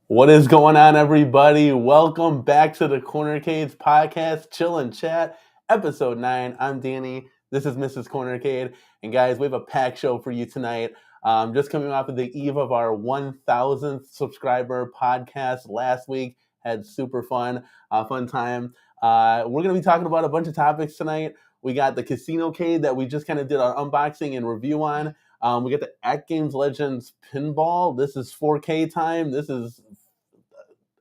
What is going on, everybody? Welcome back to the CasinoCade's podcast, Chill and Chat, episode 9. I'm Danny. This is Mrs. CasinoCade. And guys, we have a packed show for you tonight. Just coming off of the eve of our 1,000th subscriber podcast last week. Had super fun time. We're going to be talking about a bunch of topics tonight. We got the CasinoCade that we just kind of did our unboxing and review on. We got the AtGames Legends Pinball. This is 4K time. This is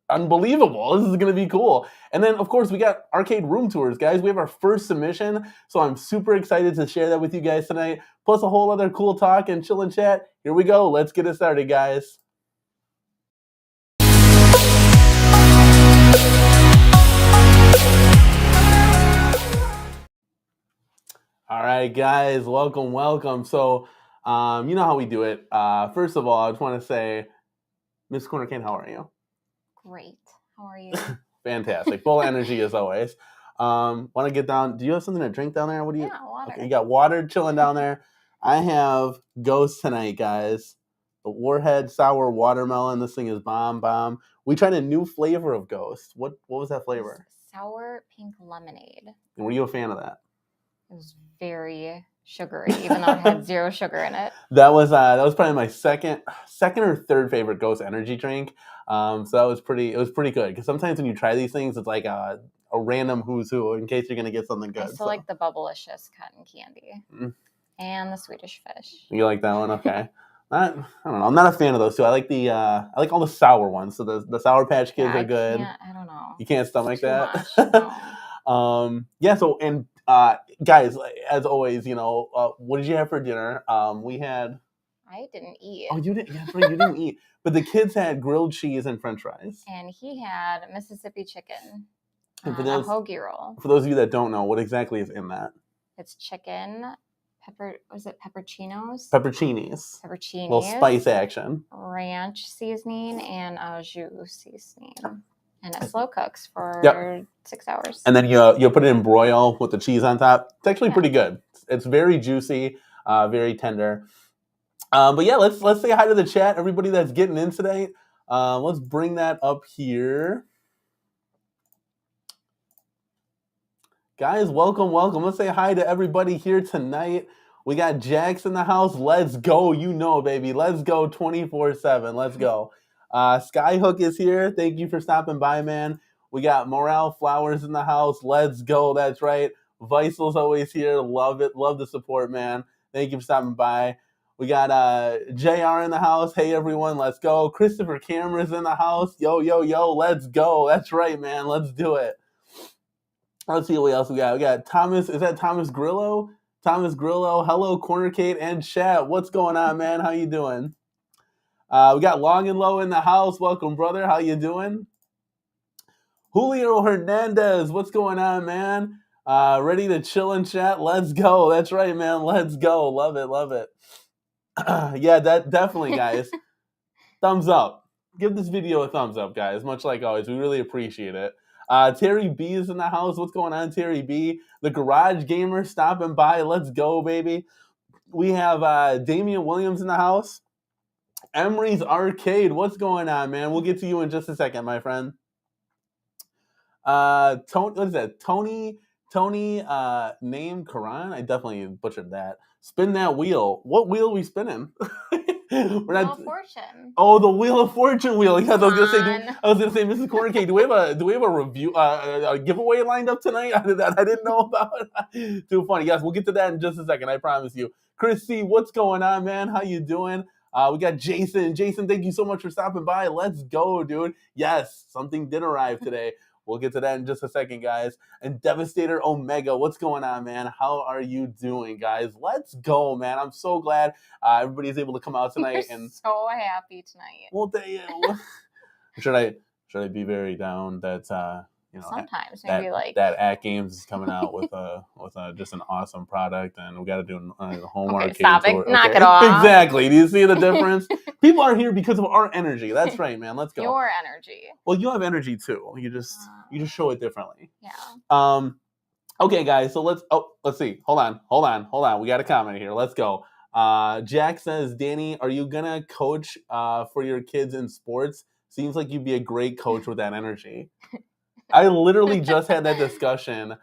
unbelievable. This is going to be cool. And then, of course, we got arcade room tours, guys. We have our first submission, so I'm super excited to share that with you guys tonight, plus a whole other cool talk and chill and chat. Here we go. Let's get it started, guys. All right, guys, welcome. So, you know how we do it. First of all, I just want to say, Miss CasinoCade, how are you? Great. How are you? Fantastic. Full energy as always. Want to get down? Do you have something to drink down there? What do you? Yeah, water. Okay, you got water chilling down there. I have Ghost tonight, guys. The Warhead Sour Watermelon. This thing is bomb. We tried a new flavor of Ghost. What was that flavor? Sour pink lemonade. And were you a fan of that? It was very sugary, even though it had zero sugar in it. That was probably my second or third favorite Ghost energy drink. So that was pretty good, because sometimes when you try these things, it's like a random who's who in case you're gonna get something good. I still like the Bubblicious cotton candy and the Swedish Fish. You like that one? Okay. I don't know. I'm not a fan of those two. I like all the sour ones. So the Sour Patch Kids are good. I don't know. You can't stomach that. No. Yeah. So guys, as always, what did you have for dinner? We had. I didn't eat. Oh, you didn't. That's right. You didn't eat. But the kids had grilled cheese and French fries. And he had Mississippi chicken. And a hoagie roll. For those of you that don't know, what exactly is in that? It's chicken. Pepperoncinis? Pepperoncinis. Pepperoncinis. Little spice action. Ranch seasoning and au jus seasoning. And it slow cooks for 6 hours. And then you put it in broil with the cheese on top. It's actually pretty good. It's very juicy, very tender. But yeah, let's say hi to the chat, everybody that's getting in today. Let's bring that up here. Guys, welcome. Let's say hi to everybody here tonight. We got Jax in the house. Let's go. Baby. Let's go 24/7. Let's go. Skyhook is here. Thank you for stopping by, man. We got Morale Flowers in the house. Let's go. That's right. Vicel's always here. Love it. Love the support, man. Thank you for stopping by. We got JR in the house. Hey, everyone. Let's go. Christopher Cameron's in the house. Yo. Let's go. That's right, man. Let's do it. Let's see what else we got. We got Thomas. Is that Thomas Grillo? Thomas Grillo. Hello, CasinoCade and chat. What's going on, man? How you doing? We got Long and Low in the house. Welcome, brother. How you doing? Julio Hernandez. What's going on, man? Ready to chill and chat? Let's go. That's right, man. Let's go. Love it. Yeah, that definitely, guys. Thumbs up. Give this video a thumbs up, guys. Much like always, we really appreciate it. Terry B is in the house. What's going on, Terry B? The Garage Gamer stopping by. Let's go, baby. We have Damian Williams in the house. Emery's Arcade. What's going on, man? We'll get to you in just a second, my friend. Tony, what is that? Tony, name Karan? I definitely butchered that. Spin that wheel. What wheel are we spinning? Wheel of Fortune. Oh, the Wheel of Fortune wheel. Yes, I was gonna say, Mrs. Cornercade, do we have a review, a giveaway lined up tonight? I didn't know about. Too funny. Yes, we'll get to that in just a second. I promise you. Chris C, what's going on, man? How you doing? We got Jason. Jason, thank you so much for stopping by. Let's go, dude. Yes, something did arrive today. We'll get to that in just a second, guys. And Devastator Omega, what's going on, man? How are you doing, guys? Let's go, man. I'm so glad everybody's able to come out tonight. You're so happy tonight. Well, should I be very down that sometimes maybe that AtGames is coming out with just an awesome product, and we got to do a home arcade stop tour. It. Knock it off. Exactly. Do you see the difference? People are here because of our energy. That's right, man. Let's go. Your energy. Well, you have energy too. You just show it differently. Yeah. Okay, guys. So let's see. Hold on. We got a comment here. Let's go. Jack says, Danny, are you gonna coach for your kids in sports? Seems like you'd be a great coach with that energy. I literally just had that discussion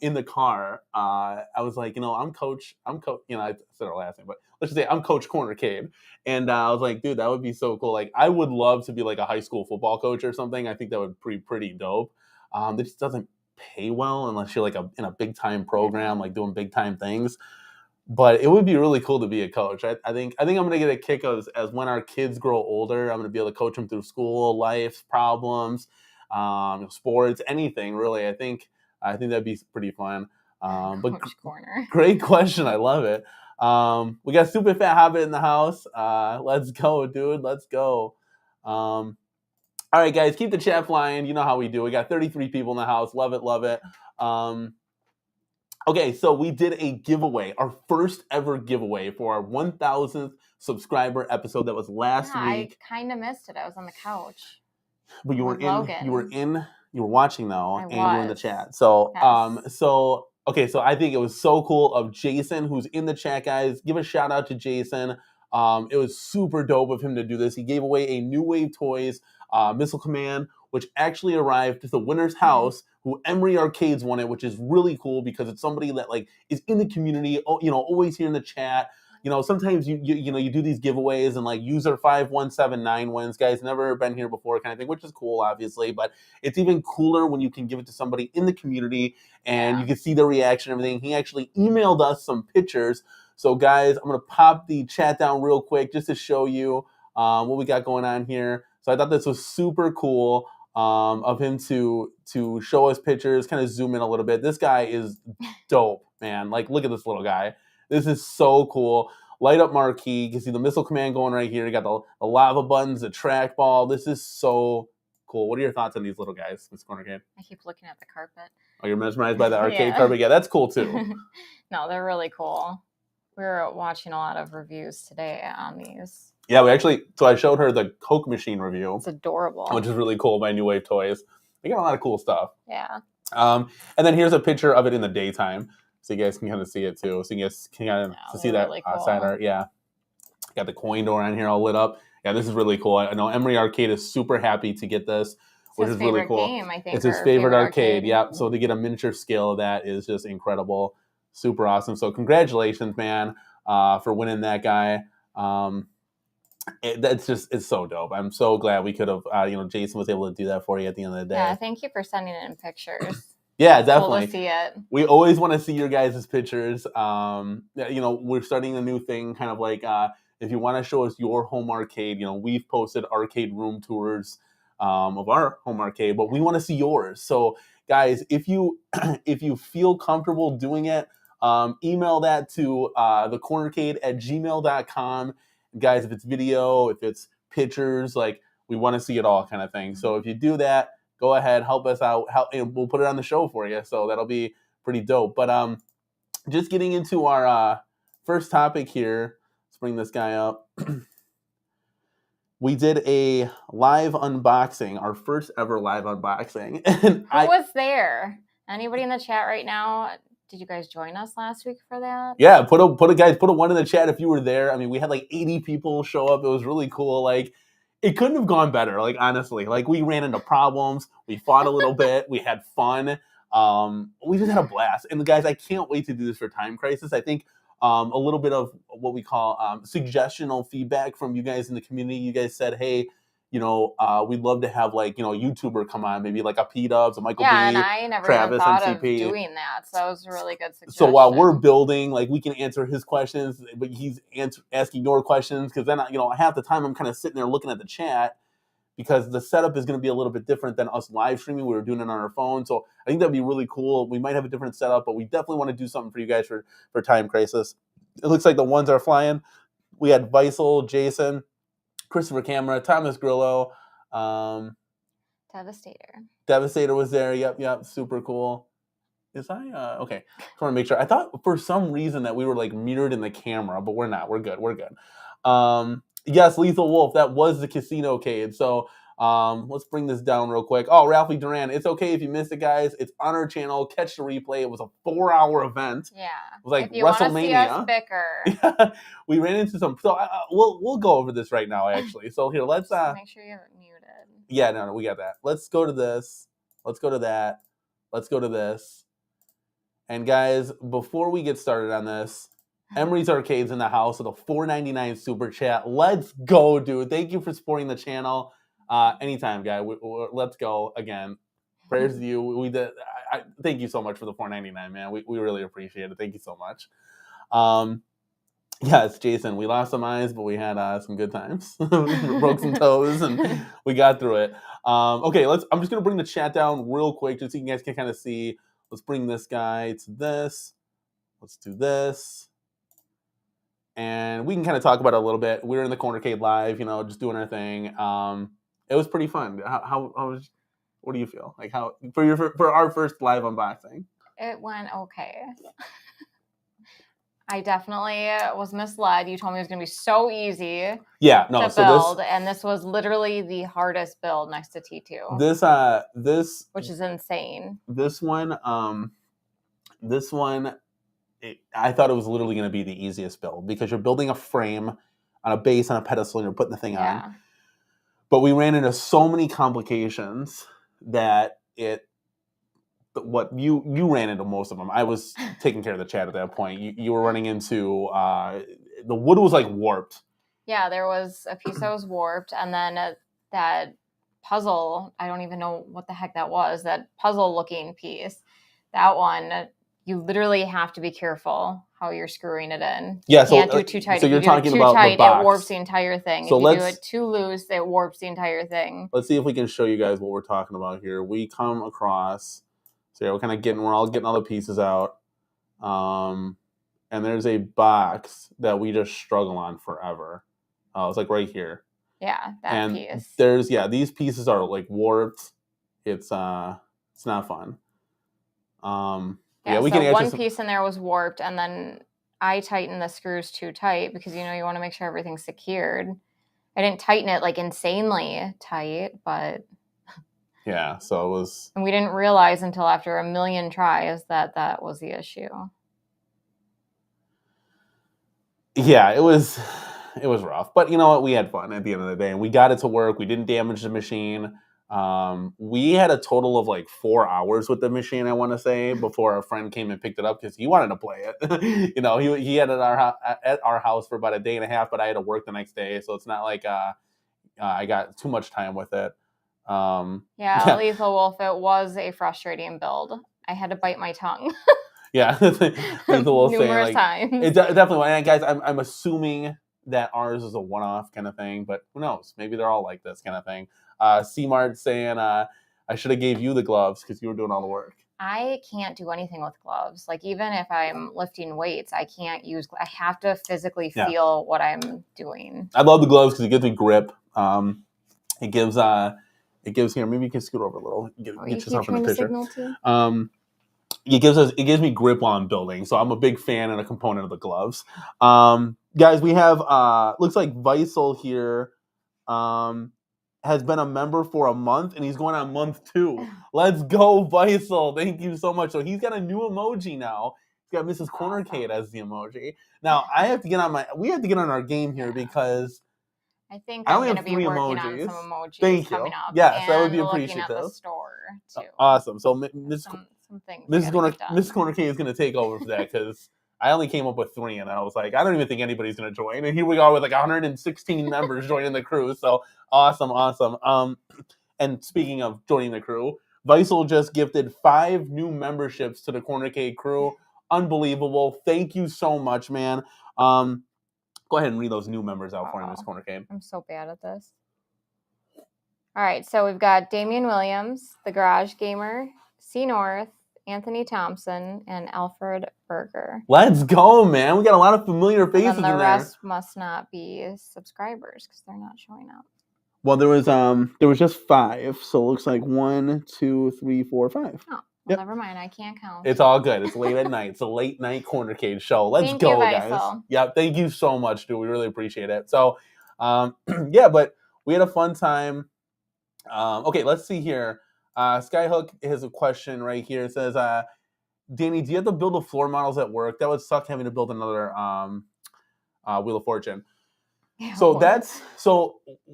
in the car. I was like, I'm coach. I said our last name, but let's just say I'm Coach CasinoCade. And I was like, dude, that would be so cool. Like, I would love to be like a high school football coach or something. I think that would be pretty dope. This doesn't pay well unless you're like in a big time program, like doing big time things. But it would be really cool to be a coach. I think I'm gonna get a kick as when our kids grow older. I'm gonna be able to coach them through school, life problems, sports, anything really. I think that'd be pretty fun. But great question. I love it. We got Super Fat Hobbit in the house. Let's go, dude. Let's go. All right, guys, keep the chat flying. You know how we do. We got 33 people in the house. Love it. Okay, so we did a giveaway, our first ever giveaway for our 1,000th subscriber episode. That was last week. I kind of missed it. I was on the couch. But you were watching though, and you were in the chat. So, yes. Okay, so I think it was so cool of Jason, who's in the chat, guys. Give a shout out to Jason. It was super dope of him to do this. He gave away a New Wave Toys Missile Command, which actually arrived to the winner's house, who Emery Arcades won it, which is really cool because it's somebody that like is in the community, always here in the chat. Sometimes you do these giveaways and like user 5179 wins, guys, never been here before kind of thing, which is cool, obviously, but it's even cooler when you can give it to somebody in the community and you can see the reaction and everything. He actually emailed us some pictures. So guys, I'm going to pop the chat down real quick just to show you what we got going on here. So I thought this was super cool of him to show us pictures, kind of zoom in a little bit. This guy is dope, man. Like, look at this little guy. This is so cool. Light up marquee. You can see the missile command going right here. You got the lava buttons, the trackball. This is so cool. What are your thoughts on these little guys, Miss CasinoCade? I keep looking at the carpet. Oh, you're mesmerized by the arcade carpet? Yeah, that's cool too. No, they're really cool. We were watching a lot of reviews today on these. Yeah, so I showed her the Coke machine review. It's adorable. Which is really cool by New Wave Toys. They got a lot of cool stuff. Yeah. And then here's a picture of it in the daytime. So you guys can kind of see it too. So you guys can kind of see that really cool. Side art. Yeah. Got the coin door on here all lit up. Yeah, this is really cool. I know Emery Arcade is super happy to get this, which is really cool. Game, I think, it's his favorite arcade. Yeah. So to get a miniature scale of that is just incredible. Super awesome. So congratulations, man, for winning that guy. It's so dope. I'm so glad we could have, Jason was able to do that for you at the end of the day. Yeah, thank you for sending in pictures. Yeah, definitely. Cool to see it. We always want to see your guys' pictures. We're starting a new thing, kind of like if you want to show us your home arcade, we've posted arcade room tours of our home arcade, but we want to see yours. So, guys, if you feel comfortable doing it, email that to thecornercade@gmail.com. Guys, if it's video, if it's pictures, like we want to see it all kind of thing. So if you do that, go ahead, help us out, and we'll put it on the show for you. So that'll be pretty dope. But just getting into our first topic here, let's bring this guy up. We did a live unboxing, our first ever live unboxing. Who was there? Anybody in the chat right now? Did you guys join us last week for that? Yeah, put a one in the chat if you were there. I mean, we had like 80 people show up. It was really cool. Like, it couldn't have gone better. Like, honestly, like we ran into problems. We fought a little bit. We had fun. We just had a blast. And guys, I can't wait to do this for Time Crisis. I think a little bit of what we call suggestional feedback from you guys in the community. You guys said, hey, we'd love to have like, a YouTuber come on, maybe like a P-Dubs, a Michael B, and I never Travis, even thought MCP. of doing that. So that was a really good suggestion. So while we're building, like we can answer his questions, but he's asking your questions, because then, half the time I'm kind of sitting there looking at the chat, because the setup is going to be a little bit different than us live streaming. We were doing it on our phone. So I think that'd be really cool. We might have a different setup, but we definitely want to do something for you guys for Time Crisis. It looks like the ones are flying. We had Visel, Jason, Christopher Camera, Thomas Grillo, Devastator. Devastator was there. Yep. Super cool. Is I okay? Just want to make sure. I thought for some reason that we were like mirrored in the camera, but we're not. We're good. Yes, Lethal Wolf. That was the CasinoCade. So let's bring this down real quick. Oh, Ralphie Duran. It's okay if you missed it, guys. It's on our channel. Catch the replay. It was a 4-hour event. Yeah. It was like if you WrestleMania. Want to see us bicker. Yeah, we ran into some. So we'll go over this right now. Actually, so here let's make sure you have it muted. Yeah, no, we got that. Let's go to this. Let's go to that. Let's go to this. And guys, before we get started on this, Emery's Arcade's in the house with a $4.99 super chat. Let's go, dude. Thank you for supporting the channel. Anytime, guy. Let's go again. Prayers to you. We did. Thank you so much for the $4.99, man. We really appreciate it. Thank you so much. Yes, Jason. We lost some eyes, but we had some good times. Broke some toes, and we got through it. Okay, I'm just gonna bring the chat down real quick, just so you guys can kind of see. Let's bring this guy to this. Let's do this. And we can kind of talk about it a little bit. We were in the Cornercade live, just doing our thing. It was pretty fun. What do you feel? Like how for our first live unboxing? It went okay. I definitely was misled. You told me it was going to be so easy. Yeah, no. To build, and this was literally the hardest build next to T2. This which is insane. This one, I thought it was literally going to be the easiest build because you're building a frame on a base on a pedestal and you're putting the thing on. But we ran into so many complications that what you ran into most of them. I was taking care of the chat at that point. You were running into the wood was like warped. Yeah, there was a piece that was warped, and then that puzzle, I don't even know what the heck that was, that puzzle looking piece, that one, you literally have to be careful how you're screwing it in. Yeah, you can't do too tight. So if you're you talking do it too about tight, the box. It warps the entire thing. So if you do it too loose, it warps the entire thing. Let's see if we can show you guys what we're talking about here. We come across, so yeah, we're all getting all the pieces out. And there's a box that we just struggle on forever. It's like right here. Yeah, that piece. These pieces are like warped. It's not fun. We can one piece in there was warped, and then I tightened the screws too tight because you want to make sure everything's secured. I didn't tighten it like insanely tight, but yeah, so it was. And we didn't realize until after a million tries that was the issue. Yeah, it was rough, but you know what? We had fun at the end of the day, and we got it to work. We didn't damage the machine. We had a total of like 4 hours with the machine, I want to say, before our friend came and picked it up because he wanted to play it. He had it at our house for about a day and a half, but I had to work the next day, so it's not like I got too much time with it. Lethal Wolf, it was a frustrating build. I had to bite my tongue. Yeah, Lethal Wolf numerous times. It definitely. And guys, I'm assuming that ours is a one-off kind of thing, but who knows? Maybe they're all like this kind of thing. C-Mart saying I should have gave you the gloves because you were doing all the work. I can't do anything with gloves. Like even if I'm lifting weights, I can't use. I have to physically feel what I'm doing. I love the gloves because it gives me grip. It gives here. Maybe you can scoot over a little. Get yourself in the picture. It gives me grip while I'm building, so I'm a big fan and a component of the gloves. Guys, we have looks like Weissel here has been a member for a month, and he's going on month 2. Let's go, Weissel! Thank you so much. So he's got a new emoji now. He's got Mrs. Cornercade as the emoji. Now we have to get on our game here because I think I'm going to be working emojis. on some emojis Thank coming you. up. Yes, that would be appreciative. At the store too. Awesome. So some things. Mrs. Cornercade is going to take over for that because I only came up with 3, and I was like, I don't even think anybody's going to join. And here we are with like 116 members joining the crew. So awesome. And speaking of joining the crew, Weissel just gifted 5 new memberships to the Cornercade crew. Unbelievable. Thank you so much, man. Go ahead and read those new members out for me, Miss Cornercade. I'm so bad at this. All right, so we've got Damian Williams, the Garage Gamer, C. North, Anthony Thompson, and Alfred Berger. Let's go, man. We got a lot of familiar faces in there. And the rest must not be subscribers because they're not showing up. Well, there was just 5, so it looks like 1, 2, 3, 4, 5. Oh, well, Yep. never mind. I can't count. It's all good. It's late at night. It's a late night cornercade show. Let's Thank go, you, guys. Faisal. Yeah, thank you so much, dude. We really appreciate it. So, yeah, but we had a fun time. Okay, let's see here. Skyhook has a question right here. It says, Danny, do you have to build the floor models at work? That would suck having to build another Wheel of Fortune. Yeah, So well, that's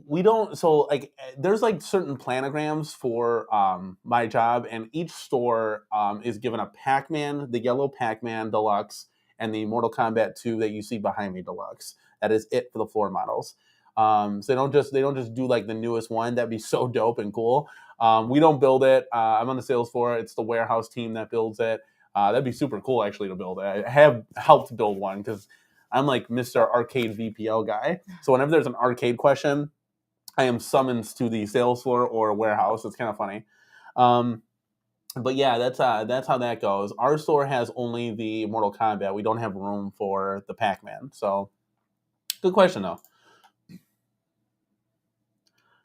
we don't like there's like certain planograms for my job, and each store is given a Pac-Man, the yellow Pac-Man Deluxe, and the Mortal Kombat 2 that you see behind me Deluxe. That is it for the floor models. So they don't just do like the newest one. That'd be so dope and cool. We don't build it. I'm on the sales floor. It's the warehouse team that builds it. That'd be super cool actually to build it. I have helped build one because I'm like Mr. Arcade VPL guy. So whenever there's an arcade question, I am summoned to the sales floor or warehouse. It's kind of funny. But yeah, that's how that goes. Our store has only the Mortal Kombat. We don't have room for the Pac-Man. So good question though.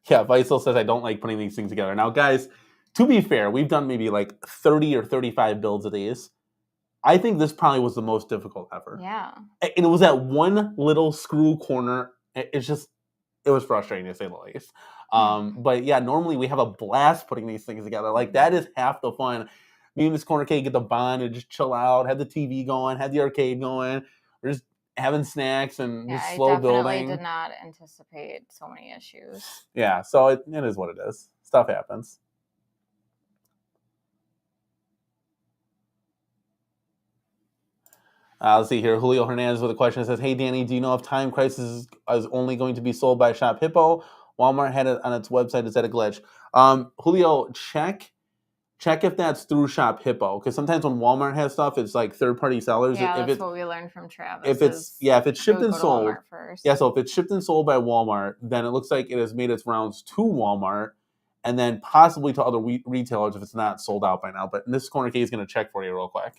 Yeah, Faisal says I don't like putting these things together. Now, guys, to be fair, we've done maybe like 30 or 35 builds of these. I think this probably was the most difficult ever. yeah. And it was that one little screw corner. It was frustrating to say the least. But yeah, normally we have a blast putting these things together. Like that is half the fun. Me and this corner cake get the bond and just chill out, have the TV going, have the arcade going. We're just having snacks and just slow building. Did not anticipate so many issues. Yeah, so it is what it is. Stuff happens. Let's see here. Julio Hernandez with a question that says, "Hey Danny, do you know if Time Crisis is only going to be sold by Shop Hippo? Walmart had it on its website. Is that a glitch?" Julio, check if that's through Shop Hippo, because sometimes when Walmart has stuff, it's like third-party sellers. Yeah, if that's it's what we learned from Travis. if it's shipped and sold, yeah. So if it's shipped and sold by Walmart, then it looks like it has made its rounds to Walmart, and then possibly to other retailers if it's not sold out by now. But in this corner case, is going to check for you real quick.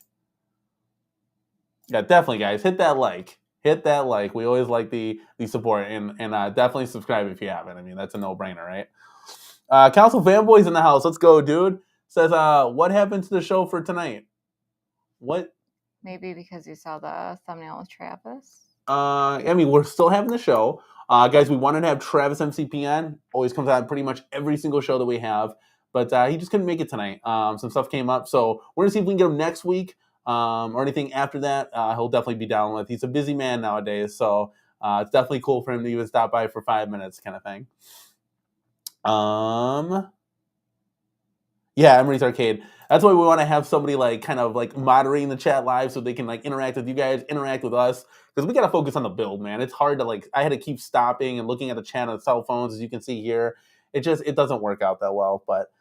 Yeah, definitely, guys. Hit that like. We always like the support, and definitely subscribe if you haven't. I mean, that's a no-brainer, right? Council fanboys in the house. Let's go, dude. Says, what happened to the show for tonight? What? Maybe because you saw the thumbnail with Travis. I mean, we're still having the show. Guys, we wanted to have Travis MCP on. Always comes on pretty much every single show that we have. But he just couldn't make it tonight. Some stuff came up. So we're going to see if we can get him next week. Or anything after that, he'll definitely be down with. He's a busy man nowadays, so it's definitely cool for him to even stop by for 5 minutes, kind of thing. Yeah, Emery's Arcade. That's why we want to have somebody like kind of like moderating the chat live so they can like interact with you guys, interact with us, because we got to focus on the build, man. It's hard to like. I had to keep stopping and looking at the chat on cell phones, as you can see here. It doesn't work out that well, but.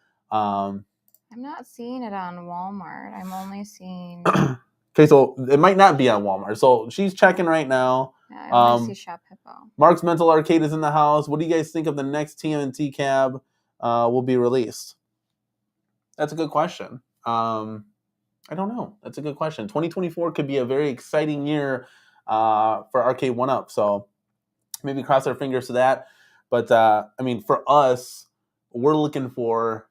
I'm not seeing it on Walmart. I'm only seeing. Okay, so it might not be on Walmart. So she's checking right now. Yeah, I only see Shop Hippo. Mark's Mental Arcade is in the house. What do you guys think of the next TMNT cab will be released? That's a good question. I don't know. That's a good question. 2024 could be a very exciting year for Arcade1Up. So maybe cross our fingers to that. But I mean, for us, we're looking for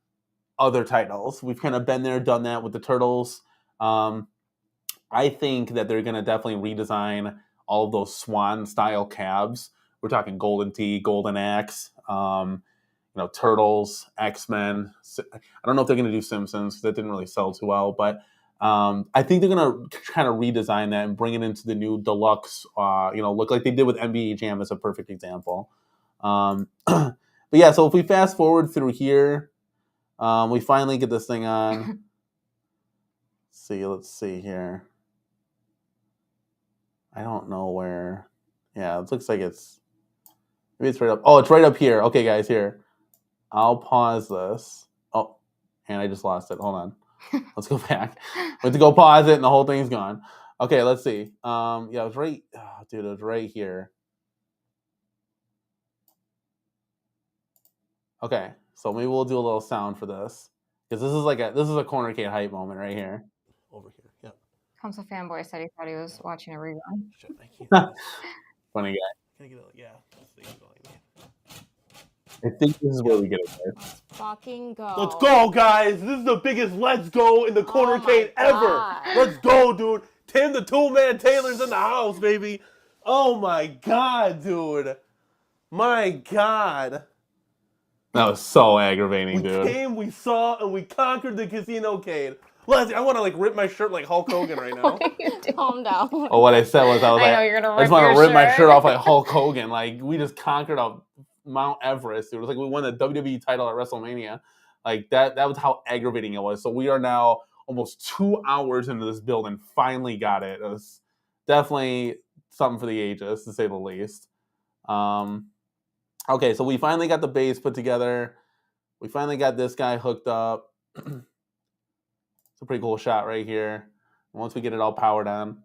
other titles. We've kind of been there, done that with the Turtles. I think that they're going to definitely redesign all of those Swan-style cabs. We're talking Golden Tee, Golden Axe, Turtles, X-Men. I don't know if they're going to do Simpsons because that didn't really sell too well, but I think they're going to kind of redesign that and bring it into the new deluxe, look like they did with NBA Jam as a perfect example. But yeah, so if we fast forward through here, we finally get this thing on. Let's see here. I don't know where. Yeah, it looks like maybe it's right up. Oh, it's right up here. Okay, guys, here. I'll pause this. Oh, and I just lost it. Hold on. Let's go back. We have to go pause it, and the whole thing's gone. Okay, let's see. Yeah, it was right. Oh, dude, it was right here. Okay, so maybe we'll do a little sound for this because this is a corner cade hype moment right here. Over here. Yep. Council fanboy said he thought he was watching a rerun. Shit, I can't. Funny guy. Can I get yeah. I think this is where we get it, guys. Let's fucking go. Let's go, guys. This is the biggest let's go in the CornerCade ever. Let's go, dude. Tim the Toolman Taylor's in the house, baby. Oh, my God, dude. My God. That was so aggravating, dude. We came, we saw, and we conquered the CasinoCade. Leslie, I want to, like, rip my shirt like Hulk Hogan right now. Calm down. Oh, what I said was I know you're gonna I just want rip to your rip my shirt. shirt off like Hulk Hogan. Like, we just conquered a Mount Everest, dude. It was like we won the WWE title at WrestleMania. Like, that was how aggravating it was. So we are now almost 2 hours into this build and finally got it. It was definitely something for the ages, to say the least. Okay, so we finally got the base put together. We finally got this guy hooked up. It's a pretty cool shot right here. Once we get it all powered on.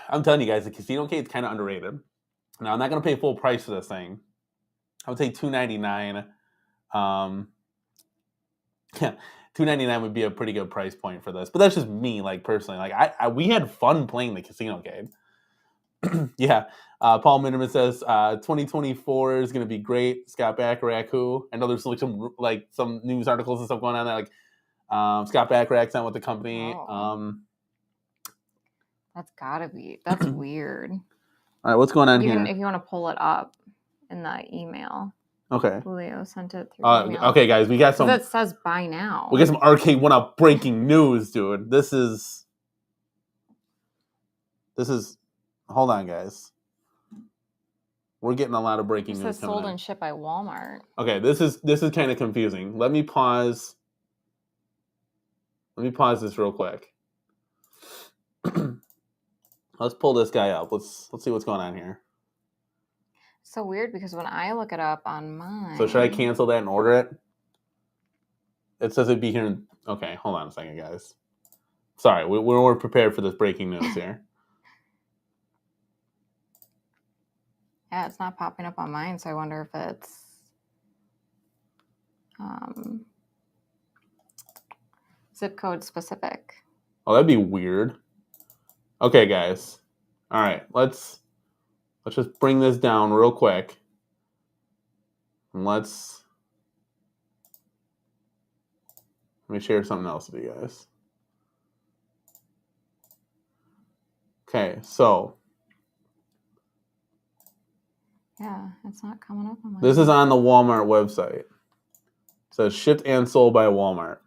I'm telling you guys, the CasinoCade is kind of underrated. Now, I'm not going to pay full price for this thing. I would say $299. Yeah, $299 would be a pretty good price point for this. But that's just me, like, personally. Like, we had fun playing the CasinoCade. Yeah. Paul Minderman says 2024 is going to be great. Scott Bacharach, who I know there's like some news articles and stuff going on there. Like Scott Bacharach's not with the company. Oh. That's gotta be. That's weird. All right, what's going on here? If you want to pull it up in the email. Okay. Julio sent it through email. Okay, guys, we got some. That says buy now. We got some Arcade1Up breaking news, dude. This is. Hold on, guys. We're getting a lot of breaking news. It says sold and shipped by Walmart. Okay, this is kind of confusing. Let me pause. Let me pause this real quick. Let's pull this guy up. Let's see what's going on here. So weird because when I look it up on mine. So should I cancel that and order it? It says it'd be here. Okay, hold on a second, guys. Sorry, we weren't prepared for this breaking news here. Yeah, it's not popping up on mine, so I wonder if it's zip code specific. Oh, that'd be weird. Okay, guys. All right, let's just bring this down real quick. And let me share something else with you guys. Okay, so. Yeah, it's not coming up on my. This is on the Walmart website. It says shipped and sold by Walmart.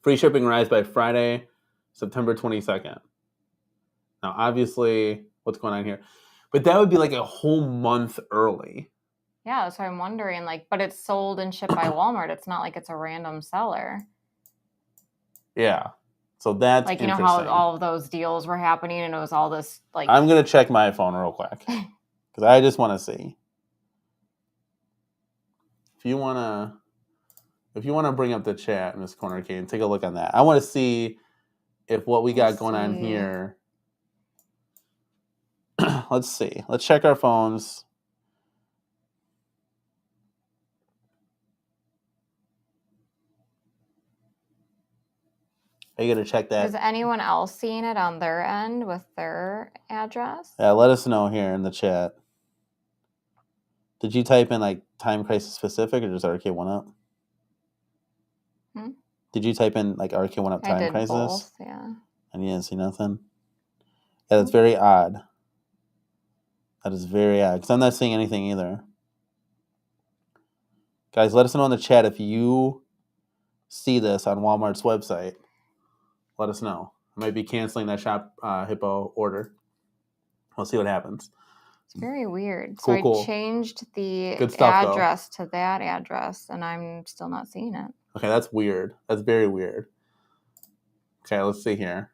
Free shipping arrives by Friday, September 22nd. Now, obviously, what's going on here? But that would be like a whole month early. Yeah, so I'm wondering, like, but it's sold and shipped by Walmart. It's not like it's a random seller. Yeah. So that's like, you know how all of those deals were happening and it was all this, like. I'm going to check my phone real quick. Because I just want to see. If you want to bring up the chat, Miss CornerCade, and take a look on that. I want to see if what we got going on here. Let's see. Let's check our phones. Are you going to check that? Is anyone else seeing it on their end with their address? Yeah, let us know here in the chat. Did you type in like Time Crisis specific or just Arcade1Up? Did you type in like Arcade1Up Time Crisis? Both, yeah. And you didn't see nothing? Yeah, that's very odd. That is very odd because I'm not seeing anything either. Guys, let us know in the chat if you see this on Walmart's website. Let us know. I might be canceling that Shop Hippo order. We'll see what happens. It's very weird. Cool, so cool. I changed the stuff, address to that address, and I'm still not seeing it. Okay, that's weird. That's very weird. Okay, let's see here.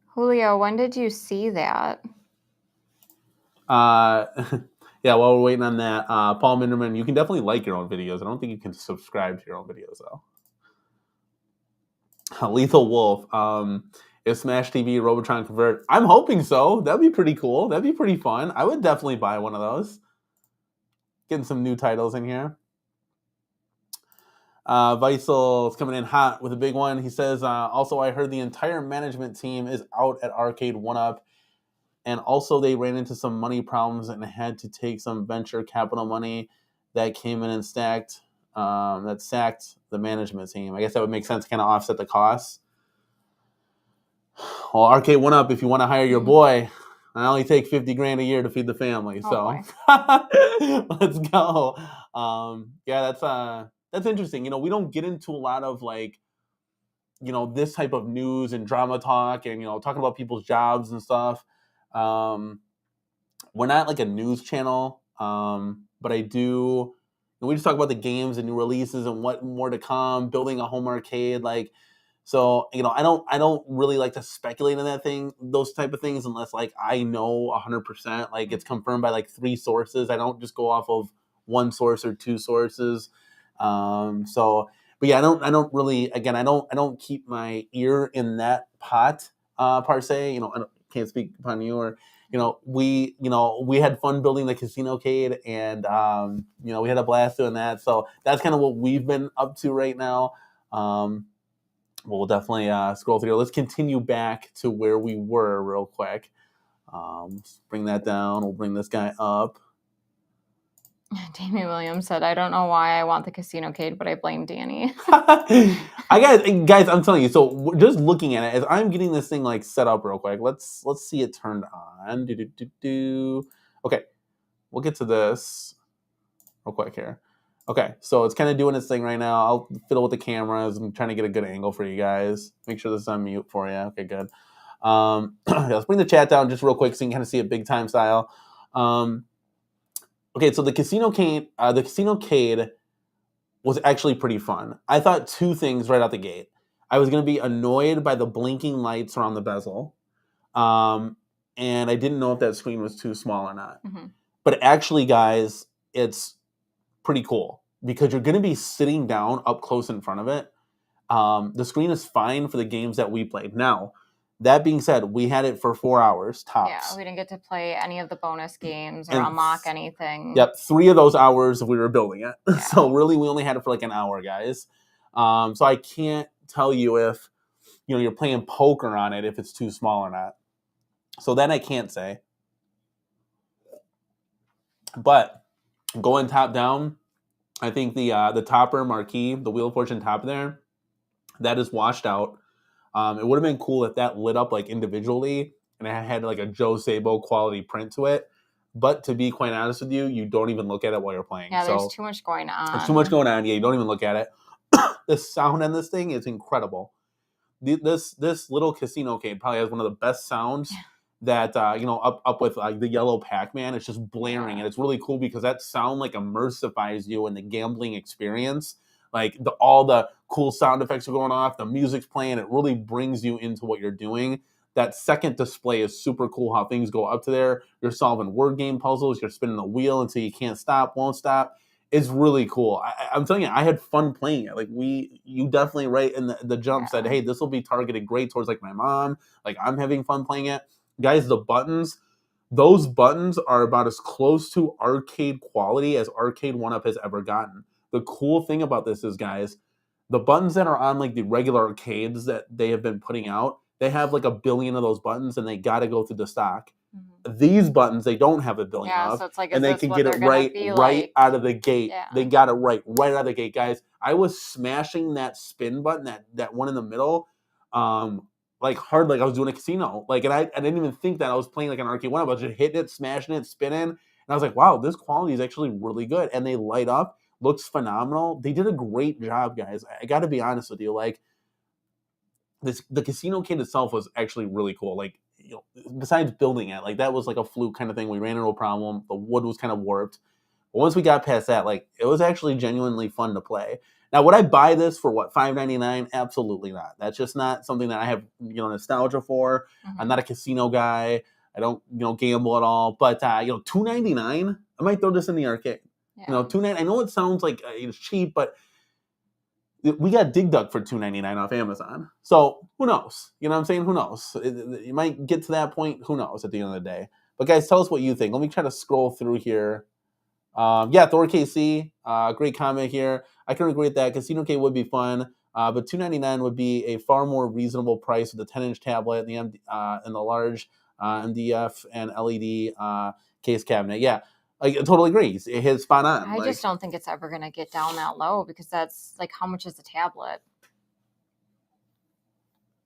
Julio, when did you see that? Yeah, while we're waiting on that, Paul Minderman, you can definitely like your own videos. I don't think you can subscribe to your own videos, though. Lethal Wolf. Is Smash TV Robotron Convert? I'm hoping so. That'd be pretty cool. That'd be pretty fun. I would definitely buy one of those. Getting some new titles in here. Veisel's coming in hot with a big one. He says, also, I heard the entire management team is out at Arcade1Up. and also they ran into some money problems and had to take some venture capital money that came in and sacked the management team. I guess that would make sense to kind of offset the costs. Well, Arcade1Up, if you want to hire your boy, I only take $50,000 a year to feed the family. So let's go. Yeah, that's interesting. We don't get into a lot of like, this type of news and drama talk and, talking about people's jobs and stuff. We're not like a news channel, but I do. We just talk about the games and new releases and what more to come, building a home arcade, like. So I don't really like to speculate on those type of things, unless like I know 100%, like it's confirmed by like 3 sources. I don't just go off of 1 source or 2 sources. But yeah, I don't really. Again, I don't keep my ear in that pot per se. I can't speak upon you or. We had fun building the CasinoCade, and we had a blast doing that. So that's kind of what we've been up to right now. We'll definitely scroll through. Let's continue back to where we were real quick. Let's bring that down. We'll bring this guy up. Damien Williams said, "I don't know why I want the CasinoCade, but I blame Danny." Guys, I'm telling you. So just looking at it, as I'm getting this thing like set up real quick, let's see it turned on. Okay, we'll get to this real quick here. Okay, so it's kind of doing its thing right now. I'll fiddle with the cameras. I'm trying to get a good angle for you guys. Make sure this is on mute for you. Okay, good. Let's bring the chat down just real quick so you can kind of see it big time style. Okay, so the CasinoCade was actually pretty fun. I thought 2 things right out the gate. I was going to be annoyed by the blinking lights around the bezel, and I didn't know if that screen was too small or not. Mm-hmm. But actually, guys, it's pretty cool because you're going to be sitting down up close in front of it. The screen is fine for the games that we played. Now, that being said, we had it for 4 hours tops. Yeah, we didn't get to play any of the bonus games or unlock anything. Yep, 3 of those hours we were building it. Yeah. So really, we only had it for like an hour, guys. So I can't tell you if you're playing poker on it if it's too small or not. So that I can't say. But going top down, I think the topper marquee, the Wheel of Fortune top there, that is washed out. It would have been cool if that lit up like individually and it had like a Joe Sabo quality print to it. But to be quite honest with you, you don't even look at it while you're playing. Yeah, there's too much going on. There's too much going on. Yeah, you don't even look at it. The sound on this thing is incredible. This little CasinoCade probably has one of the best sounds that up with like the yellow Pac-Man. It's just blaring, and it's really cool because that sound like immersifies you in the gambling experience. Like all the cool sound effects are going off, the music's playing. It really brings you into what you're doing. That second display is super cool. How things go up to there. You're solving word game puzzles. You're spinning the wheel until you can't stop, won't stop. It's really cool. I'm telling you, I had fun playing it. Like you definitely right in the jump said, hey, this will be targeted great towards like my mom. Like I'm having fun playing it. Guys, those buttons are about as close to arcade quality as Arcade1Up has ever gotten. The cool thing about this is, guys, the buttons that are on like the regular arcades that they have been putting out, they have like 1 billion of those buttons and they got to go through the stock. Mm-hmm. These buttons, they don't have 1 billion of, so it's like, and they can get it right out of the gate. Yeah. They got it right out of the gate, guys. I was smashing that spin button, that one in the middle, like hard, like I was doing a casino. Like, and I didn't even think that I was playing like an Arcade1Up. I was just hitting it, smashing it, spinning, and I was like, wow, this quality is actually really good. And they light up, looks phenomenal. They did a great job, guys. I got to be honest with you, like the CasinoCade itself was actually really cool. Like, besides building it, like that was like a fluke kind of thing. We ran into a problem. The wood was kind of warped. But once we got past that, like it was actually genuinely fun to play. Now, would I buy this for what, $5.99? Absolutely not. That's just not something that I have, nostalgia for. Mm-hmm. I'm not a casino guy. I don't, gamble at all. But $2.99, I might throw this in the arcade. Yeah. $2.99. I know it sounds like it's cheap, but we got Dig Dug for $2.99 off Amazon. So who knows? You know what I'm saying? Who knows? You might get to that point. Who knows at the end of the day? But guys, tell us what you think. Let me try to scroll through here. Thor KC, great comment here. I can agree with that. CasinoCade would be fun, but $2.99 would be a far more reasonable price with the 10-inch tablet and the large MDF and LED case cabinet. Yeah, like, I totally agree. It hits spot on. I just don't think it's ever going to get down that low because that's like, how much is a tablet?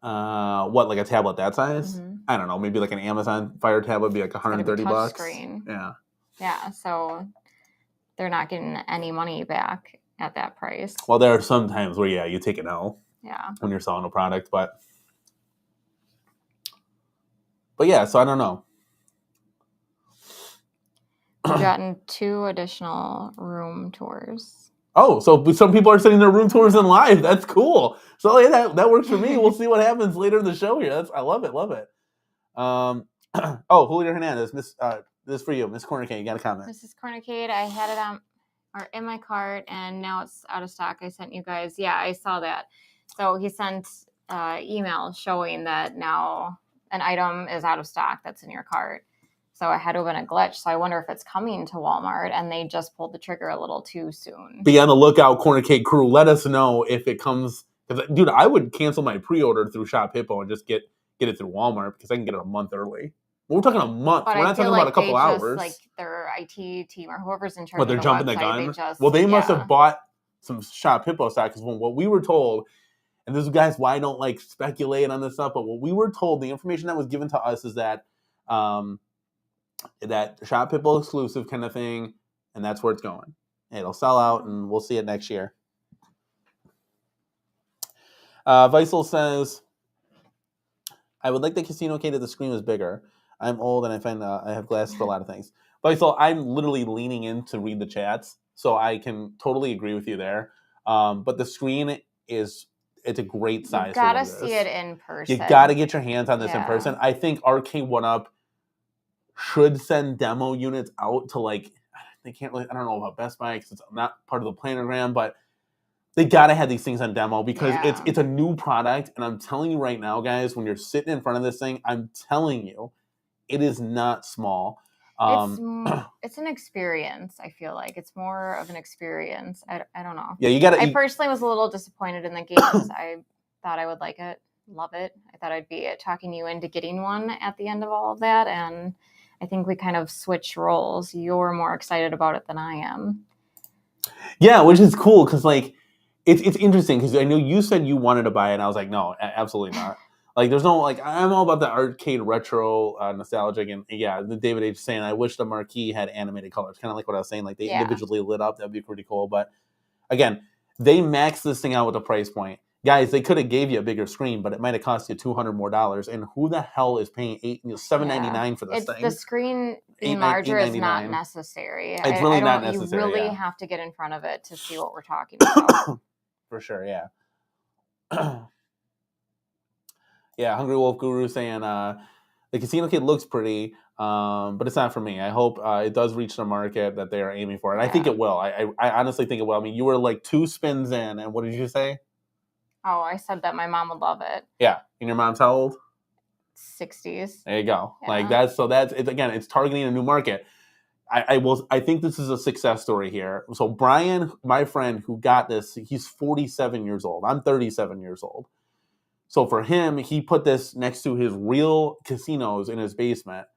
What, like a tablet that size? Mm-hmm. I don't know. Maybe like an Amazon Fire tablet would be like $130. Screen. Yeah. Yeah. So they're not getting any money back at that price. Well, there are some times where, you take an L. Yeah. When you're selling a product, but yeah. So I don't know. We've gotten 2 additional room tours. Oh, so some people are sending their room tours in live. That's cool. So yeah, that works for me. We'll see what happens later in the show here. I love it. Julio Hernandez, this is for you, Miss CornerCade. You got a comment? Mrs. CornerCade, I had it on or in my cart, and now it's out of stock. I sent you guys. Yeah, I saw that. So he sent email showing that now an item is out of stock that's in your cart. So it had to have been a glitch. So I wonder if it's coming to Walmart and they just pulled the trigger a little too soon. Be on the lookout, CornerCade crew. Let us know if it comes. Dude, I would cancel my pre-order through Shop Hippo and just get it through Walmart because I can get it a month early. We're talking a month. We're not talking about a couple hours. Like their IT team or whoever's in charge. But they're jumping the gun. They must have bought some Shop Hippo stock because what we were told, and this is, guys, why I don't like speculate on this stuff, but what we were told, the information that was given to us is that that Shop Hippo exclusive kind of thing, and that's where it's going. It'll sell out, and we'll see it next year. Weissel says, I would like the CasinoCade if the screen was bigger. I'm old and I find I have glasses for a lot of things. Weissel, I'm literally leaning in to read the chats, so I can totally agree with you there. But the screen it's a great size. You gotta see it in person. You gotta get your hands on this in person. I think Arcade1Up should send demo units out to, like, they can't really, I don't know about Best Buy because it's not part of the planogram, but they gotta have these things on demo because it's a new product. And I'm telling you right now, guys, when you're sitting in front of this thing, I'm telling you, it is not small. It's an experience. I feel like it's more of an experience. I don't know. Yeah, I personally was a little disappointed in the games. I thought I would like it, love it. I thought I'd be talking you into getting one at the end of all of that, and I think we kind of switched roles. You're more excited about it than I am. Yeah, which is cool because, like, it's interesting because I know you said you wanted to buy it, and I was like, no, absolutely not. Like, there's no, like, I'm all about the arcade retro nostalgic, and the David H. saying, I wish the marquee had animated colors, kind of like what I was saying, like they individually lit up. That'd be pretty cool. But again, they maxed this thing out with a price point. Guys, they could have gave you a bigger screen, but it might have cost you $200 more. And who the hell is paying $7.99 for this thing? The screen being larger is not necessary. It's really not necessary. You really have to get in front of it to see what we're talking about. For sure, yeah. Yeah, Hungry Wolf Guru saying the CasinoCade looks pretty, but it's not for me. I hope it does reach the market that they are aiming for, and I think it will. I honestly think it will. I mean, you were like 2 spins in, and what did you say? Oh, I said that my mom would love it. Yeah, and your mom's how old? 60s. There you go. Yeah. Like that's again, it's targeting a new market. I think this is a success story here. So Brian, my friend who got this, he's 47 years old. I'm 37 years old. So for him, he put this next to his real casinos in his basement,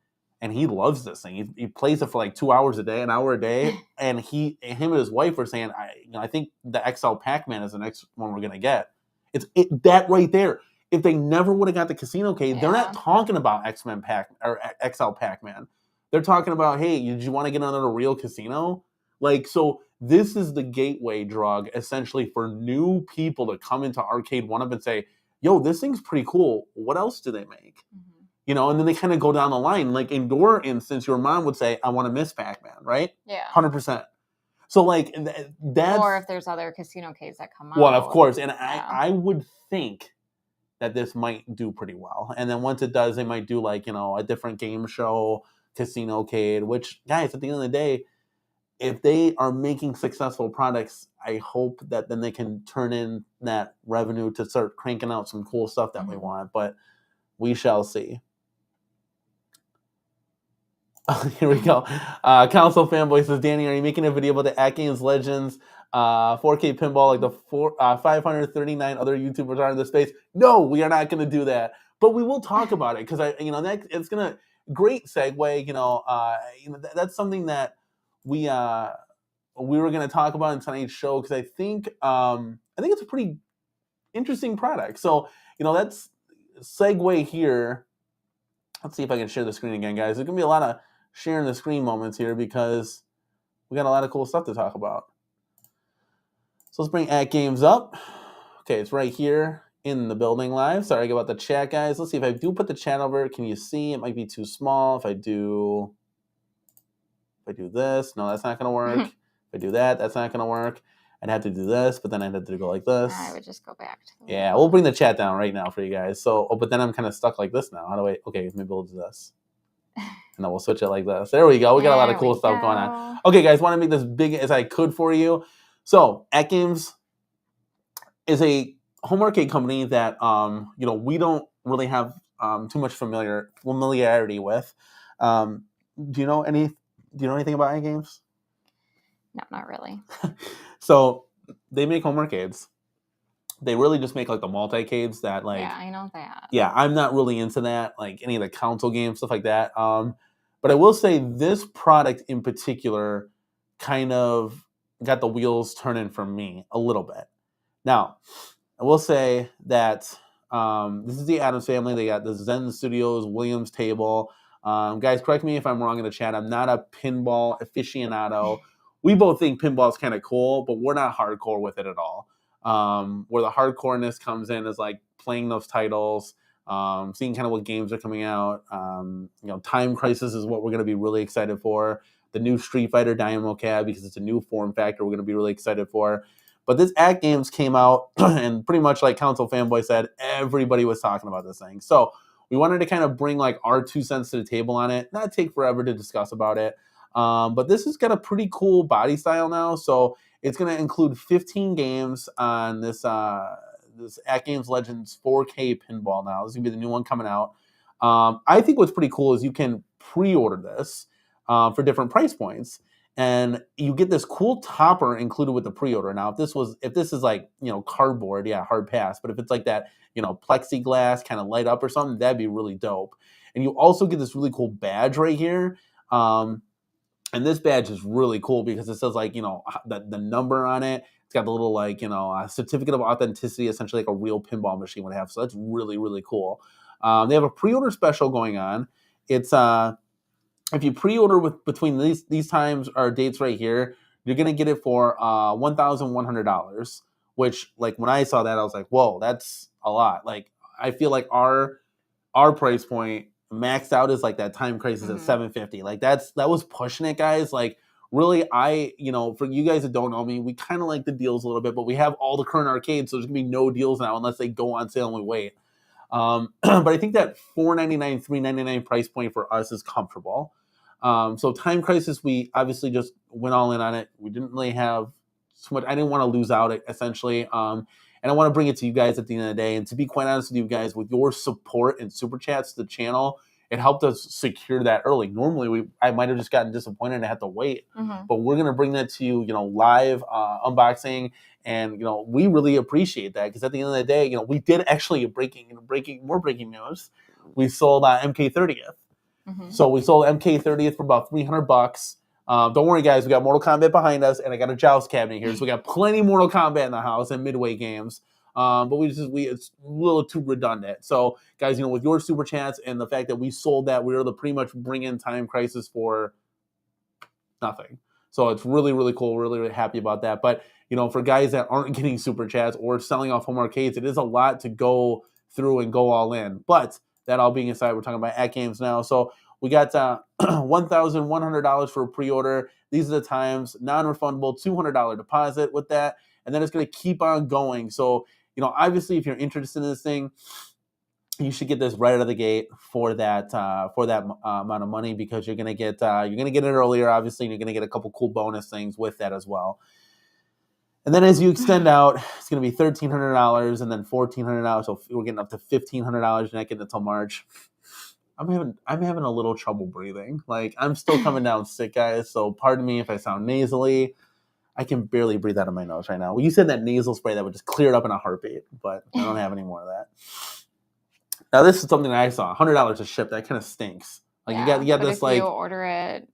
and he loves this thing. He plays it for like 2 hours a day, an hour a day, and him and his wife were saying, I think the XL Pac-Man is the next one we're gonna get. It's that right there. If they never would have got the CasinoCade, they're not talking about X-Men Pac or XL Pac-Man. They're talking about, hey, did you want to get another real casino? Like, so this is the gateway drug essentially for new people to come into Arcade1Up and say, yo, this thing's pretty cool. What else do they make? Mm-hmm. You know, and then they kind of go down the line. Like in your instance, your mom would say, I want to miss Pac-Man, right? Yeah. 100%. So like that's... Or if there's other CasinoCades that come out. Well, of course. And I would think that this might do pretty well. And then once it does, they might do like, a different game show, CasinoCade, which, guys, at the end of the day, if they are making successful products, I hope that then they can turn in that revenue to start cranking out some cool stuff that we want. But we shall see. Here we go. Council Fanboy says, Danny, are you making a video about the AtGames Legends 4K pinball like the 539 other YouTubers are in the space? No, we are not going to do that. But we will talk about it because it's gonna. great segue. That's something that we were going to talk about in tonight's show because I think it's a pretty interesting product. So that's segue here. Let's see if I can share the screen again, guys. There's going to be a lot of sharing the screen moments here because we got a lot of cool stuff to talk about. So let's bring AtGames up. Okay, it's right here in the building live. Sorry about the chat, guys. Let's see if I do put the chat over. Can you see? It might be too small. If I do this, no, that's not going to work. If I do that, that's not going to work. I'd have to do this, but then I'd have to go like this. I would just go back to Yeah, we'll bring the chat down right now for you guys. So, but then I'm kind of stuck like this now. How do I? Okay, maybe we'll do this. And then we'll switch it like this. There we go. We got a lot of cool stuff going on. Okay, guys, want to make this big as I could for you. So, AtGames is a home arcade company that we don't really have too much familiarity with. Do you know anything about AtGames? No, not really. So they make home arcades. They really just make like the multi-cades that like. Yeah, I know that. Yeah, I'm not really into that, like any of the console games, stuff like that. But I will say this product in particular kind of got the wheels turning for me a little bit. Now, I will say that this is the Addams family. They got the Zen Studios, Williams Table. Guys, correct me if I'm wrong in the chat. I'm not a pinball aficionado. We both think pinball is kind of cool, but we're not hardcore with it at all. Where the hardcoreness comes in is like playing those titles, seeing kind of what games are coming out. Time Crisis is what we're going to be really excited for. The new Street Fighter Dynamo Cab, because it's a new form factor, we're going to be really excited for. But this AtGames came out, and pretty much like Console Fanboy said, everybody was talking about this thing. So we wanted to kind of bring like our 2 cents to the table on it, not take forever to discuss about it. But this has got a pretty cool body style now. So it's going to include 15 games on this AtGames Legends 4K pinball now. This is going to be the new one coming out. I think what's pretty cool is you can pre-order this for different price points. And you get this cool topper included with the pre-order. Now, if this is like, cardboard, yeah, hard pass. But if it's like that, plexiglass kind of light up or something, that'd be really dope. And you also get this really cool badge right here. And this badge is really cool because it says like, the number on it. It's got the little like, a certificate of authenticity, essentially like a real pinball machine would have. So that's really, really cool. They have a pre-order special going on. It's if you pre-order between these times or dates right here, you're gonna get it for $1,100. Which, like, when I saw that, I was like, whoa, that's a lot. Like, I feel like our price point maxed out is like that Time Crisis at $750. Like that was pushing it, guys. Like, really, for you guys that don't know me, we kind of like the deals a little bit, but we have all the current arcades, so there's gonna be no deals now unless they go on sale and we wait. But I think that $499, $399 price point for us is comfortable. So Time Crisis, we obviously just went all in on it. We didn't really have so much. I didn't want to lose out, essentially. And I want to bring it to you guys at the end of the day. And to be quite honest with you guys, with your support and super chats to the channel, it helped us secure that early. Normally, I might have just gotten disappointed and had to wait. But we're going to bring that to you, live unboxing. And, we really appreciate that because at the end of the day, we did actually more breaking news. We sold MK30th. So we sold MK30th for about $300. Don't worry, guys. We got Mortal Kombat behind us, and I got a Joust cabinet here. So we got plenty of Mortal Kombat in the house and Midway games. But it's a little too redundant. So, guys, with your super chats and the fact that we sold that, we were able to pretty much bring in Time Crisis for nothing. So it's really, really cool. We're really, really happy about that. But, for guys that aren't getting super chats or selling off home arcades, it is a lot to go through and go all in. But that all being aside, we're talking about AtGames now. So we got $1,100 for a pre-order. These are the times, non-refundable, $200 deposit with that. And then it's going to keep on going. So, obviously, if you're interested in this thing, you should get this right out of the gate for that amount of money because you're going to get it earlier, obviously, and you're going to get a couple cool bonus things with that as well. And then as you extend out, it's going to be $1,300 and then $1,400. So we're getting up to $1,500. You're not getting it until March. I'm having a little trouble breathing. Like, I'm still coming down sick, guys. So pardon me if I sound nasally. I can barely breathe out of my nose right now. Well, you said that nasal spray that would just clear it up in a heartbeat, but I don't have any more of that. Now, this is something that I saw. $100 to ship. That kind of stinks. Like you got but this if like you order it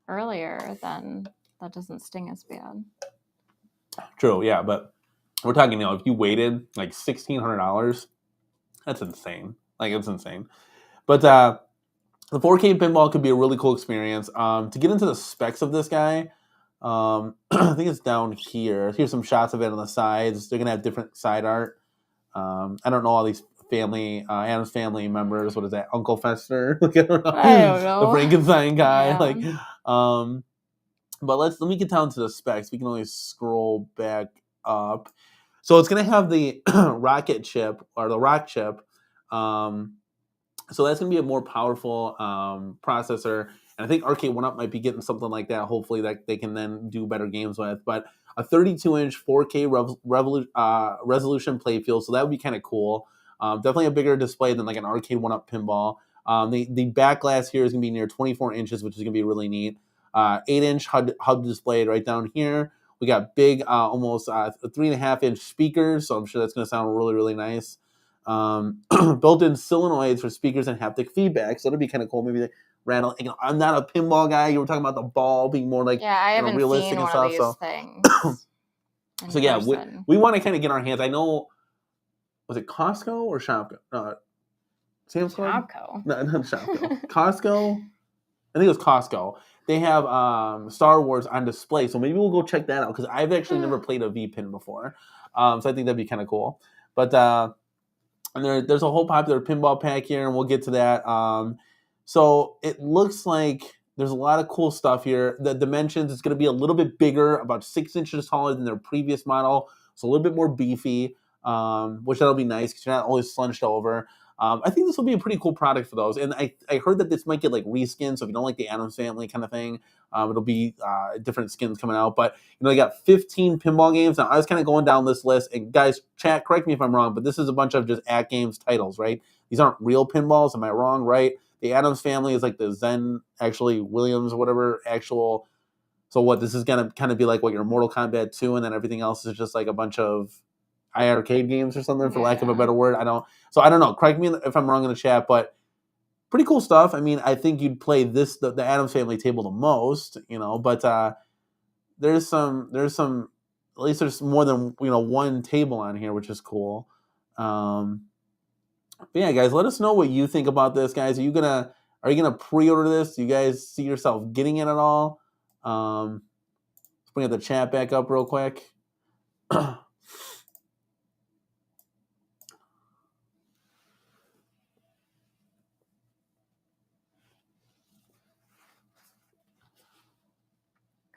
earlier, then that doesn't sting as bad. True, yeah, but we're talking, if you waited like $1,600, that's insane. Like it's insane. But the 4K pinball could be a really cool experience. To get into the specs of this guy, I think it's down here. Here's some shots of it on the sides. They're gonna have different side art. I don't know all these Adam's family members. What is that? Uncle Fester? I don't know. The Frankenstein guy. Yeah. Like, but let me get down to the specs. We can only scroll back up. So it's gonna have the rocket chip or the rock chip. So that's going to be a more powerful processor. And I think Arcade1Up might be getting something like that, hopefully, that they can then do better games with. But a 32-inch 4K resolution playfield, so that would be kind of cool. Definitely a bigger display than like an Arcade1Up pinball. The back glass here is going to be near 24 inches, which is going to be really neat. 8-inch HUD display right down here. We got big, almost 3.5-inch speakers, so I'm sure that's going to sound really, really nice. Built-in solenoids for speakers and haptic feedback, so that'd be kind of cool. Maybe they rattle. I'm not a pinball guy. You were talking about the ball being more like I haven't realistic seen and one stuff. Of these things So yeah, we want to kind of get our hands. I know, was it Costco or Shopko? Sam's Club? Shopko. No, not Shopko. Costco. I think it was Costco. They have Star Wars on display, so maybe we'll go check that out because I've actually never played a V-Pin before. So I think that'd be kind of cool. But and there's a whole popular pinball pack here, and we'll get to that. So it looks like there's a lot of cool stuff here. The dimensions, it's going to be a little bit bigger, about 6 inches taller than their previous model, so a little bit more beefy, which that'll be nice because you're not always slunched over. I think this will be a pretty cool product for those. And I heard that this might get like reskins, so if you don't like the Addams Family kind of thing, it'll be different skins coming out. But they got 15 pinball games. Now I was kind of going down this list, and guys, chat, correct me if I'm wrong, but this is a bunch of just AtGames titles, right? These aren't real pinballs. Am I wrong? Right? The Addams Family is like the Zen, actually Williams, or whatever actual. So what? This is gonna kind of be like what your Mortal Kombat 2, and then everything else is just like a bunch of arcade games or something, for lack of a better word. I don't know. Correct me if I'm wrong in the chat, but pretty cool stuff. I mean, I think you'd play the Addams Family table the most, but there's some, at least there's more than, one table on here, which is cool. But yeah, guys, let us know what you think about this, guys. Are you gonna pre-order this? Do you guys see yourself getting it at all? Let's bring the chat back up real quick.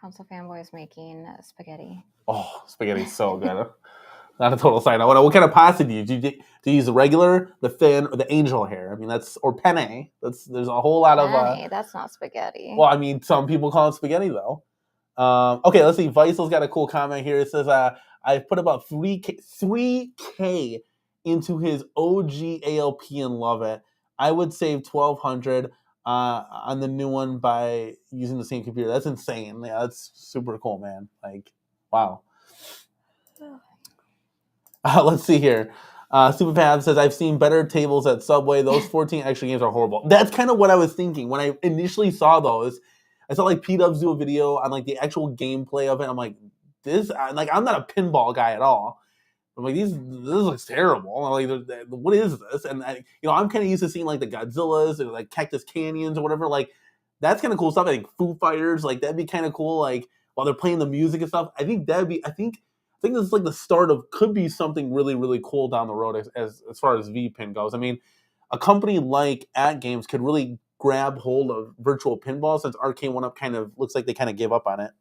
Console Fanboy is making spaghetti. Oh, spaghetti's so good. Not a total side note. What kind of pasta do you use? Do you use the regular, the thin, or the angel hair? I mean, or penne. There's a whole lot of. That's not spaghetti. Well, I mean, some people call it spaghetti though. Okay, let's see. Veisel's got a cool comment here. It says, "I put about 3K into his OG ALP and love it. I would save $1,200 on the new one by using the same computer." That's insane. Yeah, that's super cool, man. Like, wow. Let's see here. Superfab says, "I've seen better tables at Subway. Those 14 extra games are horrible." That's kind of what I was thinking when I initially saw those. I saw like P-Dubs do a video on like the actual gameplay of it. I'm like, I'm not a pinball guy at all. I'm like, this looks terrible. I'm like, what is this? And I'm kind of used to seeing like the Godzillas or like Cactus Canyons or whatever. Like, that's kind of cool stuff. I think Foo Fighters, like that'd be kind of cool. Like while they're playing the music and stuff, I think that'd be. I think this is like the start of could be something really, really cool down the road as far as V-Pin goes. I mean, a company like AtGames could really grab hold of virtual pinball since Arcade1Up kind of looks like they kind of gave up on it.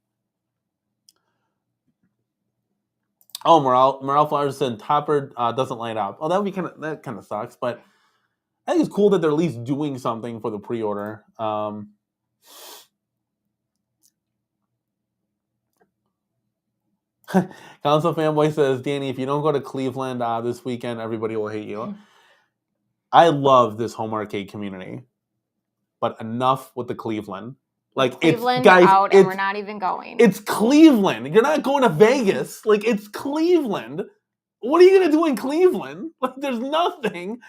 Oh, Morale Flowers said Topper doesn't light up. Oh, that kind of sucks, but I think it's cool that they're at least doing something for the pre-order. Console Fanboy says, "Danny, if you don't go to Cleveland this weekend, everybody will hate you." I love this home arcade community, but enough with the Cleveland. Like Cleveland, guys, out, and we're not even going. It's Cleveland. You're not going to Vegas. Like, it's Cleveland. What are you gonna do in Cleveland? Like, there's nothing.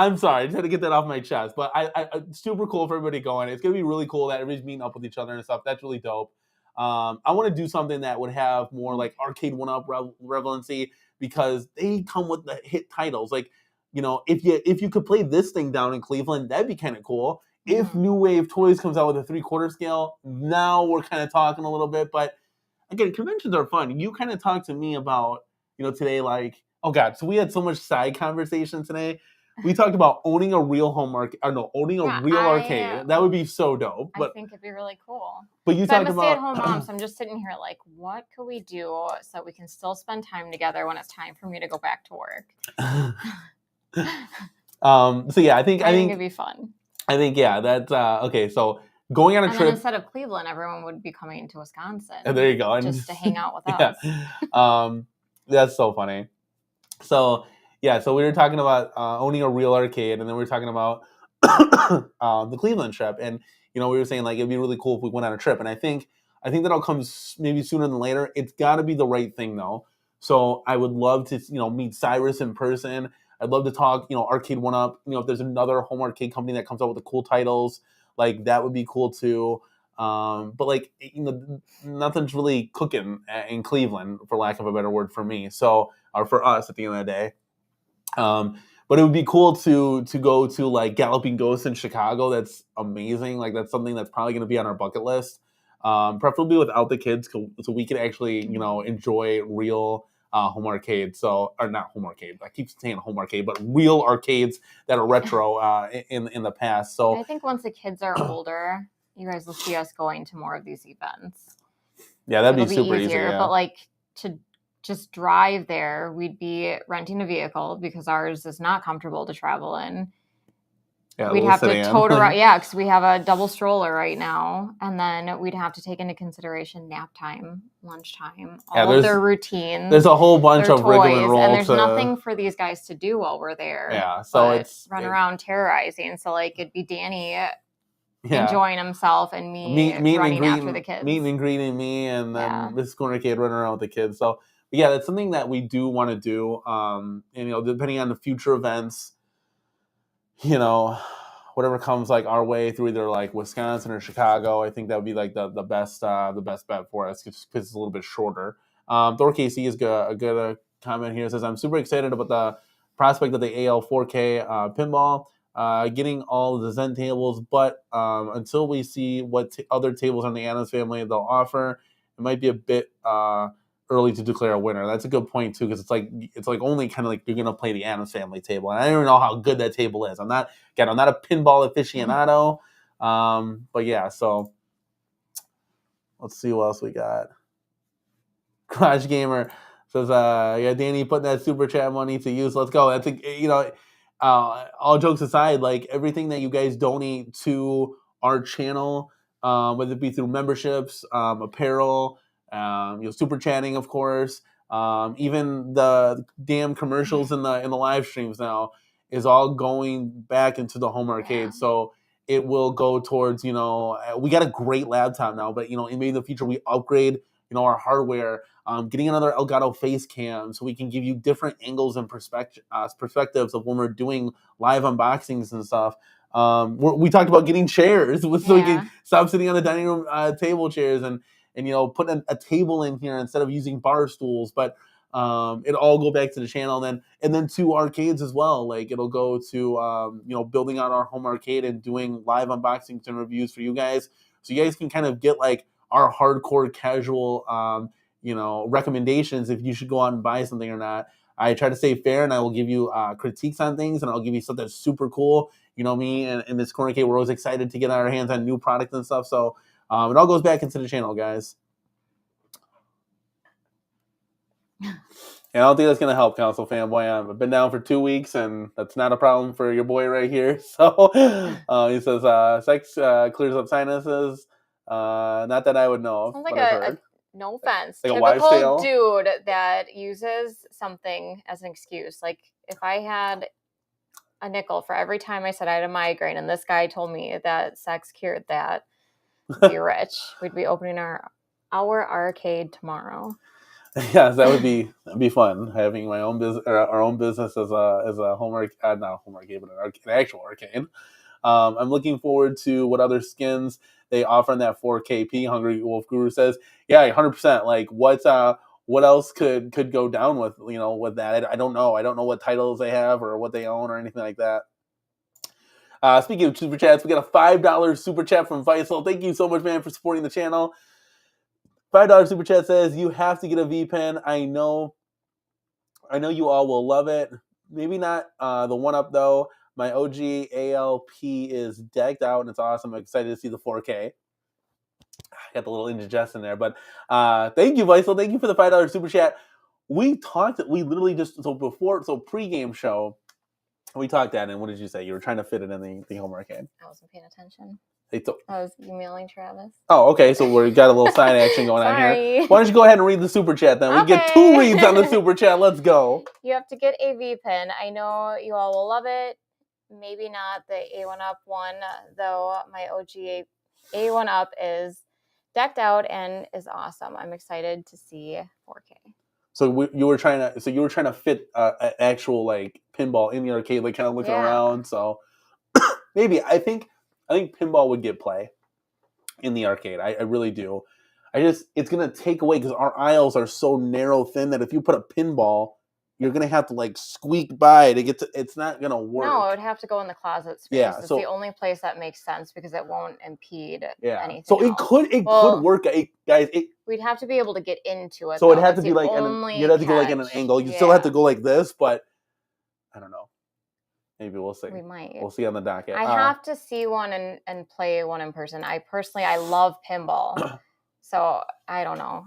I'm sorry, I just had to get that off my chest. But I super cool for everybody going. It's gonna be really cool that everybody's meeting up with each other and stuff. That's really dope. I want to do something that would have more like Arcade1Up relevancy because they come with the hit titles. Like, if you could play this thing down in Cleveland, that'd be kind of cool. If New Wave Toys comes out with a 3/4 scale, now we're kind of talking a little bit. But again, conventions are fun. You kind of talked to me about, today, like, oh God, so we had so much side conversation today. We talked about owning a real home arcade, or no, owning a real arcade. That would be so dope. But I think it'd be really cool. But you talked about... I'm a stay-at-home mom, so I'm just sitting here like, what could we do so we can still spend time together when it's time for me to go back to work? So yeah, I think it'd be fun. I think that's okay. So going on a trip, then instead of Cleveland, everyone would be coming to Wisconsin. And there you go, and just to hang out with us. That's so funny. So yeah, so we were talking about owning a real arcade, and then we were talking about the Cleveland trip, and we were saying like it'd be really cool if we went on a trip, and I think that'll come maybe sooner than later. It's got to be the right thing though. So I would love to meet Cyrus in person. I'd love to talk Arcade1Up. If there's another home arcade company that comes out with the cool titles, like that would be cool too. But like nothing's really cooking in Cleveland, for lack of a better word, for me. So, or for us at the end of the day. But it would be cool to go to like Galloping Ghost in Chicago. That's amazing. Like that's something that's probably going to be on our bucket list. Preferably without the kids, so we could actually enjoy real home arcades. So, or not home arcade. I keep saying home arcade, but real arcades that are retro in the past. So I think once the kids are older, you guys will see us going to more of these events. Yeah, that'd be super easier. Yeah. But like to just drive there, we'd be renting a vehicle because ours is not comfortable to travel in. Yeah, we'd have to tote around, because we have a double stroller right now, and then we'd have to take into consideration nap time, lunchtime, all of their routines. There's a whole bunch of rigmarole, and there's nothing for these guys to do while we're there. Yeah, so it's run around terrorizing. So like it'd be Danny enjoying himself and me running after the kids, meeting and greeting me, and then this corner kid running around with the kids. So yeah, that's something that we do want to do. And depending on the future events, whatever comes like our way through either like Wisconsin or Chicago, I think that would be like the best bet for us because it's a little bit shorter. Thor KC is a good comment here. It says, I'm super excited about the prospect of the AL4K pinball, getting all the Zen tables, but until we see what other tables on the Adams family they'll offer, it might be a bit early to declare a winner. That's a good point too, because it's like only kind of like you're gonna play the Adams family table, and I don't even know how good that table is. I'm not a pinball aficionado, but yeah. So let's see what else we got. Garage Gamer says, Danny putting that super chat money to use. Let's go. That's all jokes aside, like everything that you guys donate to our channel, whether it be through memberships, apparel, super chatting, of course, even the damn commercials in the live streams now is all going back into the home arcade. Yeah. So it will go towards, we got a great laptop now, but maybe in the future we upgrade, our hardware, getting another Elgato face cam so we can give you different angles and perspectives of when we're doing live unboxings and stuff. We talked about getting chairs so we can stop sitting on the dining room table chairs and put a table in here instead of using bar stools. But it all go back to the channel and then to arcades as well. Like it'll go to building out our home arcade and doing live unboxings and reviews for you guys, so you guys can kind of get like our hardcore casual recommendations if you should go out and buy something or not. I try to stay fair, and I will give you critiques on things, and I'll give you stuff that's super cool. Me and this corner arcade, we're always excited to get our hands on new products and stuff. So it all goes back into the channel, guys. And I don't think that's going to help, Council Fanboy. I've been down for 2 weeks, and that's not a problem for your boy right here. So he says, sex clears up sinuses. Not that I would know of. Sounds like no offense, like typical dude that uses something as an excuse. Like if I had a nickel for every time I said I had a migraine, and this guy told me that sex cured that, we'd be rich. We'd be opening our arcade tomorrow. Yes, that'd be fun having my own business, our own business as a homework, not a homework game, but an actual arcade. I'm looking forward to what other skins they offer in that 4KP. Hungry Wolf Guru says, yeah, 100%. Like what else could go down with with that? I don't know. I don't know what titles they have or what they own or anything like that. Speaking of super chats, we got a $5 super chat from Faisal. Thank you so much, man, for supporting the channel. $5 super chat says you have to get a V pen. I know you all will love it. Maybe not the 1-Up though. My OG ALP is decked out and it's awesome. I'm excited to see the 4K. Got the little indigestion there, but thank you, Faisal. Thank you for the $5 super chat. We literally just pre-game show. We talked that, and what did you say? You were trying to fit it in the home arcade. I wasn't paying attention. I was emailing Travis. Oh, okay. So we got a little side action going on here. Why don't you go ahead and read the super chat then? Okay. We get 2 reads on the super chat. Let's go. You have to get a V pin. I know you all will love it. Maybe not the A1Up one, though. My OG A1Up is decked out and is awesome. I'm excited to see 4K. So you were trying to fit an actual like pinball in the arcade, like kind of looking around. So maybe I think pinball would get play in the arcade. I really do. It's gonna take away because our aisles are so narrow thin that if you put a pinball, you're gonna have to like squeak by to get to. It's not gonna work. No, it would have to go in the closet space. Yeah, it's the only place that makes sense because it won't impede anything. So it could work, guys. We'd have to be able to get into it. So it'd have to be like you'd have to go like in an angle. You still have to go like this, but I don't know. Maybe we'll see. We might. We'll see on the docket. I have to see one and play one in person. I love pinball. So I don't know.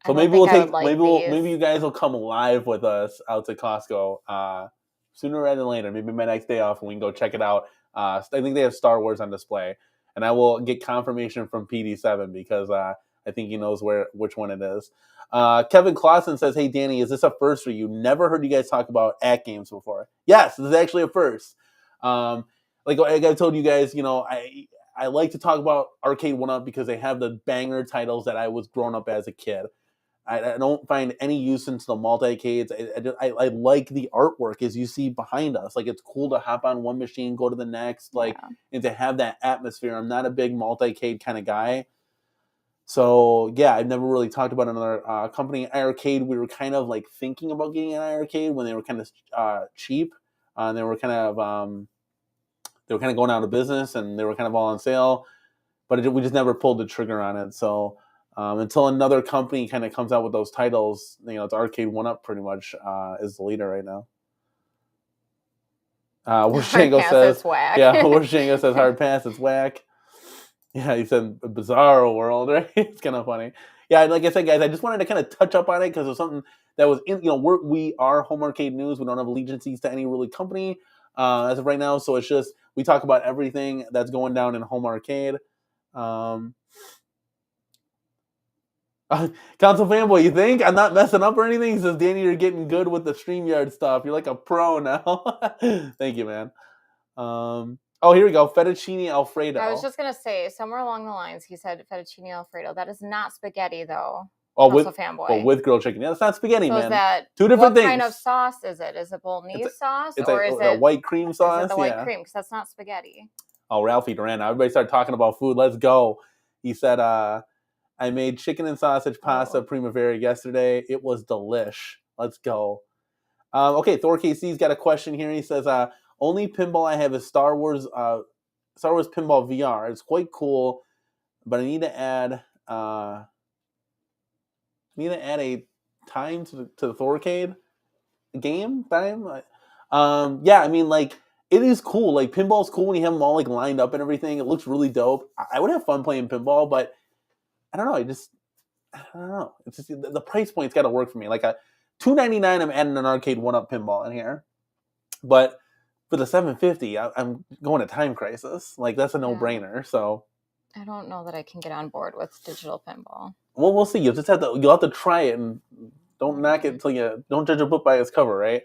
So maybe maybe you guys will come live with us out to Costco sooner rather than later. Maybe my next day off and we can go check it out. I think they have Star Wars on display, and I will get confirmation from PD7 because I think he knows which one it is. Kevin Clausen says, "Hey Danny, is this a first for you? Never heard you guys talk about AtGames before." Yes, this is actually a first. Like I told you guys, I like to talk about Arcade1Up because they have the banger titles that I was growing up as a kid. I don't find any use into the multi-cades. I like the artwork as you see behind us. Like it's cool to hop on one machine, go to the next, and to have that atmosphere. I'm not a big multi-cade kind of guy. So yeah, I've never really talked about another company. Arcade, we were kind of like thinking about getting an Arcade when they were kind of cheap. They were kind of going out of business and they were kind of all on sale, but we just never pulled the trigger on it. So until another company kind of comes out with those titles, it's Arcade1Up pretty much is the leader right now. Warshango says, Warshango says hard pass, it's whack. Yeah, he said bizarre world, right? It's kind of funny. Yeah, like I said, guys, I just wanted to kind of touch up on it because it was something that was in, we are Home Arcade News. We don't have allegiances to any really company as of right now. So it's just, we talk about everything that's going down in home arcade. Console Fanboy, you think? I'm not messing up or anything? He says, Danny, you're getting good with the StreamYard stuff. You're like a pro now. Thank you, man. Oh, here we go. Fettuccine Alfredo. I was just going to say, somewhere along the lines, he said fettuccine Alfredo. That is not spaghetti, though. Oh, with grilled chicken. Yeah, that's not spaghetti, man. Is that, two different things. What kind of sauce is it? Is it bolognese sauce? Or is it white cream sauce? Is it the white cream? Because that's not spaghetti. Oh, Ralphie Duran. Everybody started talking about food. Let's go. He said, I made chicken and sausage pasta primavera yesterday. It was delish. Let's go. Okay, Thor KC's got a question here. He says, only pinball I have is Star Wars Pinball VR. It's quite cool, but I need to add a time to the Thorcade game time. Yeah, I mean, like, it is cool. Like, pinball's cool when you have them all like lined up and everything. It looks really dope. I would have fun playing pinball, but I don't know. I don't know. It's just the price point's got to work for me. Like a $299, I'm adding an Arcade1Up pinball in here, but for the $750, I'm going to Time Crisis. Like, that's a no-brainer. So I don't know that I can get on board with digital pinball. Well, we'll see. You'll have to try it and don't knock it until you don't judge a book by its cover, right?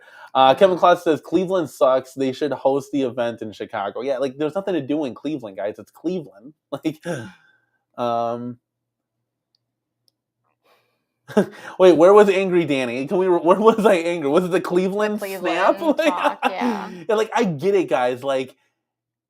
Kevin Claus says Cleveland sucks. They should host the event in Chicago. Yeah, like there's nothing to do in Cleveland, guys. It's Cleveland. Like, Wait, where was Angry Danny? Where was I angry? Was it the Cleveland snap? Talk, yeah. Yeah, like I get it, guys. Like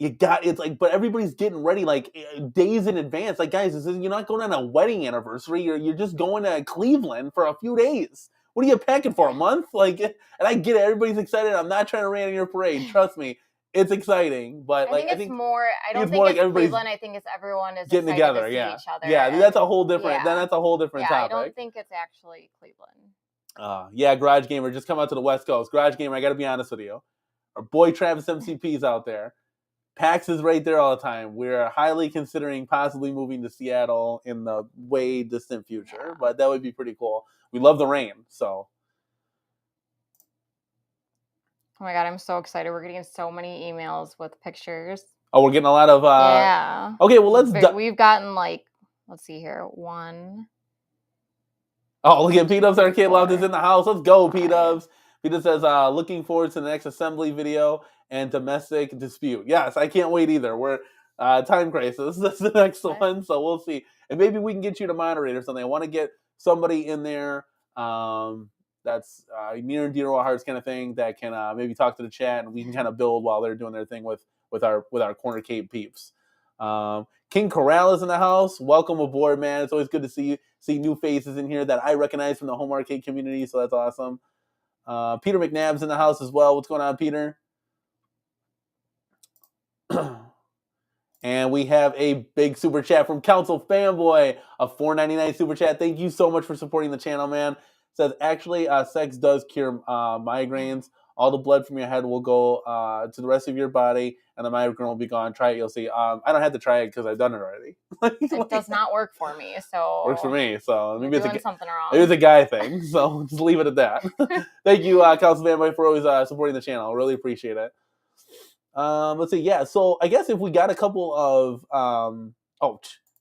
it's like, but everybody's getting ready like days in advance. Like, guys, you're not going on a wedding anniversary. You're just going to Cleveland for a few days. What are you packing for, a month? Like, and I get it. Everybody's excited. I'm not trying to rain on your parade. Trust me, it's exciting. But I think it's more. I don't think more it's like Cleveland. I think it's everyone is getting excited together. to see Yeah, each other. yeah. That's a whole different. Then that's a whole different topic. I don't think it's actually Cleveland. Yeah, Garage Gamer, just come out to the West Coast. Garage Gamer, I got to be honest with you. Our boy Travis MCP's out there. PAX is right there all the time. We're highly considering possibly moving to Seattle in the way distant future, but that would be pretty cool. We love the rain, so. Oh my God, I'm so excited. We're getting so many emails with pictures. Oh, we're getting a lot of... yeah. Okay, well, we've gotten like, let's see here, 1... Oh, look at P-Dubs Arcade Loft is in the house. Let's go, P-Dubs. P-Dubs says, looking forward to the next assembly video and domestic dispute. Yes, I can't wait either. We're time crisis. That's the next one, so we'll see. And maybe we can get you to moderate or something. I want to get somebody in there that's near and dear to our hearts kind of thing that can maybe talk to the chat and we can kind of build while they're doing their thing with our Cornercade peeps. King Corral is in the house. Welcome aboard, man. It's always good to see new faces in here that I recognize from the home arcade community, so that's awesome. Peter McNabb's in the house as well. What's going on, Peter? And we have a big super chat from Council Fanboy, a $4.99 super chat. Thank you so much for supporting the channel, man. Says, actually, sex does cure migraines. All the blood from your head will go to the rest of your body, and the migraine will be gone. Try it, you'll see. I don't have to try it because I've done it already. It does not work for me, so... Works for me, so maybe it's something wrong. Maybe it's a guy thing, so just leave it at that. Thank you, Council Fanboy, for always supporting the channel. I really appreciate it. Let's see. Yeah, so I guess if we got a couple of...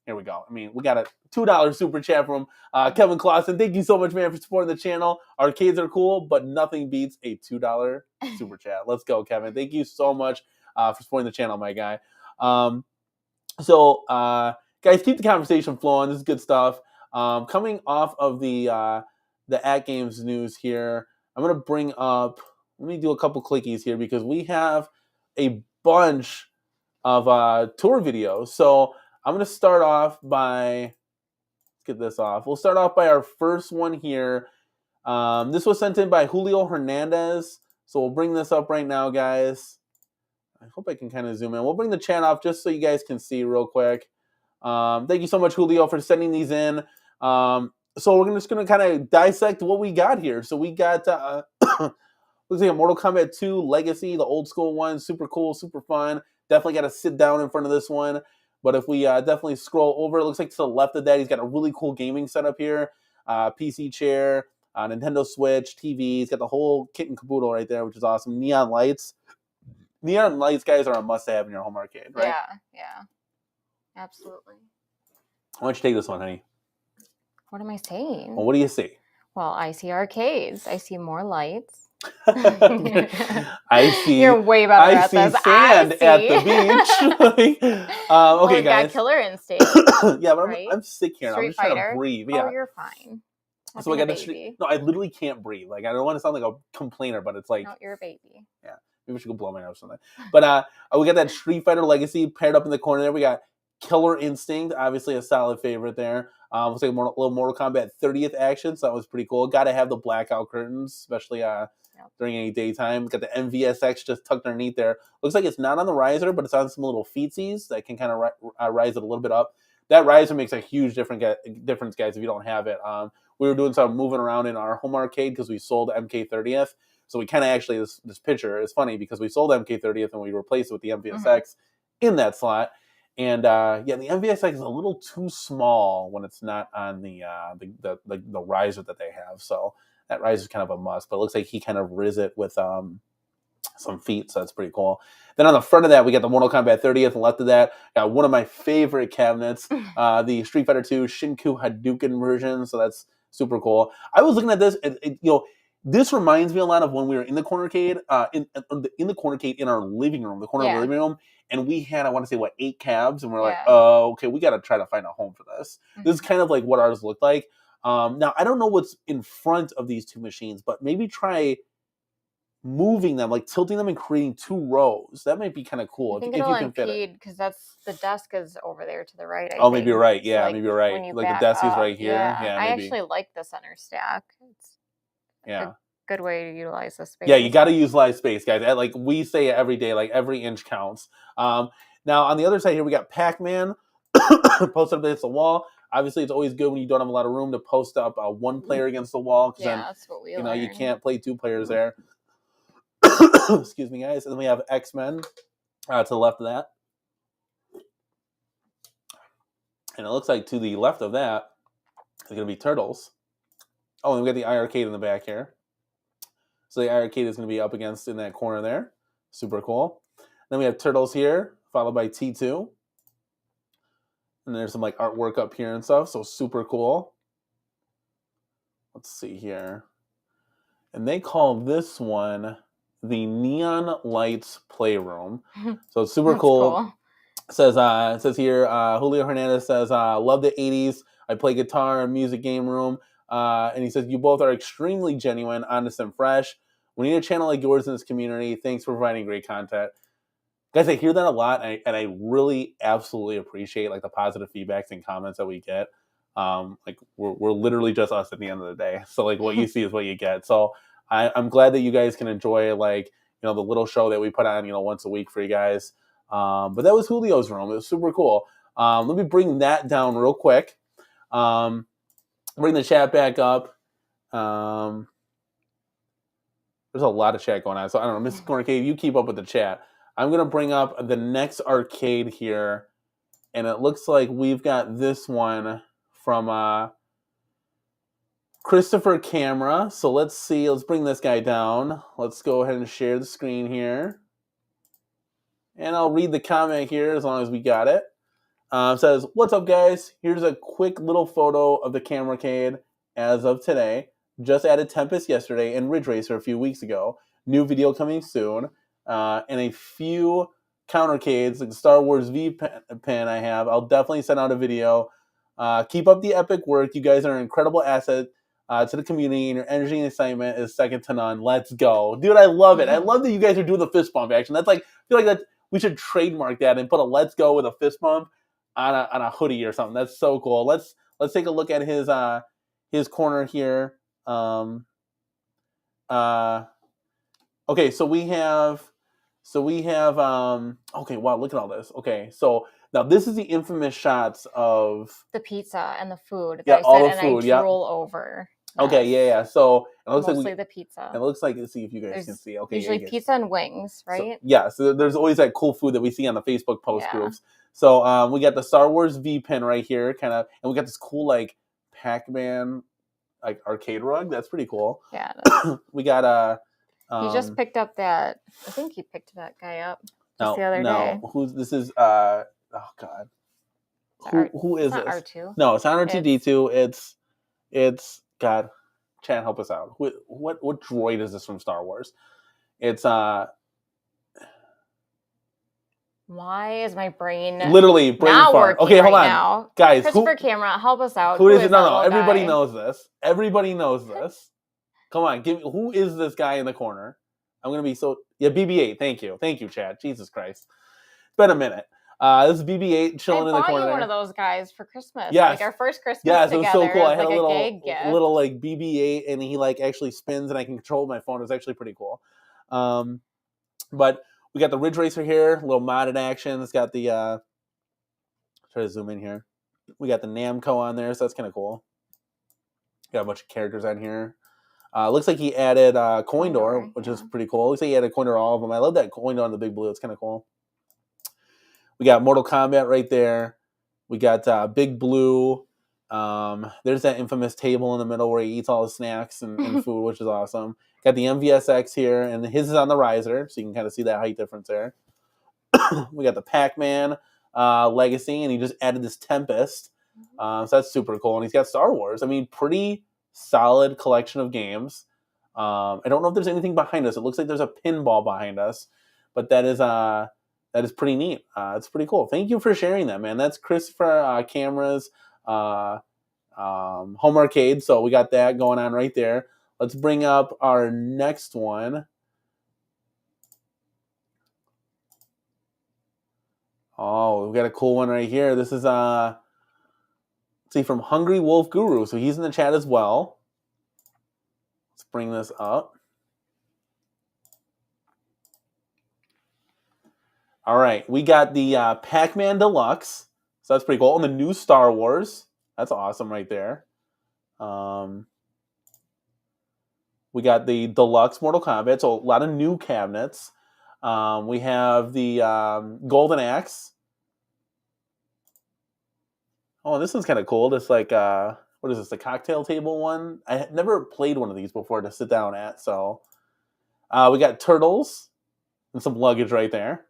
here we go. I mean, we got a $2 super chat from Kevin Clausen. Thank you so much, man, for supporting the channel. Arcades are cool, but nothing beats a $2 super chat. Let's go, Kevin. Thank you so much for supporting the channel, my guy. Guys, keep the conversation flowing. This is good stuff. Coming off of the AtGames news here, I'm going to bring up... Let me do a couple clickies here because we have a bunch of tour videos. So I'm going to start off by, let's get this off. We'll start off by our first one here. This was sent in by Julio Hernandez. So we'll bring this up right now, guys. I hope I can kind of zoom in. We'll bring the chat off just so you guys can see real quick. Thank you so much, Julio, for sending these in. So we're just going to kind of dissect what we got here. So we got... looks like a Mortal Kombat 2 Legacy, the old school one. Super cool, super fun. Definitely got to sit down in front of this one. But if we definitely scroll over, it looks like to the left of that, he's got a really cool gaming setup here. PC chair, Nintendo Switch, TV. He's got the whole kit and caboodle right there, which is awesome. Neon lights. Neon lights, guys, are a must-have in your home arcade, right? Yeah. Absolutely. Why don't you take this one, honey? What am I saying? Well, what do you see? Well, I see arcades. I see more lights. I see. You're way better at this. Sand at the beach. Okay, we've guys. Got Killer Instinct. Yeah, but I'm sick here. I'm just trying to breathe. Yeah. Oh, you're fine. So I got the No, I literally can't breathe. Like, I don't want to sound like a complainer, but it's like... No, you're a baby. Yeah. Maybe we should go blow my nose or something. But we got that Street Fighter Legacy paired up in the corner there. We got Killer Instinct, obviously a solid favorite there. Looks like a little Mortal Kombat 30th action, so that was pretty cool. Got to have the blackout curtains, especially during any daytime. Got the MVSX just tucked underneath there. Looks like it's not on the riser, but it's on some little feetsies that can kind of rise it a little bit up. That riser makes a huge difference, guys, if you don't have it. We were doing some moving around in our home arcade because we sold MK30th. So we kind of actually, this picture is funny because we sold MK30th and we replaced it with the MVSX in that slot. And the MVSX is a little too small when it's not on the riser that they have. So that riser is kind of a must. But it looks like he kind of riz it with some feet, so that's pretty cool. Then on the front of that, we got the Mortal Kombat 30th, and left of that, got one of my favorite cabinets, the Street Fighter 2 Shinku Hadouken version. So that's super cool. I was looking at this, and this reminds me a lot of when we were in the Cornercade, in the Cornercade in our living room, the corner of the living room, and we had, I want to say, 8 cabs, and we're like, oh, okay, we got to try to find a home for this. This is kind of like what ours looked like. Now, I don't know what's in front of these two machines, but maybe try moving them, like tilting them and creating 2 rows. That might be kind of cool I think if it'll you can fit it. impede because that's the desk is over there to the right. I Oh, think. maybe you're right. Yeah, so, like, maybe you're right. When you Like the back desk is up, right here. Yeah, I maybe. actually like the center stack. It's Yeah. a good way to utilize the space. Yeah, you got to utilize space, guys. Like we say it every day, like every inch counts. Now, on the other side here, we got Pac-Man posted up against the wall. Obviously, it's always good when you don't have a lot of room to post up one player against the wall, because then that's what we you can't play 2 players there. Excuse me, guys. And then we have X-Men to the left of that. And it looks like to the left of that is going to be Turtles. Oh, and we got the Arcade in the back here. So the Arcade is going to be up against in that corner there. Super cool. Then we have Turtles here, followed by T2. And there's some like artwork up here and stuff, so super cool. Let's see here. And they call this one the Neon Lights Playroom. So it's super cool. It says here, Julio Hernandez says, love the 80s. I play guitar in music game room. And he says, you both are extremely genuine, honest, and fresh. We need a channel like yours in this community. Thanks for providing great content. Guys, I hear that a lot, and I really absolutely appreciate like the positive feedbacks and comments that we get. Like we're literally just us at the end of the day. So like what you see is what you get. So I'm glad that you guys can enjoy like the little show that we put on once a week for you guys. But that was Julio's room. It was super cool. Let me bring that down real quick. Bring the chat back up. There's a lot of chat going on. So I don't know, Mrs. Corner Cave, you keep up with the chat. I'm going to bring up the next arcade here. And it looks like we've got this one from Christopher Camera. So let's see. Let's bring this guy down. Let's go ahead and share the screen here. And I'll read the comment here as long as we got it. It says, what's up, guys? Here's a quick little photo of the CameraCade as of today. Just added Tempest yesterday and Ridge Racer a few weeks ago. New video coming soon. And a few countercades, like the Star Wars V pen I have. I'll definitely send out a video. Keep up the epic work. You guys are an incredible asset to the community, and your energy and excitement is second to none. Let's go. Dude, I love it. I love that you guys are doing the fist bump action. That's like, I feel like we should trademark that and put a let's go with a fist bump on a hoodie or something. That's so cool. Let's take a look at his corner here. Okay, so we have okay, wow, look at all this. Okay, so now this is the infamous shots of the pizza and the food. Yeah, I all said, the food. And I drool over. Okay, yeah. So it looks mostly like the pizza. It looks like, let's see if you guys can see. Okay, usually pizza and wings, right? So there's always that cool food that we see on the Facebook post groups. So we got the Star Wars V pin right here, kind of, and we got this cool like Pac-Man like arcade rug. That's pretty cool. Yeah. We got he just picked up that. I think he picked that guy up just the other day. Who's this? Is oh god, who is this? R2. No, it's not R2D2. It's God. Chan, help us out. What droid is this from Star Wars? It's Why is my brain literally brain not fart? working Okay, hold on, now? guys. Christopher Camera, help us out. Who is it? No. Everybody guy? knows this. Everybody knows this. Come on, give me. Who is this guy in the corner? I'm gonna be so BB-8. Thank you, Chad. Jesus Christ, it's been a minute. This is BB-8 chilling in the corner. I bought you one of those guys for Christmas. Yes. Like our first Christmas together. It was so cool. I had like a little like BB-8, and he like actually spins, and I can control my phone. It was actually pretty cool. But we got the Ridge Racer here, a little modded action. It's got the try to zoom in here. We got the Namco on there, so that's kind of cool. Got a bunch of characters on here. Looks like he added Coin Door, which is pretty cool. Looks like he added Coin Door all of them. I love that Coin Door on the big blue. It's kind of cool. We got Mortal Kombat right there. We got Big Blue. There's that infamous table in the middle where he eats all the snacks and food, which is awesome. Got the MVSX here, and his is on the riser, so you can kind of see that height difference there. We got the Pac-Man Legacy, and he just added this Tempest. So that's super cool. And he's got Star Wars. I mean, pretty solid collection of games. I don't know if there's anything behind us. It looks like there's a pinball behind us, but that is pretty neat. It's pretty cool. Thank you for sharing that, man. That's Christopher Cameras home arcade. So we got that going on right there. Let's bring up our next one. Oh, we got a cool one right here. This is let's see, from Hungry Wolf Guru. So he's in the chat as well. Let's bring this up. All right, we got the Pac-Man Deluxe. So that's pretty cool. And the new Star Wars. That's awesome right there. We got the Deluxe Mortal Kombat. So a lot of new cabinets. We have the Golden Axe. Oh, this one's kind of cool. This like what is this? The cocktail table one? I had never played one of these before to sit down at. So we got turtles and some luggage right there.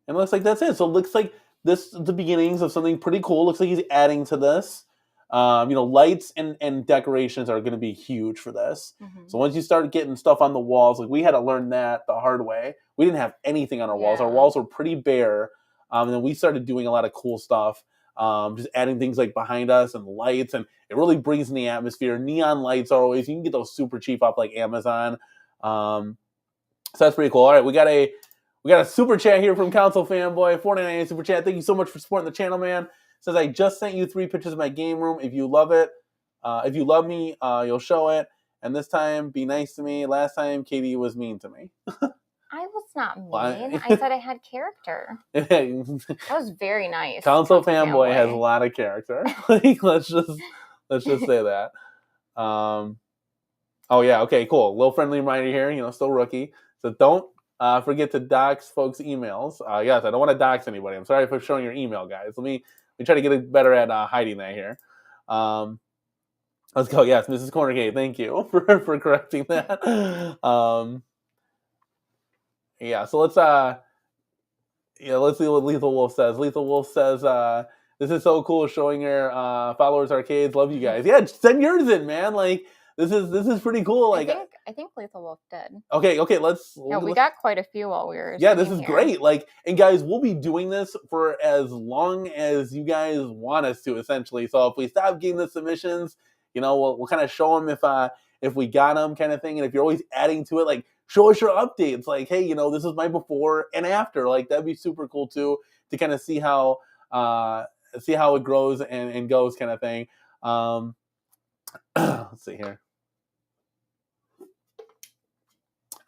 And it looks like that's it. So it looks like this is the beginnings of something pretty cool. Looks like he's adding to this. Lights and decorations are going to be huge for this. Mm-hmm. So once you start getting stuff on the walls, like we had to learn that the hard way. We didn't have anything on our walls. Our walls were pretty bare. And then we started doing a lot of cool stuff. Just adding things like behind us and lights, and it really brings in the atmosphere. Neon lights are always, you can get those super cheap off like Amazon. So that's pretty cool. All right, we got a super chat here from Council Fanboy, 49 super chat. Thank you so much for supporting the channel, man. Says, I just sent you 3 pictures of my game room. If you love it, if you love me, you'll show it. And this time, be nice to me. Last time, Katie was mean to me. I was not mean. I said I had character. That was very nice. Council Fanboy has a lot of character. let's just say that. Oh yeah, okay, cool. Little friendly reminder here. Still rookie. So don't forget to dox folks' emails. Yes, I don't want to dox anybody. I'm sorry for showing your email, guys. Let me try to get better at hiding that here. Let's go. Yes, Mrs. CornerCade, thank you for correcting that. Yeah, so let's see what Lethal Wolf says. Lethal Wolf says, this is so cool showing your followers arcades. Love you guys. Yeah, send yours in, man. Like this is pretty cool. Like I think Lethal Wolf did. Okay, let's we got quite a few while we were this is here. Great. Like, and guys, we'll be doing this for as long as you guys want us to, essentially. So if we stop getting the submissions, we'll kind of show them if we got them, kind of thing. And if you're always adding to it, like, show us your updates. Like, hey, this is my before and after. Like, that'd be super cool too, to kind of see how it grows and goes, kind of thing. Let's see here.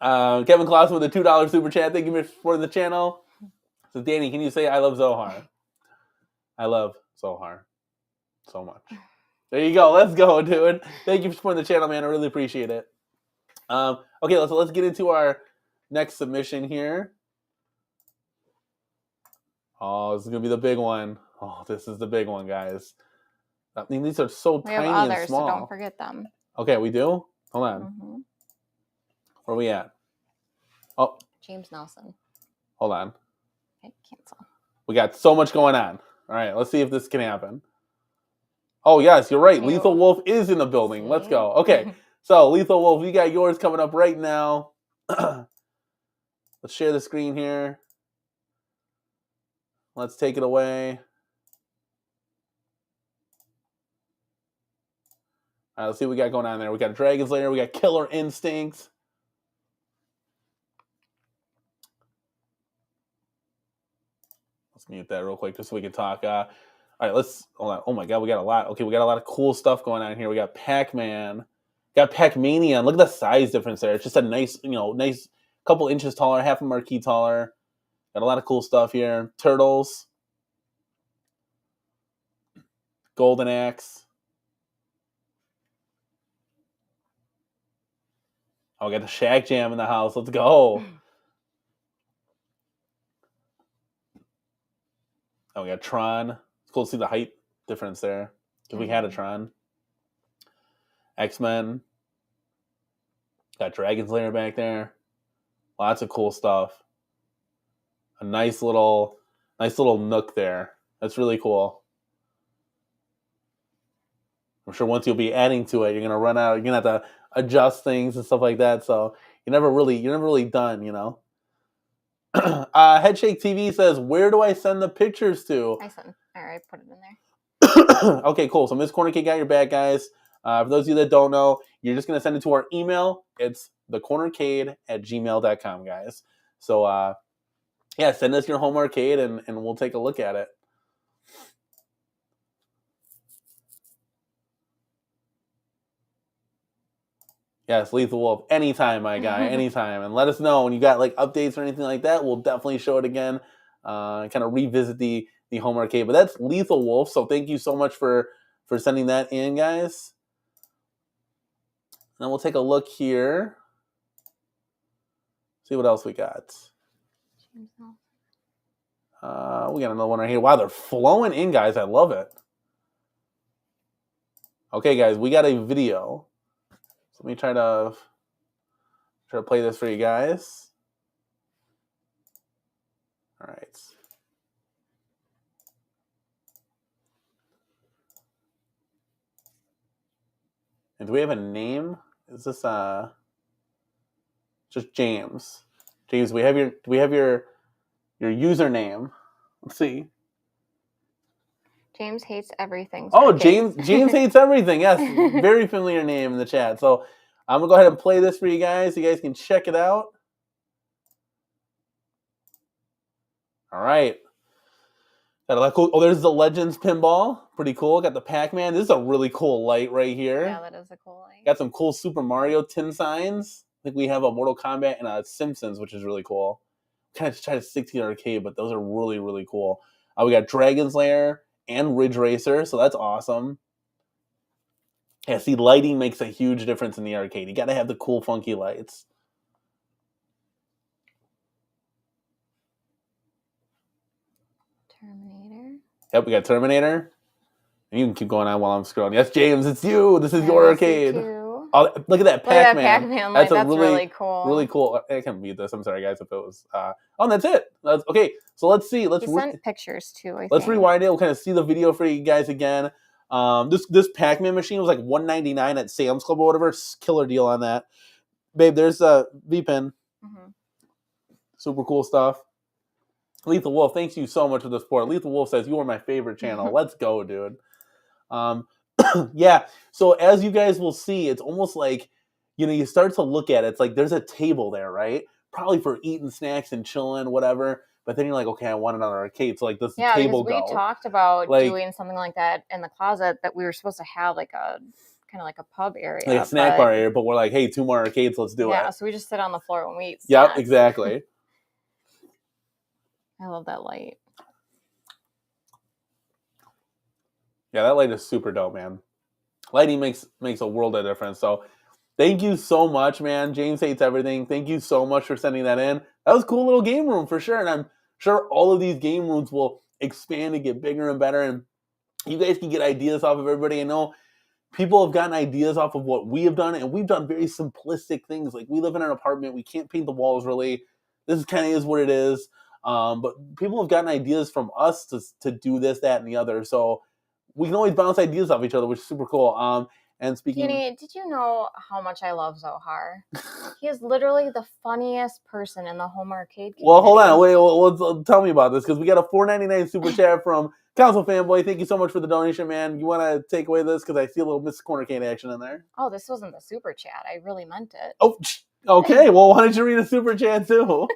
Kevin Clausen with a $2 super chat. Thank you for the channel. So Danny, can you say I love Zohar? I love Zohar so much. There you go. Let's go, dude. Thank you for supporting the channel, man. I really appreciate it. Okay, let's get into our next submission here. Oh, this is gonna be the big one. Oh, this is the big one, guys. I mean, these are so tiny and small. So don't forget them. Okay, we do? Hold on. Mm-hmm. Where are we at? Oh. James Nelson. Hold on. Okay, cancel. We got so much going on. All right, let's see if this can happen. Oh, yes, you're right. Lethal Wolf is in the building. See? Let's go. Okay, so Lethal Wolf, you got yours coming up right now. Let's share the screen here. Let's take it away. All right, let's see what we got going on there. We got Dragon's Lair. We got Killer Instinct. Let's mute that real quick just so we can talk. All right, let's hold on. Oh my God, we got a lot. Okay, we got a lot of cool stuff going on here. We got Pac-Man. Got Pac-Mania. Look at the size difference there. It's just a nice, nice couple inches taller, half a marquee taller. Got a lot of cool stuff here. Turtles. Golden Axe. Oh, we got the Shack Jam in the house. Let's go. Oh, we got Tron. It's cool to see the height difference there, because we had a Tron. X-Men. Got Dragon's Lair back there. Lots of cool stuff. A nice little nook there. That's really cool. I'm sure once you'll be adding to it, you're gonna run out. You're gonna have to adjust things and stuff like that. So you're never really done, Headshake TV says, "Where do I send the pictures to?" I put it in there. Okay, cool. So Miss Corner Cake got your back, guys. For those of you that don't know, you're just going to send it to our email. It's thecornercade@gmail.com, guys. So, yeah, send us your home arcade and we'll take a look at it. Yes, Lethal Wolf. Anytime, my guy. Anytime. And let us know when you got like updates or anything like that. We'll definitely show it again. And kind of revisit the home arcade. But that's Lethal Wolf. So thank you so much for sending that in, guys. And then we'll take a look here. See what else we got. We got another one right here. Wow, they're flowing in, guys. I love it. Okay, guys, we got a video. So let me try to play this for you guys. All right. And do we have a name? Is this just James? James, do we have your username? Let's see. James hates everything. Oh, James hates everything. Yes, very familiar name in the chat. So I'm gonna go ahead and play this for you guys. You guys can check it out. All right. Got a lot cool. Oh, there's the Legends pinball. Pretty cool. Got the Pac-Man. This is a really cool light right here. Yeah, that is a cool light. Got some cool Super Mario tin signs. I think we have a Mortal Kombat and a Simpsons, which is really cool. Kind of try to stick to the arcade, but those are really, really cool. We got Dragon's Lair and Ridge Racer, so that's awesome. Yeah, see, lighting makes a huge difference in the arcade. You got to have the cool, funky lights. Terminator. Yep, we got Terminator. And you can keep going on while I'm scrolling. Yes, James, it's you. This is your arcade. Oh, look at that Pac-Man. Pac-Man That's really cool. Really cool. I can't beat this. I'm sorry, guys, if it was. Oh, and that's it. Okay, so let's see. He sent pictures too. Let's rewind it. We'll kind of see the video for you guys again. This Pac-Man machine was like $199 at Sam's Club or whatever. Killer deal on that. Babe, there's a V-Pin. Mm-hmm. Super cool stuff. Lethal Wolf, thanks you so much for the support. Lethal Wolf says, you are my favorite channel. Let's go, dude. Yeah, so as you guys will see, it's almost like, you start to look at it. It's like there's a table there, right? Probably for eating snacks and chilling, whatever. But then you're like, okay, I want another arcade. So like, does the table go? Yeah, because we talked about doing something like that in the closet, that we were supposed to have like a kind of like a pub area. Like a snack bar area, but we're like, hey, 2 more arcades, let's do it. Yeah, so we just sit on the floor when we eat snacks. Yep, exactly. I love that light. Yeah, that light is super dope, man. Lighting makes a world of difference. So thank you so much, man. James hates everything. Thank you so much for sending that in. That was a cool little game room for sure. And I'm sure all of these game rooms will expand and get bigger and better. And you guys can get ideas off of everybody. I know people have gotten ideas off of what we have done. And we've done very simplistic things. Like, we live in an apartment. We can't paint the walls really. This kind of is what it is. But people have gotten ideas from us to do this, that, and the other. So we can always bounce ideas off each other, which is super cool. And speaking, Kenny, did you know how much I love Zohar? He is literally the funniest person in the home arcade community. Well, hold on, wait. Tell me about this, because we got a $4.99 super chat from Console Fanboy. Thank you so much for the donation, man. You want to take away this, because I see a little Miss Corner Cane action in there. Oh, this wasn't the super chat. I really meant it. Oh, okay. Well, why don't you read a super chat too?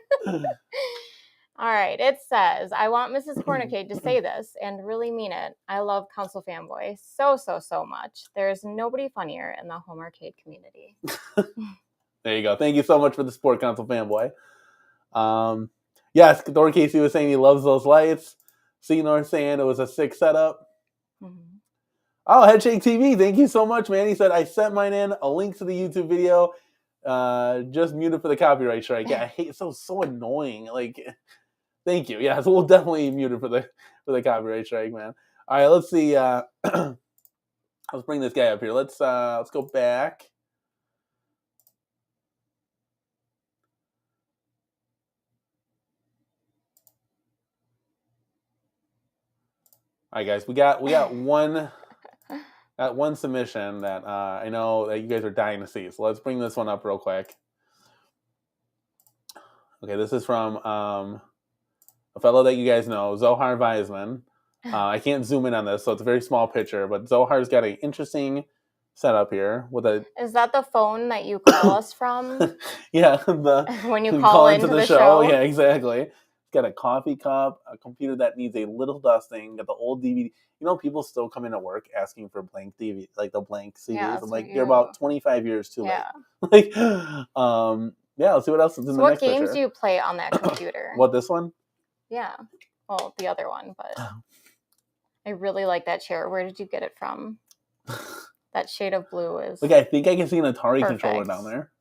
All right, it says, I want Mrs. Cornicade to say this and really mean it. I love Console Fanboy so much. There's nobody funnier in the home arcade community. There you go. Thank you so much for the support, Console Fanboy. Yes, Thor Casey was saying he loves those lights. Senor saying it was a sick setup. Mm-hmm. Oh, Headshake TV, thank you so much, man. He said, I sent mine in, a link to the YouTube video. Just muted for the copyright strike. Yeah, I hate it's so annoying. Like, thank you. Yeah, so we'll definitely mute it for the copyright strike, man. All right, let's see. Let's bring this guy up here. Let's go back. All right, guys, we got one submission that I know that you guys are dying to see. So let's bring this one up real quick. Okay, this is from a fellow that you guys know, Zohar Weisman. I can't zoom in on this, so it's a very small picture. But Zohar's got an interesting setup here with a. Is that the phone that you call us from? Yeah, when you you call into the show. show? Yeah, exactly. It's got a coffee cup, a computer that needs a little dusting, got the old DVD. You know, people still come into work asking for blank DVD, like the blank CDs. Yeah, I'm so like, you're about 25 years too yeah. late. Like, yeah, let's see what else is in the next picture. What games do you play on that computer? What, this one? Yeah. Well, the other one, but I really like that chair. Where did you get it from? That shade of blue is. Look, I think I can see an Atari controller down there.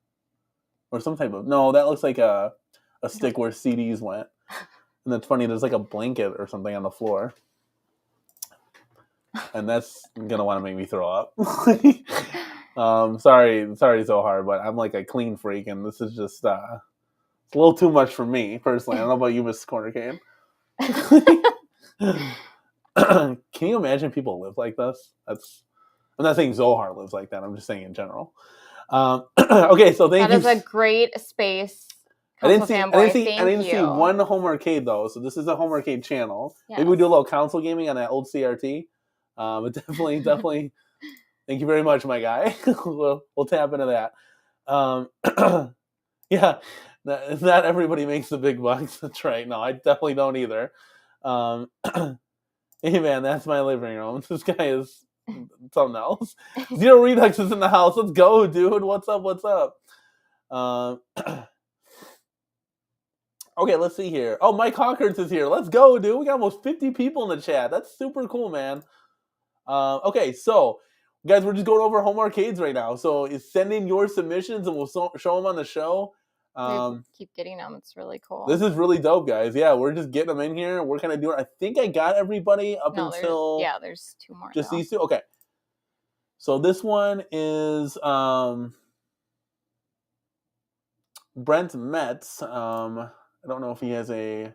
Or some type of. No, that looks like a stick where CDs went. And that's funny, there's like a blanket or something on the floor. And that's gonna want to make me throw up. Sorry so hard, but I'm like a clean freak, and this is just it's a little too much for me personally. I don't know about you, Miss Corner Cane. Can you imagine people live like this? I'm not saying Zohar lives like that. I'm just saying in general. Okay, so thank you. That is a great space. I didn't see one home arcade though, so this is a home arcade channel. Yes. Maybe we do a little console gaming on that old CRT. But definitely. Thank you very much, my guy. we'll tap into that. Yeah, not everybody makes the big bucks. That's right. No, I definitely don't either. Hey man, that's my living room. This guy is something else. Zero Redux is in the house. Let's go, dude. What's up? Okay, let's see here. Oh, Mike Hawkins is here. Let's go, dude. We got almost 50 people in the chat. That's super cool, man. Okay, so guys, we're just going over home arcades right now. So send in your submissions and we'll show them on the show. We keep getting them. It's really cool. This is really dope, guys. Yeah, we're just getting them in here. We're kind of doing. I think I got everybody up until. There's two more. Just these two. Okay. So this one is Brent Metz. I don't know if he has a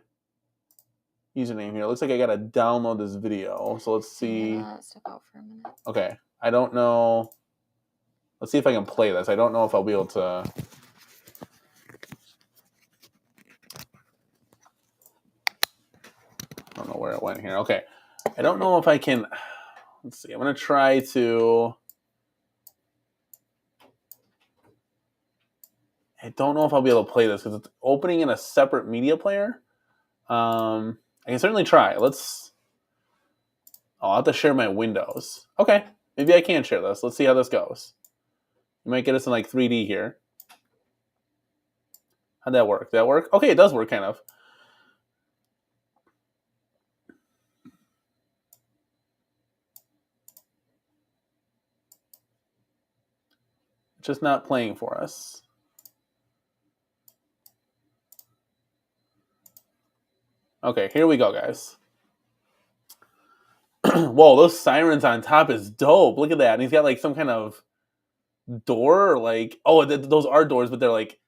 username here. It looks like I gotta download this video. So let's see. Step out for a minute. Okay. I don't know. Let's see if I can play this. I don't know if I'll be able to. I don't know where it went here. Okay. I don't know if I can. Let's see. I'm going to try to. I don't know if I'll be able to play this because it's opening in a separate media player. I can certainly try. I'll have to share my windows. Okay. Maybe I can share this. Let's see how this goes. You might get us in like 3D here. How'd that work? Did that work? Okay, it does work kind of. Just not playing for us. Okay, here we go, guys. Whoa, those sirens on top is dope. Look at that. And he's got like some kind of door, like, oh, those are doors, but they're like,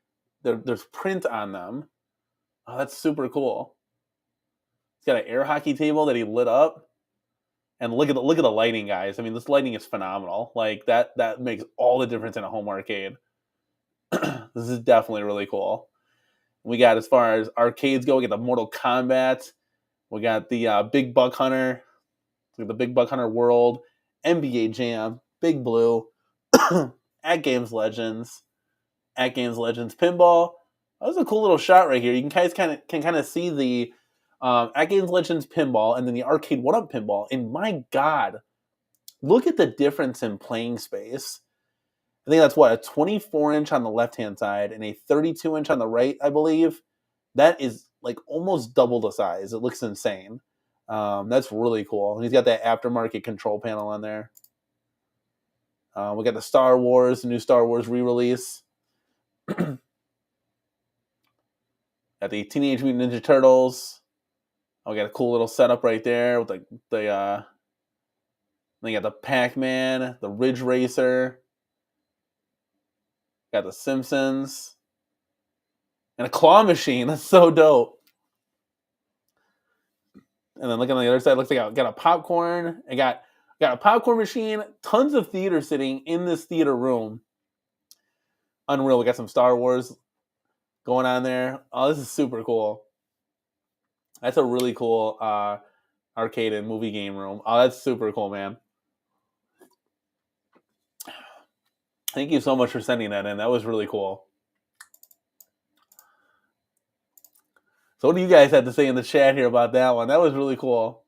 there's print on them. Oh, that's super cool. He's got an air hockey table that he lit up. And look at the lighting, guys. I mean, this lighting is phenomenal. Like that makes all the difference in a home arcade. This is definitely really cool. We got, as far as arcades go, we got the Mortal Kombat. We got the Big Buck Hunter. We got the Big Buck Hunter World, NBA Jam, Big Blue, AtGames Legends, Pinball. That was a cool little shot right here. You guys can kind of see the AtGames Legends Pinball and then the Arcade1Up Pinball. And my God, look at the difference in playing space. I think that's a 24-inch on the left-hand side and a 32-inch on the right, I believe. That is like almost double the size. It looks insane. That's really cool. He's got that aftermarket control panel on there. We got the new Star Wars re-release. Got the Teenage Mutant Ninja Turtles. We got a cool little setup right there with then you got the Pac-Man, the Ridge Racer. Got the Simpsons. And a claw machine. That's so dope. And then looking on the other side, looks like I got a popcorn. I got a popcorn machine. Tons of theater sitting in this theater room. Unreal. We got some Star Wars going on there. Oh, this is super cool. That's a really cool arcade and movie game room. Oh, that's super cool, man. Thank you so much for sending that in. That was really cool. So what do you guys have to say in the chat here about that one? That was really cool.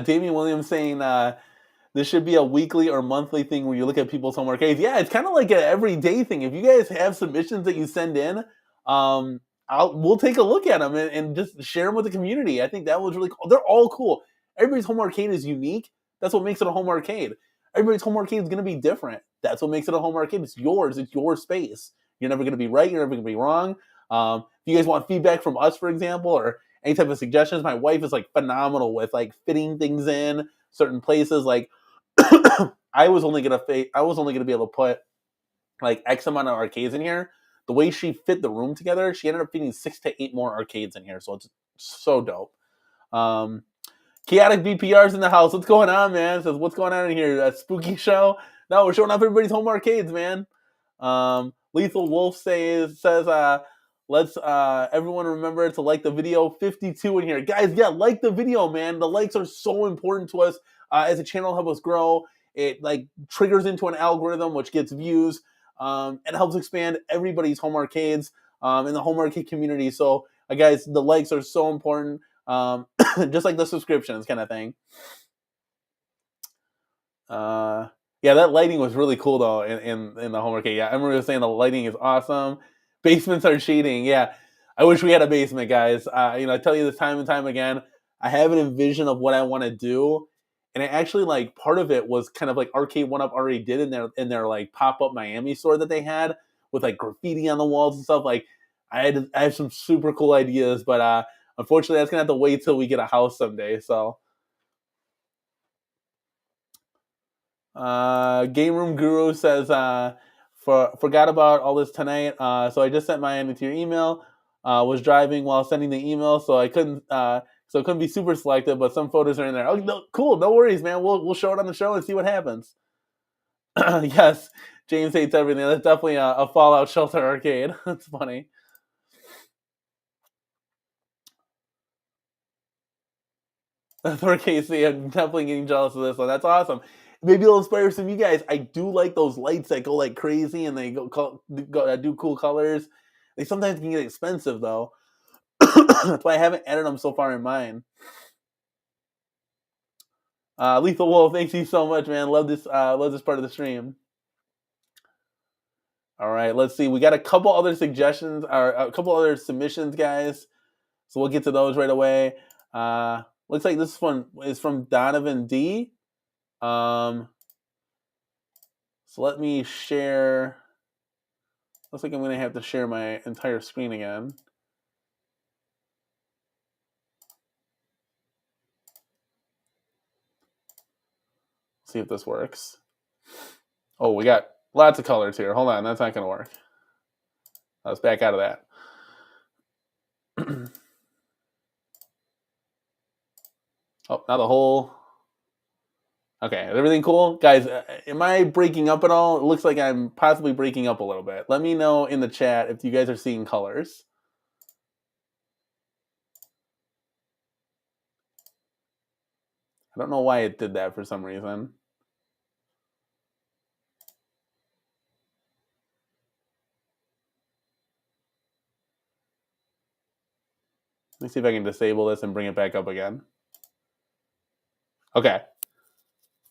Damian Williams saying this should be a weekly or monthly thing where you look at people's home arcades. Yeah, it's kind of like an everyday thing. If you guys have submissions that you send in, we'll take a look at them and just share them with the community. I think that was really cool. They're all cool. Everybody's home arcade is unique. That's what makes it a home arcade. Everybody's home arcade is going to be different. That's what makes it a home arcade. It's yours. It's your space. You're never going to be right. You're never going to be wrong. If you guys want feedback from us, for example, or any type of suggestions, my wife is like phenomenal with like fitting things in certain places. Like I was only gonna be able to put like X amount of arcades in here. The way she fit the room together, she ended up fitting 6 to 8 more arcades in here. So it's so dope. Chaotic BPR's in the house. What's going on, man? Says, what's going on in here? A spooky show? No, we're showing off everybody's home arcades, man. Lethal Wolf says let's everyone remember to like the video. 52 in here. Guys, yeah, like the video, man. The likes are so important to us as a channel, help us grow. It like triggers into an algorithm which gets views and helps expand everybody's home arcades in the home arcade community. So guys, the likes are so important. Just like the subscriptions kind of thing. Yeah, that lighting was really cool though in the home arcade. Yeah, I remember saying the lighting is awesome. Basements are cheating. Yeah, I wish we had a basement, guys. I tell you this time and time again. I have an envision of what I want to do, and I actually like part of it was kind of like Arcade1Up already did in their like pop up Miami store that they had with like graffiti on the walls and stuff. Like I have some super cool ideas, but unfortunately, that's gonna have to wait till we get a house someday. So. Game Room Guru says, forgot about all this tonight. So I just sent mine into your email. Was driving while sending the email, so I couldn't. So it couldn't be super selective, but some photos are in there. Oh, no, cool. No worries, man. We'll show it on the show and see what happens. Yes, James hates everything. That's definitely a Fallout Shelter arcade. That's funny. For Casey, I'm definitely getting jealous of this one. That's awesome. Maybe it'll inspire some of you guys. I do like those lights that go like crazy and they do cool colors. They sometimes can get expensive though. That's why I haven't added them so far in mine. Lethal Wolf, thank you so much, man. Love this part of the stream. All right, let's see. We got a couple other suggestions or a couple other submissions, guys. So we'll get to those right away. Looks like this one is from Donovan D. So let me share. Looks like I'm going to have to share my entire screen again. See if this works. Oh, we got lots of colors here. Hold on, that's not going to work. Let's back out of that. Oh, now the whole... Okay, is everything cool? Guys, am I breaking up at all? It looks like I'm possibly breaking up a little bit. Let me know in the chat if you guys are seeing colors. I don't know why it did that for some reason. Let me see if I can disable this and bring it back up again. Okay.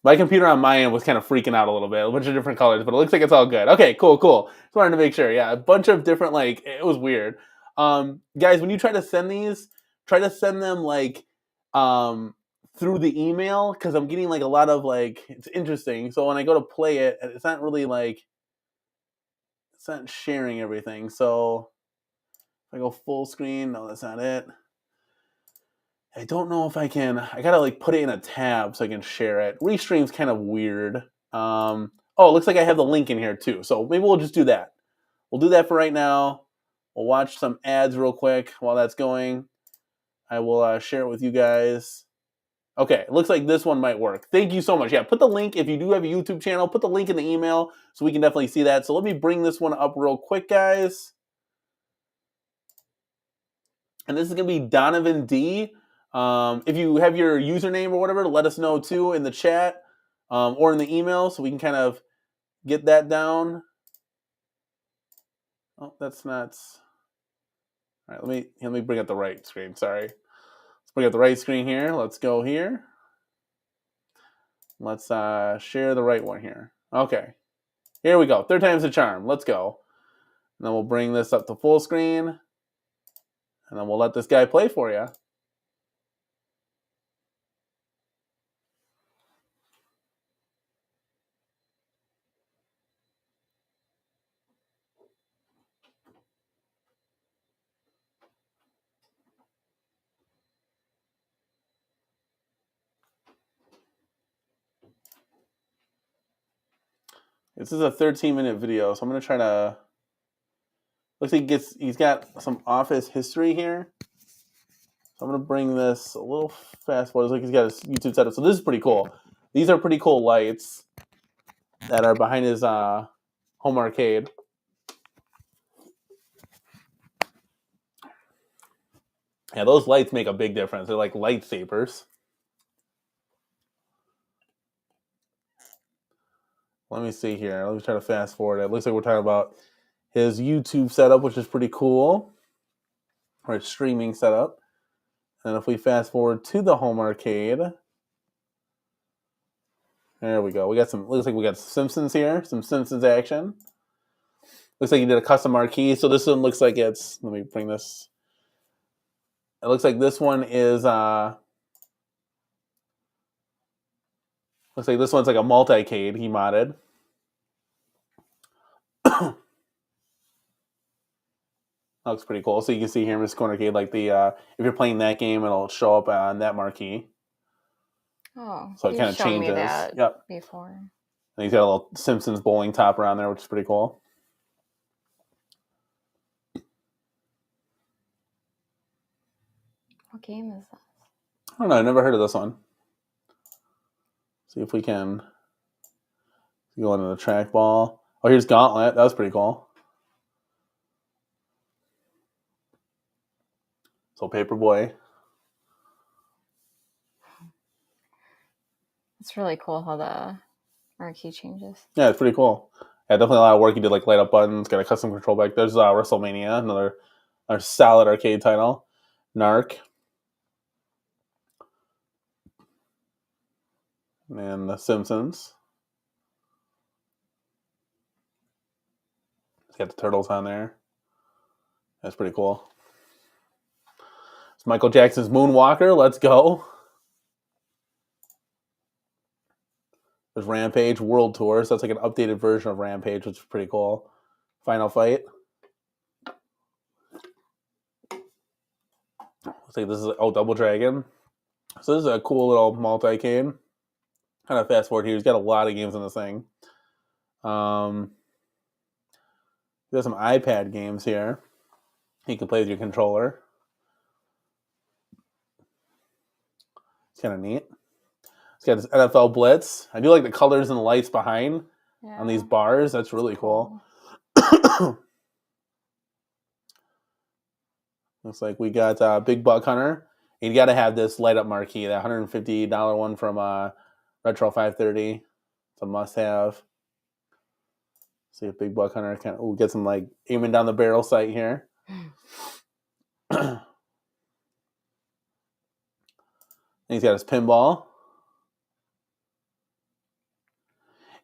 My computer on my end was kind of freaking out a little bit. A bunch of different colors, but it looks like it's all good. Okay, cool. Just wanted to make sure. Yeah, a bunch of different, like, it was weird. Guys, when you try to send these, try to send them, like, through the email, because I'm getting, like, a lot of, like, it's interesting. So when I go to play it, it's not really, like, it's not sharing everything. So if I go full screen, no, that's not it. I don't know if I can. I gotta like put it in a tab so I can share it. Restream's kind of weird. Oh, it looks like I have the link in here too. So maybe we'll just do that. We'll do that for right now. We'll watch some ads real quick while that's going. I will share it with you guys. Okay, it looks like this one might work. Thank you so much. Yeah, put the link, if you do have a YouTube channel, put the link in the email so we can definitely see that. So let me bring this one up real quick, guys. And this is going to be Donovan D. If you have your username or whatever, let us know too in the chat or in the email so we can kind of get that down. Oh, that's not. All right, let me bring up the right screen. Sorry. Let's bring up the right screen here. Let's go here. Let's share the right one here. Okay. Here we go. Third time's the charm. Let's go. And then we'll bring this up to full screen. And then we'll let this guy play for you. This is a 13-minute video, so I'm going to try to... Looks like he's got some office history here. So I'm going to bring this a little fast forward. It's like he's got his YouTube setup. So this is pretty cool. These are pretty cool lights that are behind his home arcade. Yeah, those lights make a big difference. They're like lightsabers. Let me see here. Let me try to fast forward. It looks like we're talking about his YouTube setup, which is pretty cool. Or his streaming setup. And if we fast forward to the home arcade, there we go. Looks like we got Simpsons here, some Simpsons action. Looks like he did a custom marquee. So this one looks like let me bring this. It looks like this one is, looks like this one's like a multi-cade he modded. That looks pretty cool. So you can see here in this corner arcade, like if you're playing that game, it'll show up on that marquee. Oh, so it kind of changes. Me that yep. Before. And he's got a little Simpsons bowling top around there, which is pretty cool. What game is that? I don't know. I've never heard of this one. See if we can go into the trackball. Oh, here's Gauntlet. That was pretty cool. So Paperboy. It's really cool how the marquee changes. Yeah, it's pretty cool. Yeah, definitely a lot of work. He did like light up buttons, got a custom control back. There's WrestleMania, another solid arcade title. Narc. And The Simpsons. It's got the turtles on there. That's pretty cool. It's Michael Jackson's Moonwalker. Let's go. There's Rampage World Tour. So that's like an updated version of Rampage, which is pretty cool. Final Fight. Looks like this is Double Dragon. So this is a cool little multi-cade. Kind of fast forward here. He's got a lot of games in this thing. There's some iPad games here. You can play with your controller. It's kind of neat. It's got this NFL Blitz. I do like the colors and the lights behind on these bars. That's really cool. Looks like we got Big Buck Hunter. You got to have this light up marquee, that $150 one from Retro 530. It's a must have. See if Big Buck Hunter can get some like aiming down the barrel sight here. He's got his pinball.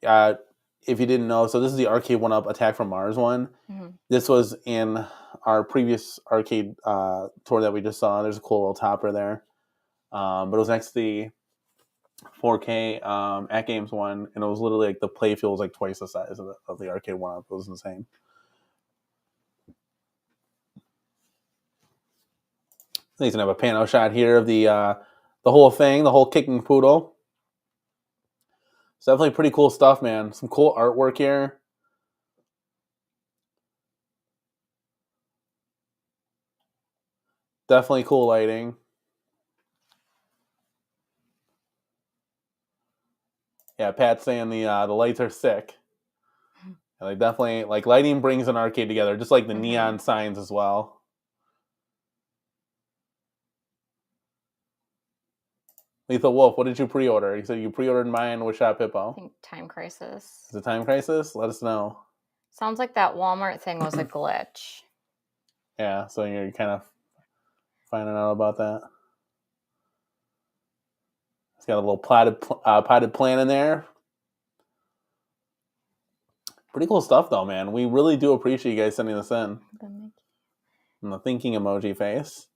If you didn't know, so this is the Arcade1Up Attack from Mars one. Mm-hmm. This was in our previous arcade tour that we just saw. There's a cool little topper there. But it was next to the 4K AtGames one, and it was literally like the playfield was like twice the size of the Arcade1Up. It was insane. He's gonna have a pano shot here of the whole thing, the whole kicking poodle. It's definitely pretty cool stuff, man. Some cool artwork here. Definitely cool lighting. Yeah, Pat's saying the lights are sick. And they definitely, like, lighting brings an arcade together, just like the neon signs as well. Lethal Wolf, what did you pre-order? You said you pre-ordered mine with Shop Hippo. I think Time Crisis. Is it Time Crisis? Let us know. Sounds like that Walmart thing was a glitch. Yeah, so you're kind of finding out about that. It's got a little potted plant in there. Pretty cool stuff, though, man. We really do appreciate you guys sending this in. And the thinking emoji face.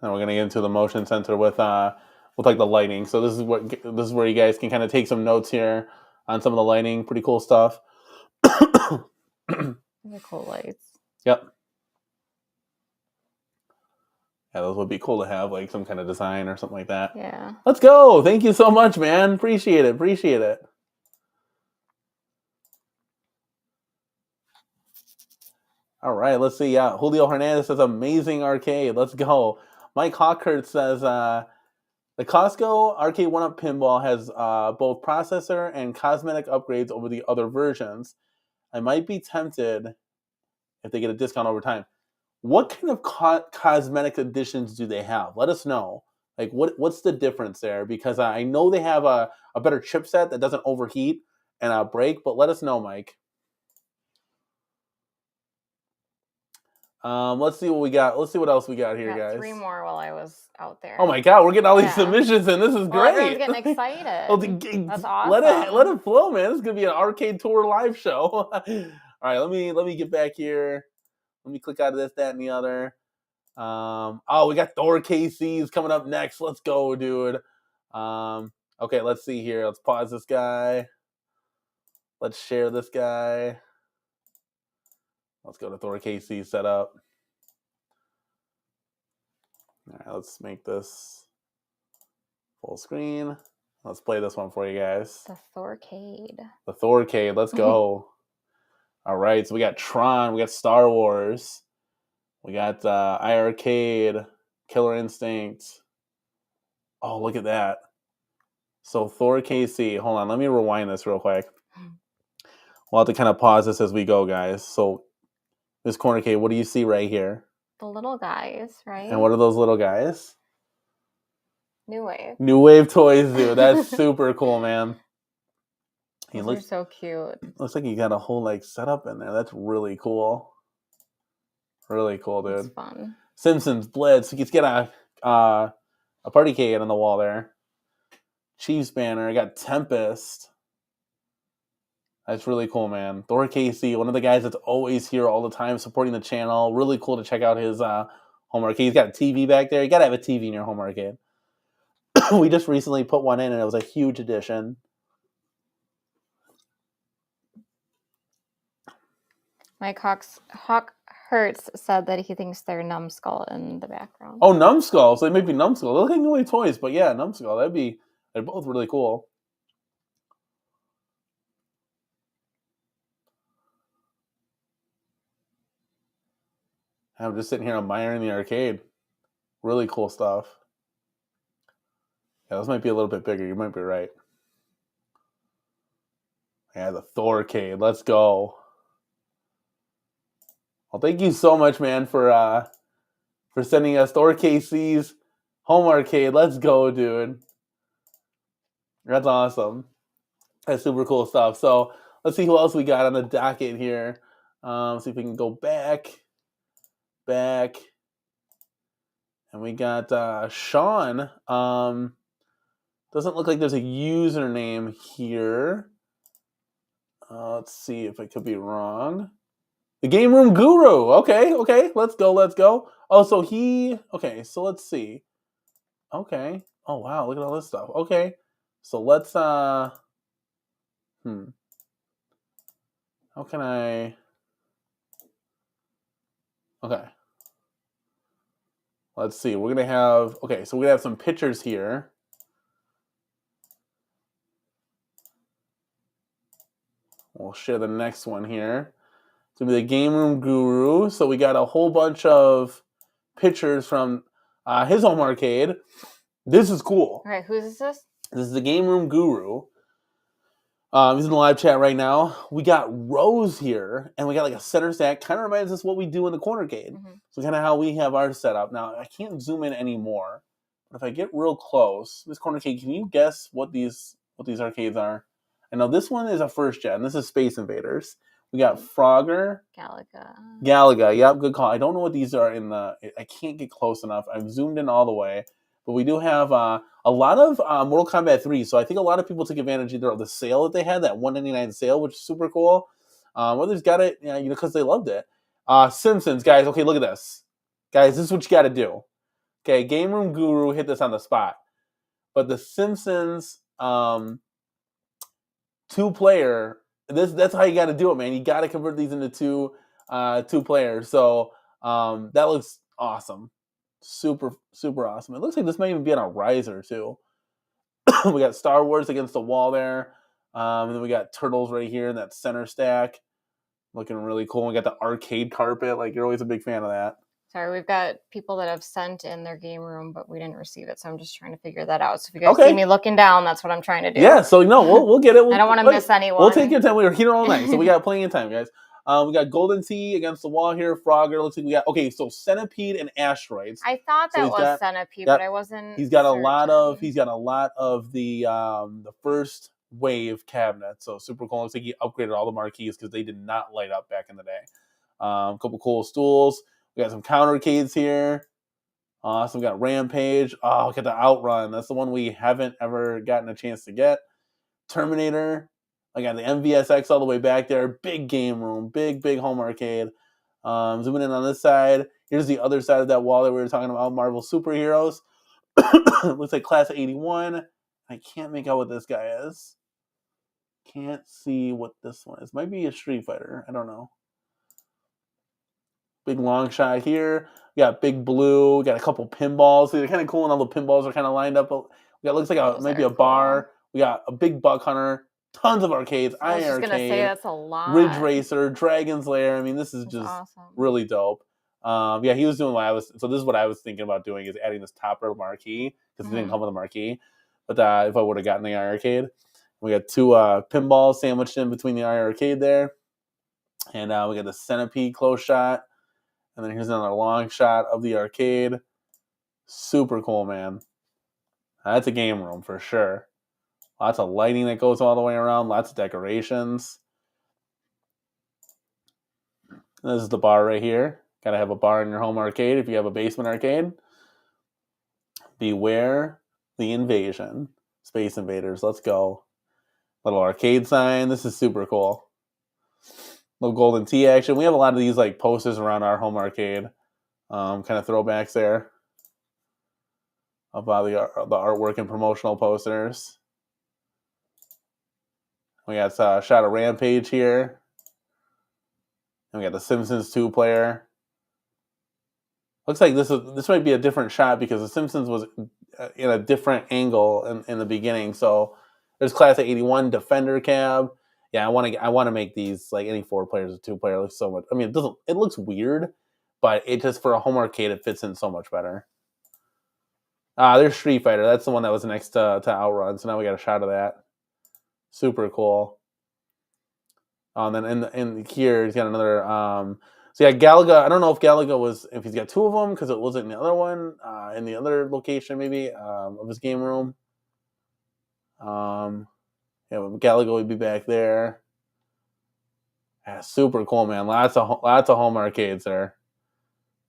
And we're gonna get into the motion sensor with like the lighting. So this is where you guys can kind of take some notes here on some of the lighting. Pretty cool stuff. They're cool lights. Yep. Yeah, those would be cool to have, like some kind of design or something like that. Yeah. Let's go. Thank you so much, man. Appreciate it. Appreciate it. All right, let's see. Yeah, Julio Hernandez says amazing arcade. Let's go. Mike Hawkert says the Costco Arcade1Up Pinball has both processor and cosmetic upgrades over the other versions. I might be tempted if they get a discount over time. What kind of cosmetic additions do they have? Let us know. Like, what's the difference there? Because I know they have a better chipset that doesn't overheat and break, but let us know, Mike. Let's see what we got. Let's see what else we got here, guys. 3 more while I was out there. Oh my God, we're getting all these submissions in. This is great. Everyone's getting excited. That's awesome. Let it flow, man. This is gonna be an arcade tour live show. All right, let me get back here. Let me click out of this, that, and the other. Oh, we got Thor KC's coming up next. Let's go, dude. Okay, let's see here. Let's pause this guy. Let's share this guy. Let's go to Thor KC setup. All right, let's make this full screen. Let's play this one for you guys. The Thorcade. The Thorcade. Let's go. All right, so we got Tron. We got Star Wars. We got iArcade, Killer Instinct. Oh, look at that. So Thor KC. Hold on, let me rewind this real quick. We'll have to kind of pause this as we go, guys. So this corner cade, what do you see right here? The little guys, right? And what are those little guys? New Wave. New Wave toys, dude. That's super cool, man. Those are so cute. Looks like you got a whole like setup in there. That's really cool. Really cool, dude. It's fun. Simpsons, Blitz. You get a party cade on the wall there. Chiefs banner. I got Tempest. That's really cool, man. Thor KC, one of the guys that's always here all the time, supporting the channel. Really cool to check out his home arcade. He's got a TV back there. You got to have a TV in your home arcade. We just recently put one in, and it was a huge addition. Mike Hawk Hertz said that he thinks they're Numbskull in the background. Oh, Numbskull. So they may be Numbskull. They look like New Wave toys, but yeah, Numbskull. They're both really cool. I'm just sitting here admiring the arcade. Really cool stuff. Yeah, those might be a little bit bigger. You might be right. Yeah, the Thorcade. Let's go. Well, thank you so much, man, for sending us Thor KC's home arcade. Let's go, dude. That's awesome. That's super cool stuff. So let's see who else we got on the docket here. See if we can go back. And we got Sean. Doesn't look like there's a username here. Let's see if I could be wrong. The Game Room Guru. Okay. Let's go. Oh, so okay, so let's see. Okay. Oh, wow, look at all this stuff. Okay. So let's, how can I, okay. Let's see, we're going to have, okay, so we're going to have some pictures here. We'll share the next one here. It's going to be the Game Room Guru. So we got a whole bunch of pictures from his home arcade. This is cool. All right, whose is this? This is the Game Room Guru. He's in the live chat right now. We got rows here, and we got like a center stack. Kind of reminds us what we do in the cornercade. Mm-hmm. So kind of how we have ours set up. Now, I can't zoom in anymore, but if I get real close, this cornercade, can you guess what these arcades are? I know this one is a first gen. This is Space Invaders. We got Frogger. Galaga. Yep, good call. I don't know what these are in the... I can't get close enough. I've zoomed in all the way. But we do have a lot of Mortal Kombat 3. So I think a lot of people took advantage either of the sale that they had, that $199 sale, which is super cool. Others got it, because they loved it. Simpsons, guys. Okay, look at this. Guys, this is what you got to do. Okay, Game Room Guru hit this on the spot. But the Simpsons 2-player, that's how you got to do it, man. You got to convert these into two players. So that looks awesome. Super, super awesome. It looks like this might even be on a riser, too. We got Star Wars against the wall there. And then we got Turtles right here in that center stack. Looking really cool. We got the arcade carpet. Like, you're always a big fan of that. Sorry, we've got people that have sent in their game room, but we didn't receive it. So I'm just trying to figure that out. So if you guys see me looking down, that's what I'm trying to do. Yeah, so we'll get it. I don't want to miss anyone. We'll take your time. We were here all night, so we got plenty of time, guys. We got Golden Tee against the wall here. Frogger. Looks like we got so Centipede and Asteroids. I thought that was Centipede, but I wasn't. He's got a lot of the first wave cabinets. So super cool. Looks like he upgraded all the marquees because they did not light up back in the day. A couple cool stools. We got some countercades here. Awesome. We got Rampage. Oh, we got the Outrun. That's the one we haven't ever gotten a chance to get. Terminator. I got the MVSX all the way back there. Big game room. Big home arcade. Zooming in on this side. Here's the other side of that wall that we were talking about. Marvel Superheroes. Looks like Class of 81. I can't make out what this guy is. Can't see what this one is. Might be a Street Fighter. I don't know. Big long shot here. We got Big Blue. We got a couple pinballs. They're kind of cool, and all the pinballs are kind of lined up. We got looks like maybe a bar. We got a big Buck Hunter. Tons of arcades. Iron Arcade. I was just gonna say that's a lot. Ridge Racer, Dragon's Lair. I mean, this is just awesome. Really dope. Yeah, he was doing what I was. So this is what I was thinking about doing, is adding this topper marquee because it didn't come with a marquee. But if I would have gotten the Iron Arcade, we got two pinballs sandwiched in between the Iron Arcade there, and we got the Centipede close shot. And then here's another long shot of the arcade. Super cool, man. That's a game room for sure. Lots of lighting that goes all the way around. Lots of decorations. This is the bar right here. Got to have a bar in your home arcade if you have a basement arcade. Beware the invasion. Space Invaders. Let's go. Little arcade sign. This is super cool. Little Golden Tee action. We have a lot of these like posters around our home arcade. Kind of throwbacks there. About the artwork and promotional posters. We got a shot of Rampage here. And we got the Simpsons 2-player. Looks like this might be a different shot because the Simpsons was in a different angle in the beginning. So there's Class of 81 Defender cab. Yeah, I want to make these like any 4 players or 2-player. Looks so much. I mean, it looks weird, but it just for a home arcade it fits in so much better. There's Street Fighter. That's the one that was next to Outrun. So now we got a shot of that. Super cool. And then in here he's got another. So yeah, Galaga. I don't know if he's got 2 of them because it wasn't in the other one, in the other location maybe of his game room. Yeah, Galaga would be back there. Yeah, super cool, man. Lots of home arcades there.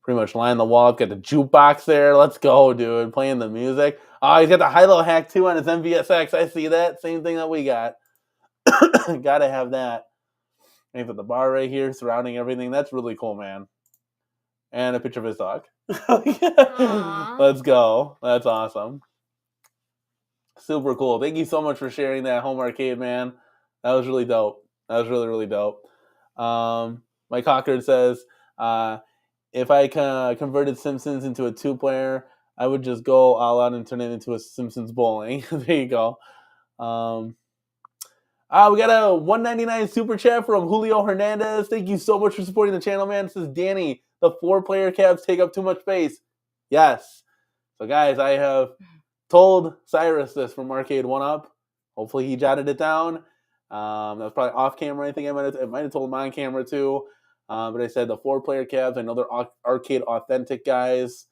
Pretty much line the wall up. Got the jukebox there. Let's go, dude. Playing the music. Oh, he's got the high-low hack too on his MVSX. I see that. Same thing that we got. Gotta have that. And he's at the bar right here, surrounding everything. That's really cool, man. And a picture of his dog. Let's go. That's awesome. Super cool. Thank you so much for sharing that home arcade, man. That was really dope. That was really, really dope. Mike Cochran says, if I converted Simpsons into a 2-player, I would just go all out and turn it into a Simpsons bowling. There you go. We got a $1.99 super chat from Julio Hernandez. Thank you so much for supporting the channel, man. It says, Danny, the 4-player cabs take up too much space. Yes. So, guys, I have told Cyrus this from Arcade1Up. Hopefully he jotted it down. That was probably off camera. I think I might have told him on camera too. But I said the 4-player cabs. I know they're Arcade Authentic guys,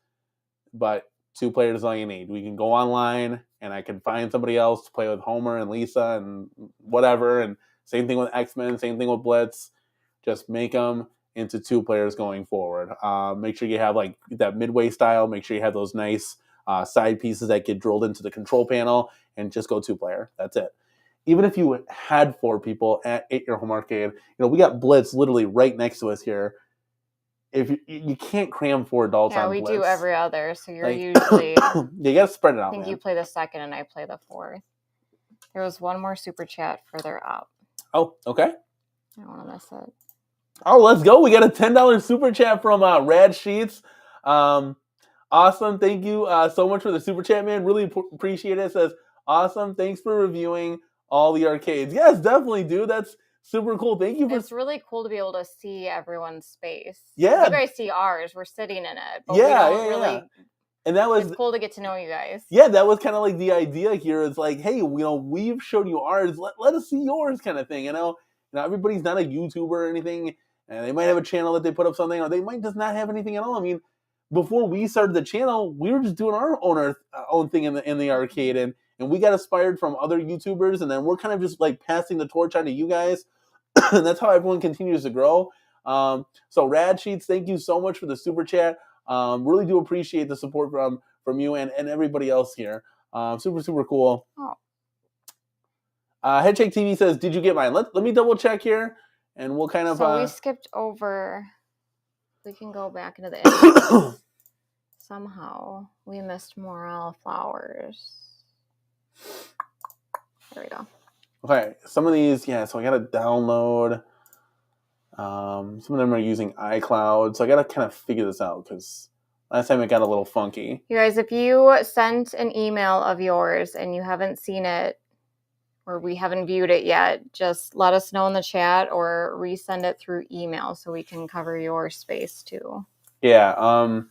but 2 players is all you need. We can go online, and I can find somebody else to play with Homer and Lisa and whatever. And same thing with X-Men, same thing with Blitz. Just make them into 2 players going forward. Make sure you have like that midway style. Make sure you have those nice side pieces that get drilled into the control panel, and just go 2-player. That's it. Even if you had 4 people at your home arcade, we got Blitz literally right next to us here. If you can't cram 4 adults on Blitz. Yeah, we do every other, so you're usually... you got to spread it out, I think you play the second and I play the fourth. There was one more super chat further up. Oh, okay. I don't want to miss it. Oh, let's go. We got a $10 super chat from Rad Sheets. Awesome. Thank you so much for the super chat, man. Really appreciate it. It says, awesome. Thanks for reviewing all the arcades. Yes, definitely, dude. That's super cool. Thank you. It's really cool to be able to see everyone's space. Yeah. You guys see ours. We're sitting in it. But yeah. And that was... It's cool to get to know you guys. Yeah, that was kind of like the idea here. It's like, hey, we've shown you ours. Let us see yours kind of thing. Everybody's not a YouTuber or anything. And they might have a channel that they put up something, or they might just not have anything at all. I mean, before we started the channel, we were just doing our own thing in the arcade, and we got inspired from other YouTubers, and then we're kind of just like passing the torch on to you guys, and that's how everyone continues to grow. So Rad Sheets, thank you so much for the super chat. Really do appreciate the support from you and everybody else here. Super cool. Oh. Headshake TV says, "Did you get mine?" Let me double check here, and we'll kind of. So we skipped over. We can go back into the images. Somehow we missed Morale Flowers. There we go. Okay, some of these, yeah. So I got to download. Some of them are using iCloud, so I got to kind of figure this out because last time it got a little funky. You guys, if you sent an email of yours and you haven't seen it, or we haven't viewed it yet, just let us know in the chat or resend it through email so we can cover your space too. Yeah.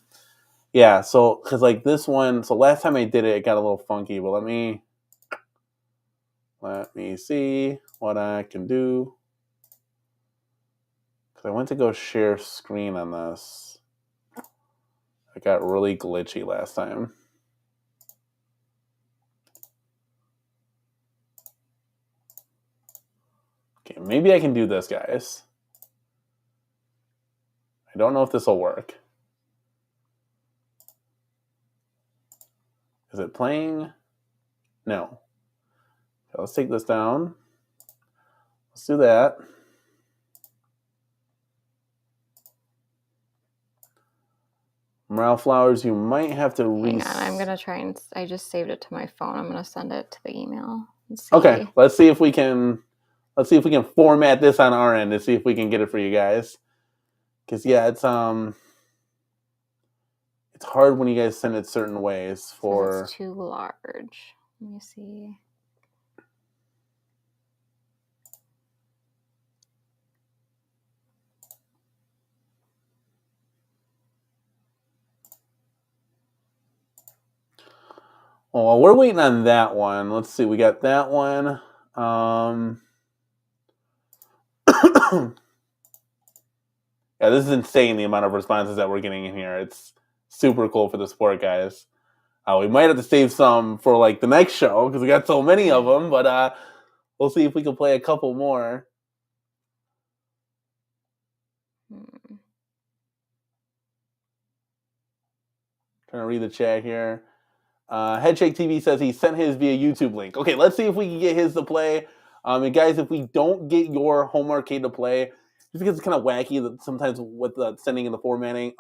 Yeah. So, because like this one, so last time I did it, it got a little funky, but let me see what I can do. Because I went to go share screen on this. It got really glitchy last time. Okay, maybe I can do this, guys. I don't know if this will work. Is it playing? No. Okay, let's take this down. Let's do that. Morale Flowers, you might have to Hang on, I'm gonna try and I just saved it to my phone. I'm gonna send it to the email. Okay, let's see if we can format this on our end and see if we can get it for you guys. Because yeah, it's hard when you guys send it certain ways for. It's too large. Let me see. Oh, well, we're waiting on that one. Let's see. We got that one. Yeah, this is insane, the amount of responses that we're getting in here. It's super cool for the sport, guys. We might have to save some for like the next show because we got so many of them, but we'll see if we can play a couple more. Trying to read the chat here. Headshake TV says he sent his via YouTube link. Okay, let's see if we can get his to play. And guys, if we don't get your home arcade to play, just because it's kind of wacky that sometimes with the sending and the formatting,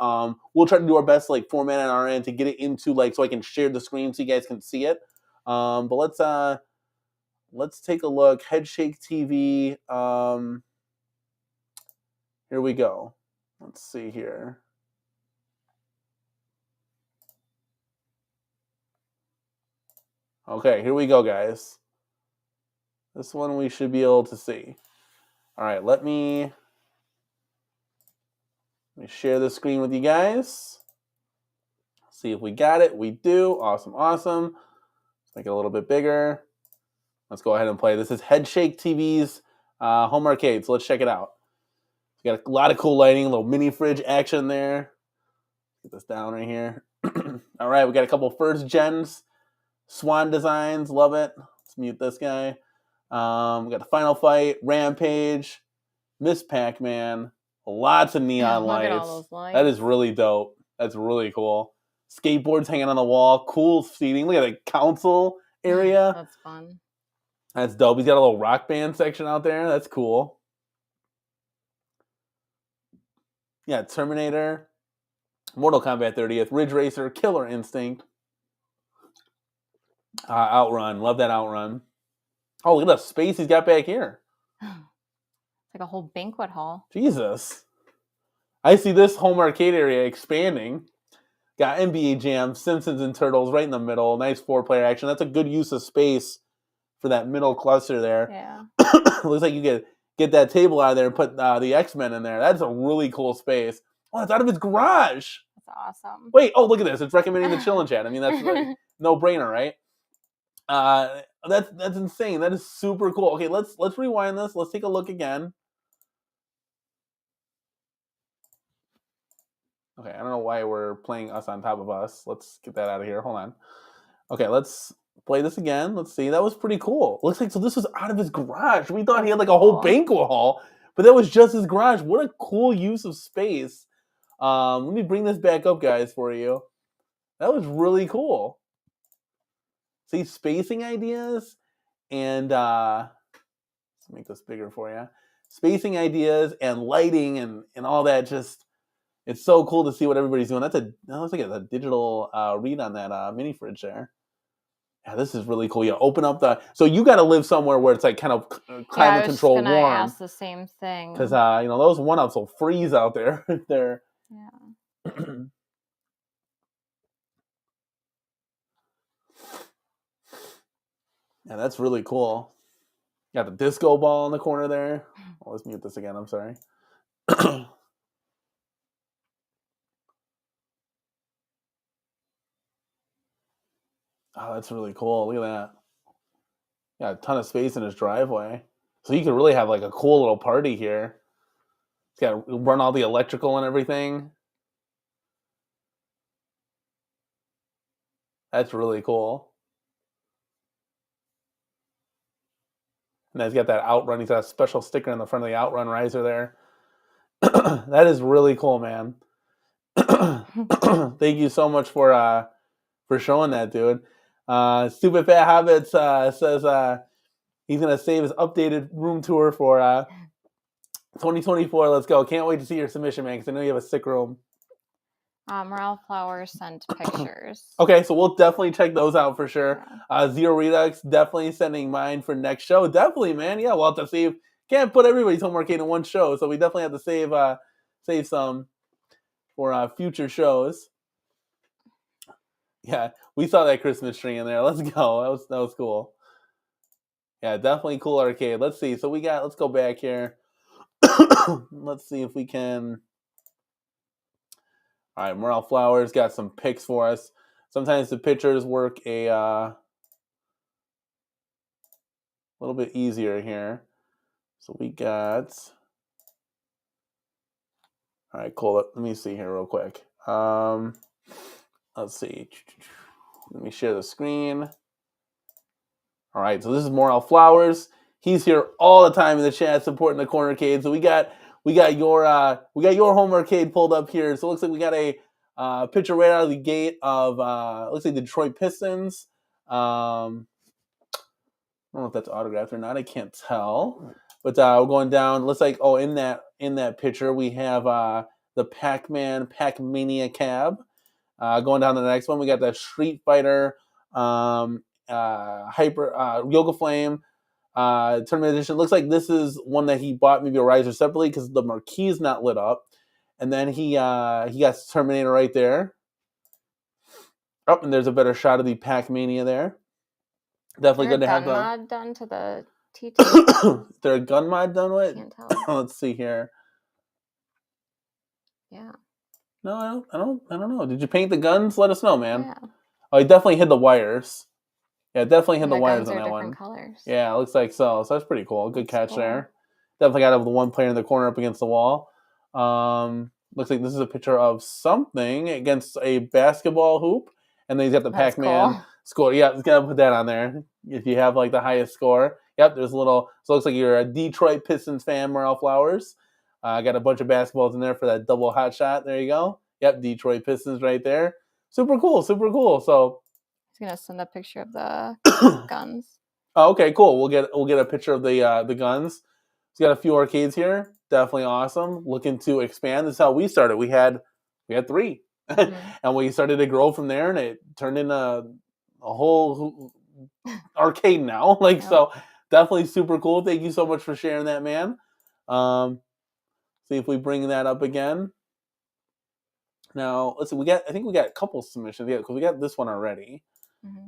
we'll try to do our best to like format on our end to get it into like so I can share the screen so you guys can see it. But let's take a look. Headshake TV. Here we go. Let's see here. Okay, here we go, guys. This one we should be able to see. All right, let me share the screen with you guys. See if we got it. We do. Awesome. Let's make it a little bit bigger. Let's go ahead and play. This is Headshake TV's home arcade, so let's check it out. We got a lot of cool lighting, a little mini fridge action there. Get this down right here. All right, we got a couple first gens, Swan designs, love it. Let's mute this guy. We got the Final Fight, Rampage, Miss Pac-Man, lots of neon Look at lights. all those lights. That is really dope. That's really cool. Skateboards hanging on the wall, cool seating. Look at the console area. That's fun. That's dope. He's got a little rock band section out there. That's cool. Yeah, Terminator, Mortal Kombat 30th, Ridge Racer, Killer Instinct, Outrun. Love that Outrun. Oh, look at the space he's got back here. It's like a whole banquet hall. Jesus. I see this home arcade area expanding. Got NBA Jam, Simpsons and Turtles right in the middle. Nice 4-player action. That's a good use of space for that middle cluster there. Yeah. Looks like you get that table out of there and put the X-Men in there. That's a really cool space. Oh, it's out of his garage. That's awesome. Wait, oh, look at this. It's recommending the Chillin' Chat. I mean, that's like no-brainer, right? That's insane. That is super cool. Okay, let's rewind this. Let's take a look again. Okay, I don't know why we're playing Us on Top of Us. Let's get that out of here. Hold on. Okay, let's play this again. Let's see. That was pretty cool. Looks like, so this was out of his garage. We thought he had like a whole banquet hall, but that was just his garage. What a cool use of space. Let me bring this back up, guys, for you. That was really cool. See, spacing ideas and let's make this bigger for you. Spacing ideas and lighting and all that. Just, it's so cool to see what everybody's doing. That looks like a digital read on that mini fridge there. Yeah, this is really cool. You open up so you got to live somewhere where it's like kind of climate control warm. I ask the same thing because those 1-ups will freeze out there. They're yeah. Yeah, that's really cool. Got the disco ball in the corner there. Oh, let's mute this again. I'm sorry. Oh, that's really cool. Look at that. Got a ton of space in his driveway. So you could really have like a cool little party here. It's got to run all the electrical and everything. That's really cool. And then he's got that Outrun. He's got a special sticker on the front of the Outrun riser there. That is really cool, man. Thank you so much for showing that, dude. Stupid Fat Habits says he's going to save his updated room tour for 2024. Let's go. Can't wait to see your submission, man, because I know you have a sick room. Morale Flowers sent pictures. Okay, so we'll definitely check those out for sure. Zero Redux, definitely sending mine for next show. Definitely, man. Yeah, we'll have to save. Can't put everybody's home arcade in one show, so we definitely have to save some for future shows. Yeah, we saw that Christmas tree in there. Let's go. That was cool. Yeah, definitely cool arcade. Let's see. So let's go back here. Let's see if we can. All right, Morale Flowers got some picks for us. Sometimes the pictures work a little bit easier here. So we got. All right, cool. Let me see here real quick. Let's see. Let me share the screen. All right, so this is Morale Flowers. He's here all the time in the chat supporting the Corner Arcade. So we got your home arcade pulled up here. So it looks like we got a picture right out of the gate of looks like the Detroit Pistons. I don't know if that's autographed or not. I can't tell. But we're going down. Looks like in that picture we have the Pac-Man Pac-Mania cab. Going down to the next one, we got the Street Fighter Hyper Yoga Flame tournament edition. Looks like this is one that he bought maybe a riser separately because the marquee is not lit up. And then he got Terminator right there. Oh, and there's a better shot of the Pac-Mania there. Definitely good to have the mod done to the T2. Is there a gun mod done with? Can't tell. Let's see here. Yeah. No, I don't know. Did you paint the guns? Let us know, man. Yeah. Oh, he definitely hid the wires. Yeah, definitely hit And the the wires guns on are that different one. colors. Yeah, it looks like so. So that's pretty cool. Good catch cool. there. Definitely got to have the one player in the corner up against the wall. Looks like this is a picture of something against a basketball hoop. And then he's got the That's Pac-Man cool. score. Yeah, just gotta put that on there. If you have like the highest score. Yep, there's a little, so it looks like you're a Detroit Pistons fan, Morel Flowers. Got a bunch of basketballs in there for that double hot shot. There you go. Yep, Detroit Pistons right there. Super cool, super cool. So He's gonna send a picture of the guns. oh, okay, cool. We'll get a picture of the guns. He's got a few arcades here. Definitely awesome. Looking to expand. This is how we started. We had 3, and we started to grow from there, and it turned into a whole arcade now. Like so, definitely super cool. Thank you so much for sharing that, man. See if we bring that up again. Now let's see. I think we got a couple submissions. Yeah, because we got this one already.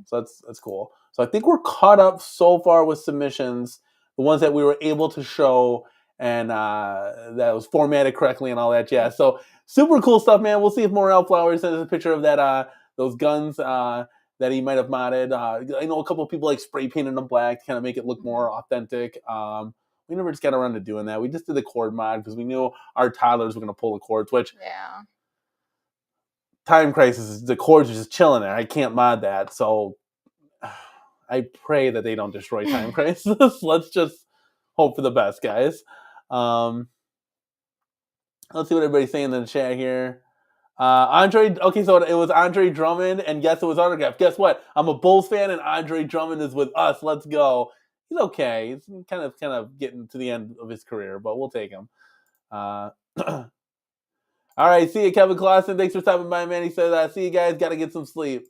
So that's cool. So I think we're caught up so far with submissions, the ones that we were able to show and that was formatted correctly and all that jazz. So super cool stuff, man. We'll see if Morel Flowers sends us a picture of that those guns that he might have modded. I know a couple of people like spray painted them black to kind of make it look more authentic. We never just got around to doing that. We just did the cord mod because we knew our toddlers were going to pull the cords, which Time Crisis, the cords are just chilling there. I can't mod that, so I pray that they don't destroy Time Crisis. Let's just hope for the best, guys. Let's see what everybody's saying in the chat here. Andre, okay, so it was Andre Drummond, and yes, it was autographed. Guess what? I'm a Bulls fan, and Andre Drummond is with us. Let's go. He's okay. He's kind of getting to the end of his career, but we'll take him. All right, see you, Kevin Clausen. Thanks for stopping by, man. He said, see you guys. Got to get some sleep.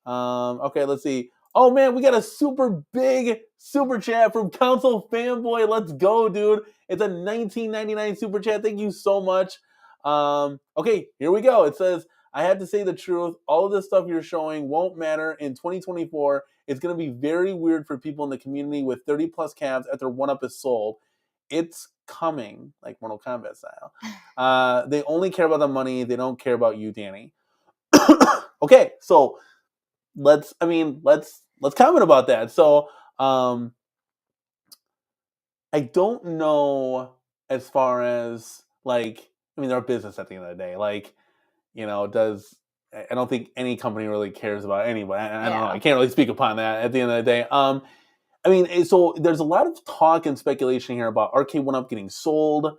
Okay, let's see. Oh, man, we got a super big super chat from Council Fanboy. Let's go, dude. It's a $19.99 super chat. Thank you so much. Okay, here we go. It says, I have to say the truth. All of this stuff you're showing won't matter in 2024. It's going to be very weird for people in the community with 30-plus cabs after 1UP is sold. It's coming, like Mortal Kombat style. They only care about the money. They don't care about you, Danny. Okay, so let's comment about that. So I don't know as far as they're a business at the end of the day. I don't think any company really cares about anybody. I don't know. I can't really speak upon that at the end of the day. So there's a lot of talk and speculation here about Arcade1Up getting sold.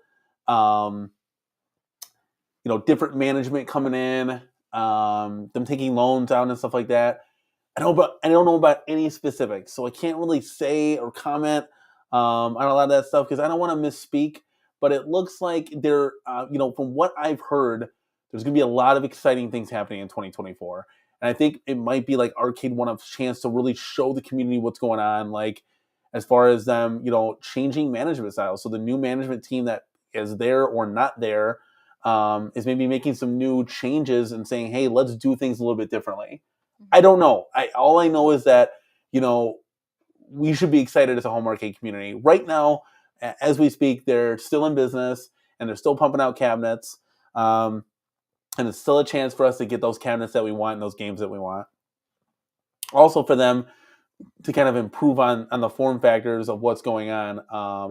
Different management coming in, them taking loans out and stuff like that. I don't know about any specifics, so I can't really say or comment on a lot of that stuff because I don't want to misspeak. But it looks like there, from what I've heard, there's going to be a lot of exciting things happening in 2024. And I think it might be like Arcade1Up's chance to really show the community what's going on, like as far as them, changing management styles. So the new management team that is there or not there is maybe making some new changes and saying, hey, let's do things a little bit differently. I don't know. All I know is that, we should be excited as a home arcade community. Right now, as we speak, they're still in business and they're still pumping out cabinets. And it's still a chance for us to get those cabinets that we want and those games that we want. Also for them to kind of improve on the form factors of what's going on,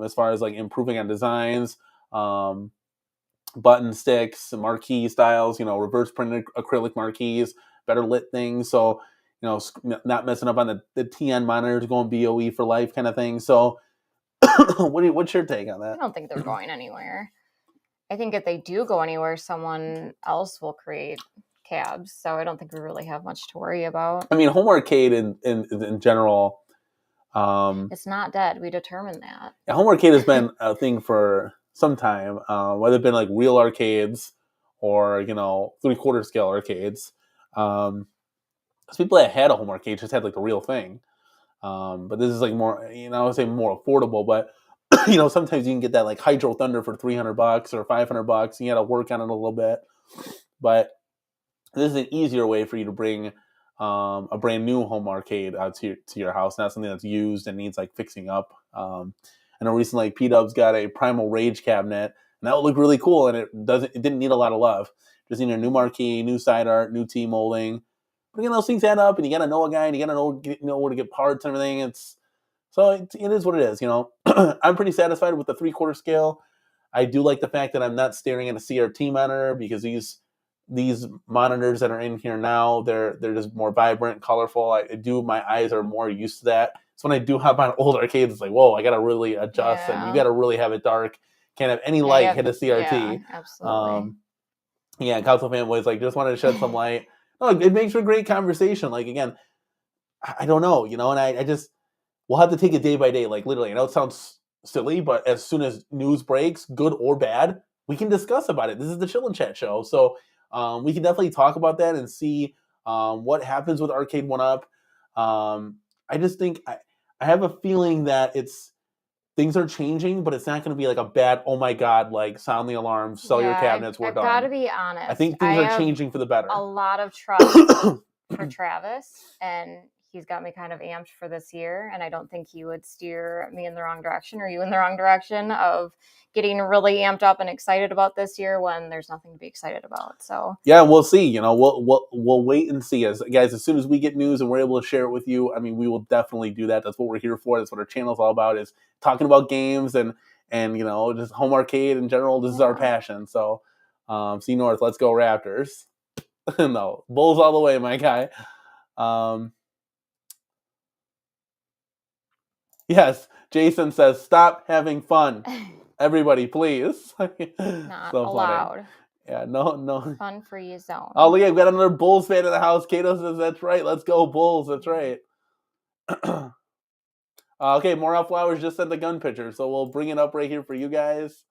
as far as like improving on designs, button sticks, marquee styles, reverse printed acrylic marquees, better lit things. So, not messing up on the TN monitors, going BOE for life kind of thing. So, what's your take on that? I don't think they're going anywhere. I think if they do go anywhere, someone else will create cabs. So I don't think we really have much to worry about. I mean, home arcade in general, it's not dead. We determined that. Yeah, home arcade has been a thing for some time, whether it's been like real arcades or 3/4 scale arcades. Because people that had a home arcade just had like the real thing. But this is like more, I would say more affordable. But sometimes you can get that like Hydro Thunder for $300 or $500. And you got to work on it a little bit. But this is an easier way for you to bring a brand new home arcade out to your house, not something that's used and needs like fixing up. I know recently P-Dubs got a Primal Rage cabinet, and that would look really cool. And it didn't need a lot of love. Just need a new marquee, new side art, new T molding. But again, those things add up, and you got to know a guy, and you got to know where to get parts and everything. It is what it is. I'm pretty satisfied with the 3/4 scale. I do like the fact that I'm not staring at a CRT monitor, because these monitors that are in here now, they're just more vibrant, colorful. My eyes are more used to that. So when I do hop on old arcades, it's like, whoa, I got to really adjust, and you got to really have it dark. Can't have any light hit a CRT. Yeah, absolutely. Console fanboys just wanted to shed some light. No, it makes for a great conversation. Again, I don't know, and I just, we'll have to take it day by day. Literally, I know it sounds silly, but as soon as news breaks, good or bad, we can discuss about it. This is the Chill and Chat show, so we can definitely talk about that and see what happens with Arcade1Up. I just think I have a feeling that things are changing, but it's not going to be a bad, oh my god, sound the alarm, sell your cabinets, we're done. I've got to be honest. I think things are changing for the better. A lot of trust for Travis, and he's got me kind of amped for this year, and I don't think he would steer me in the wrong direction or you in the wrong direction of getting really amped up and excited about this year when there's nothing to be excited about. So yeah, we'll see. We'll wait and see. As soon as we get news and we're able to share it with you, we will definitely do that. That's what we're here for. That's what our channel's all about, is talking about games and just home arcade in general. This is our passion. So see North, let's go Raptors. No, Bulls all the way, my guy. Yes, Jason says, stop having fun. Everybody, please. Not so allowed. Funny. Yeah, no. Fun-free zone. Oh, look, we've got another Bulls fan in the house. Kato says, that's right. Let's go, Bulls. That's right. Okay, Morale Flowers just sent the gun picture, so we'll bring it up right here for you guys.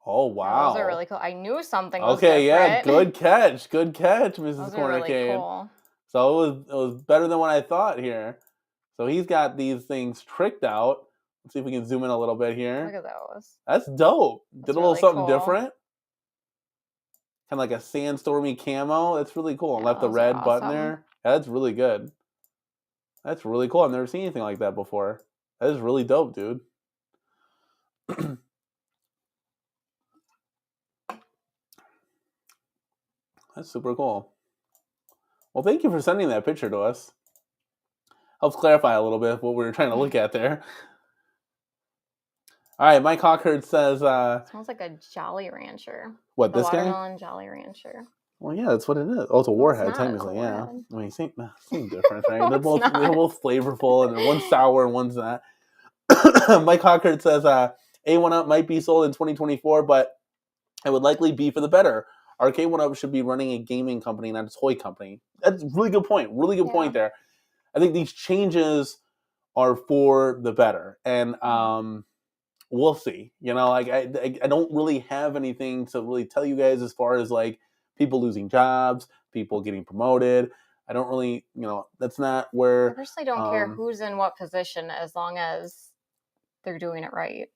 Oh, wow. Those are really cool. I knew something was different. Yeah, good catch, Mrs. Those Corner are really cool. So it was better than what I thought here. So he's got these things tricked out. Let's see if we can zoom in a little bit here. Look at those. That's dope. Did a little really something different. Kind of like a sandstormy camo. That's really cool. And left the red button there. Yeah, that's really good. That's really cool. I've never seen anything like that before. That is really dope, dude. That's super cool. Well, thank you for sending that picture to us. Helps clarify a little bit what we were trying to look at there. All right, Mike Hawkhurd says... smells like a Jolly Rancher. What, this guy? Watermelon Jolly Rancher. Well, yeah, that's what it is. Oh, it's a Warhead, technically, yeah. Same difference, right? No, they're both flavorful, and one's sour and one's not. Mike Hawkhurd says, A1Up might be sold in 2024, but it would likely be for the better. Arcade1Up should be running a gaming company, not a toy company. That's a really good point. Really good point there. I think these changes are for the better. And we'll see. I don't really have anything to really tell you guys as far as people losing jobs, people getting promoted. I don't really, that's not where... I personally don't care who's in what position as long as they're doing it right.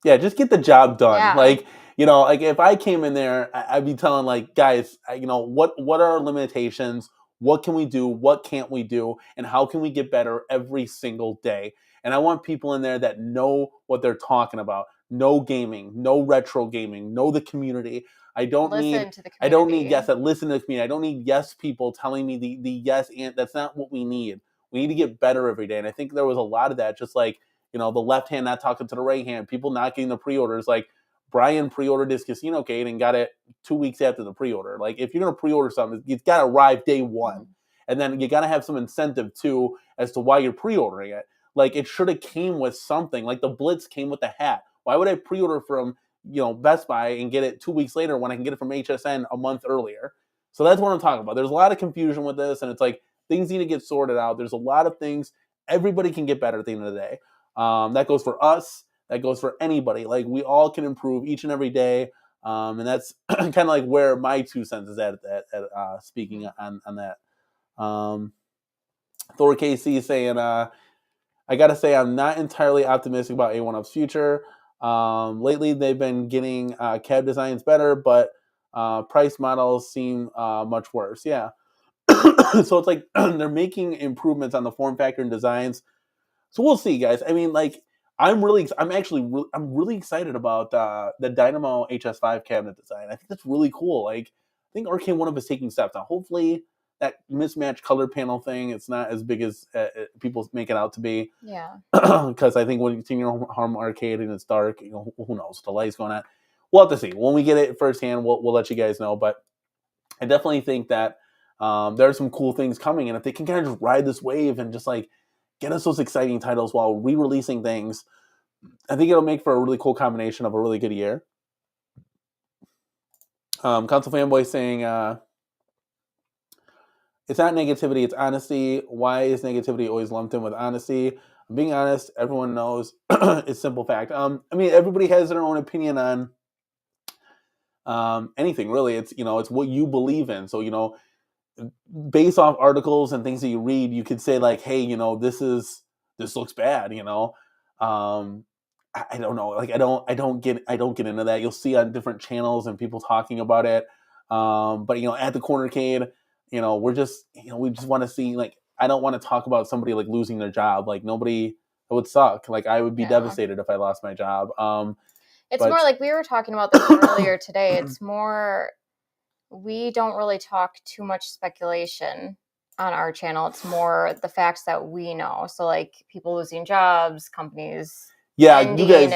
Yeah, just get the job done. Yeah. If I came in there, I'd be telling guys, what are our limitations? What can we do? What can't we do? And how can we get better every single day? And I want people in there that know what they're talking about. Know gaming, know retro gaming, know the community. I don't need yes, that listen to the community. I don't need yes people telling me the yes and that's not what we need. We need to get better every day. And I think there was a lot of that, just the left hand not talking to the right hand, people not getting the pre-orders. Brian pre-ordered his CasinoCade and got it 2 weeks after the pre-order. If you're going to pre-order something, it's got to arrive day one. And then you got to have some incentive, too, as to why you're pre-ordering it. It should have came with something. The Blitz came with the hat. Why would I pre-order from, Best Buy and get it 2 weeks later when I can get it from HSN a month earlier? So that's what I'm talking about. There's a lot of confusion with this, and it's things need to get sorted out. There's a lot of things. Everybody can get better at the end of the day. That goes for us. That goes for anybody. We all can improve each and every day. And that's kind of where my 2 cents is at speaking on that. Thor KC saying, I got to say, I'm not entirely optimistic about A1Up's future. Lately, they've been getting cab designs better, but price models seem much worse. Yeah. So it's they're making improvements on the form factor and designs. So we'll see, guys. I'm really excited about the Dynamo HS5 cabinet design. I think that's really cool. Like, I think Arcade1Up is taking steps now. Hopefully, that mismatched color panel thing, it's not as big as people make it out to be. Yeah. Because I think when you're seeing your home arcade and it's dark, who knows, the light's going on. We'll have to see. When we get it firsthand, we'll let you guys know. But I definitely think that there are some cool things coming, and if they can kind of just ride this wave and just like get us those exciting titles while re-releasing things, I think it'll make for a really cool combination of a really good year. Console Fanboy saying, it's not negativity, it's honesty. Why is negativity always lumped in with honesty? I'm being honest, everyone knows. It's simple fact. I mean, everybody has their own opinion on anything, really. It's, it's what you believe in. So, based off articles and things that you read, you could say like, hey, this looks bad, I don't know. Like, I don't get into that. You'll see on different channels and people talking about it. But at the Cornercade, we're just, we just want to see, like, I don't want to talk about somebody like losing their job. Like, nobody, it would suck. Like, I would be devastated if I lost my job. It's more like we were talking about this earlier today. It's more, we don't really talk too much speculation on our channel. It's more the facts that we know. So like people losing jobs, companies ending. You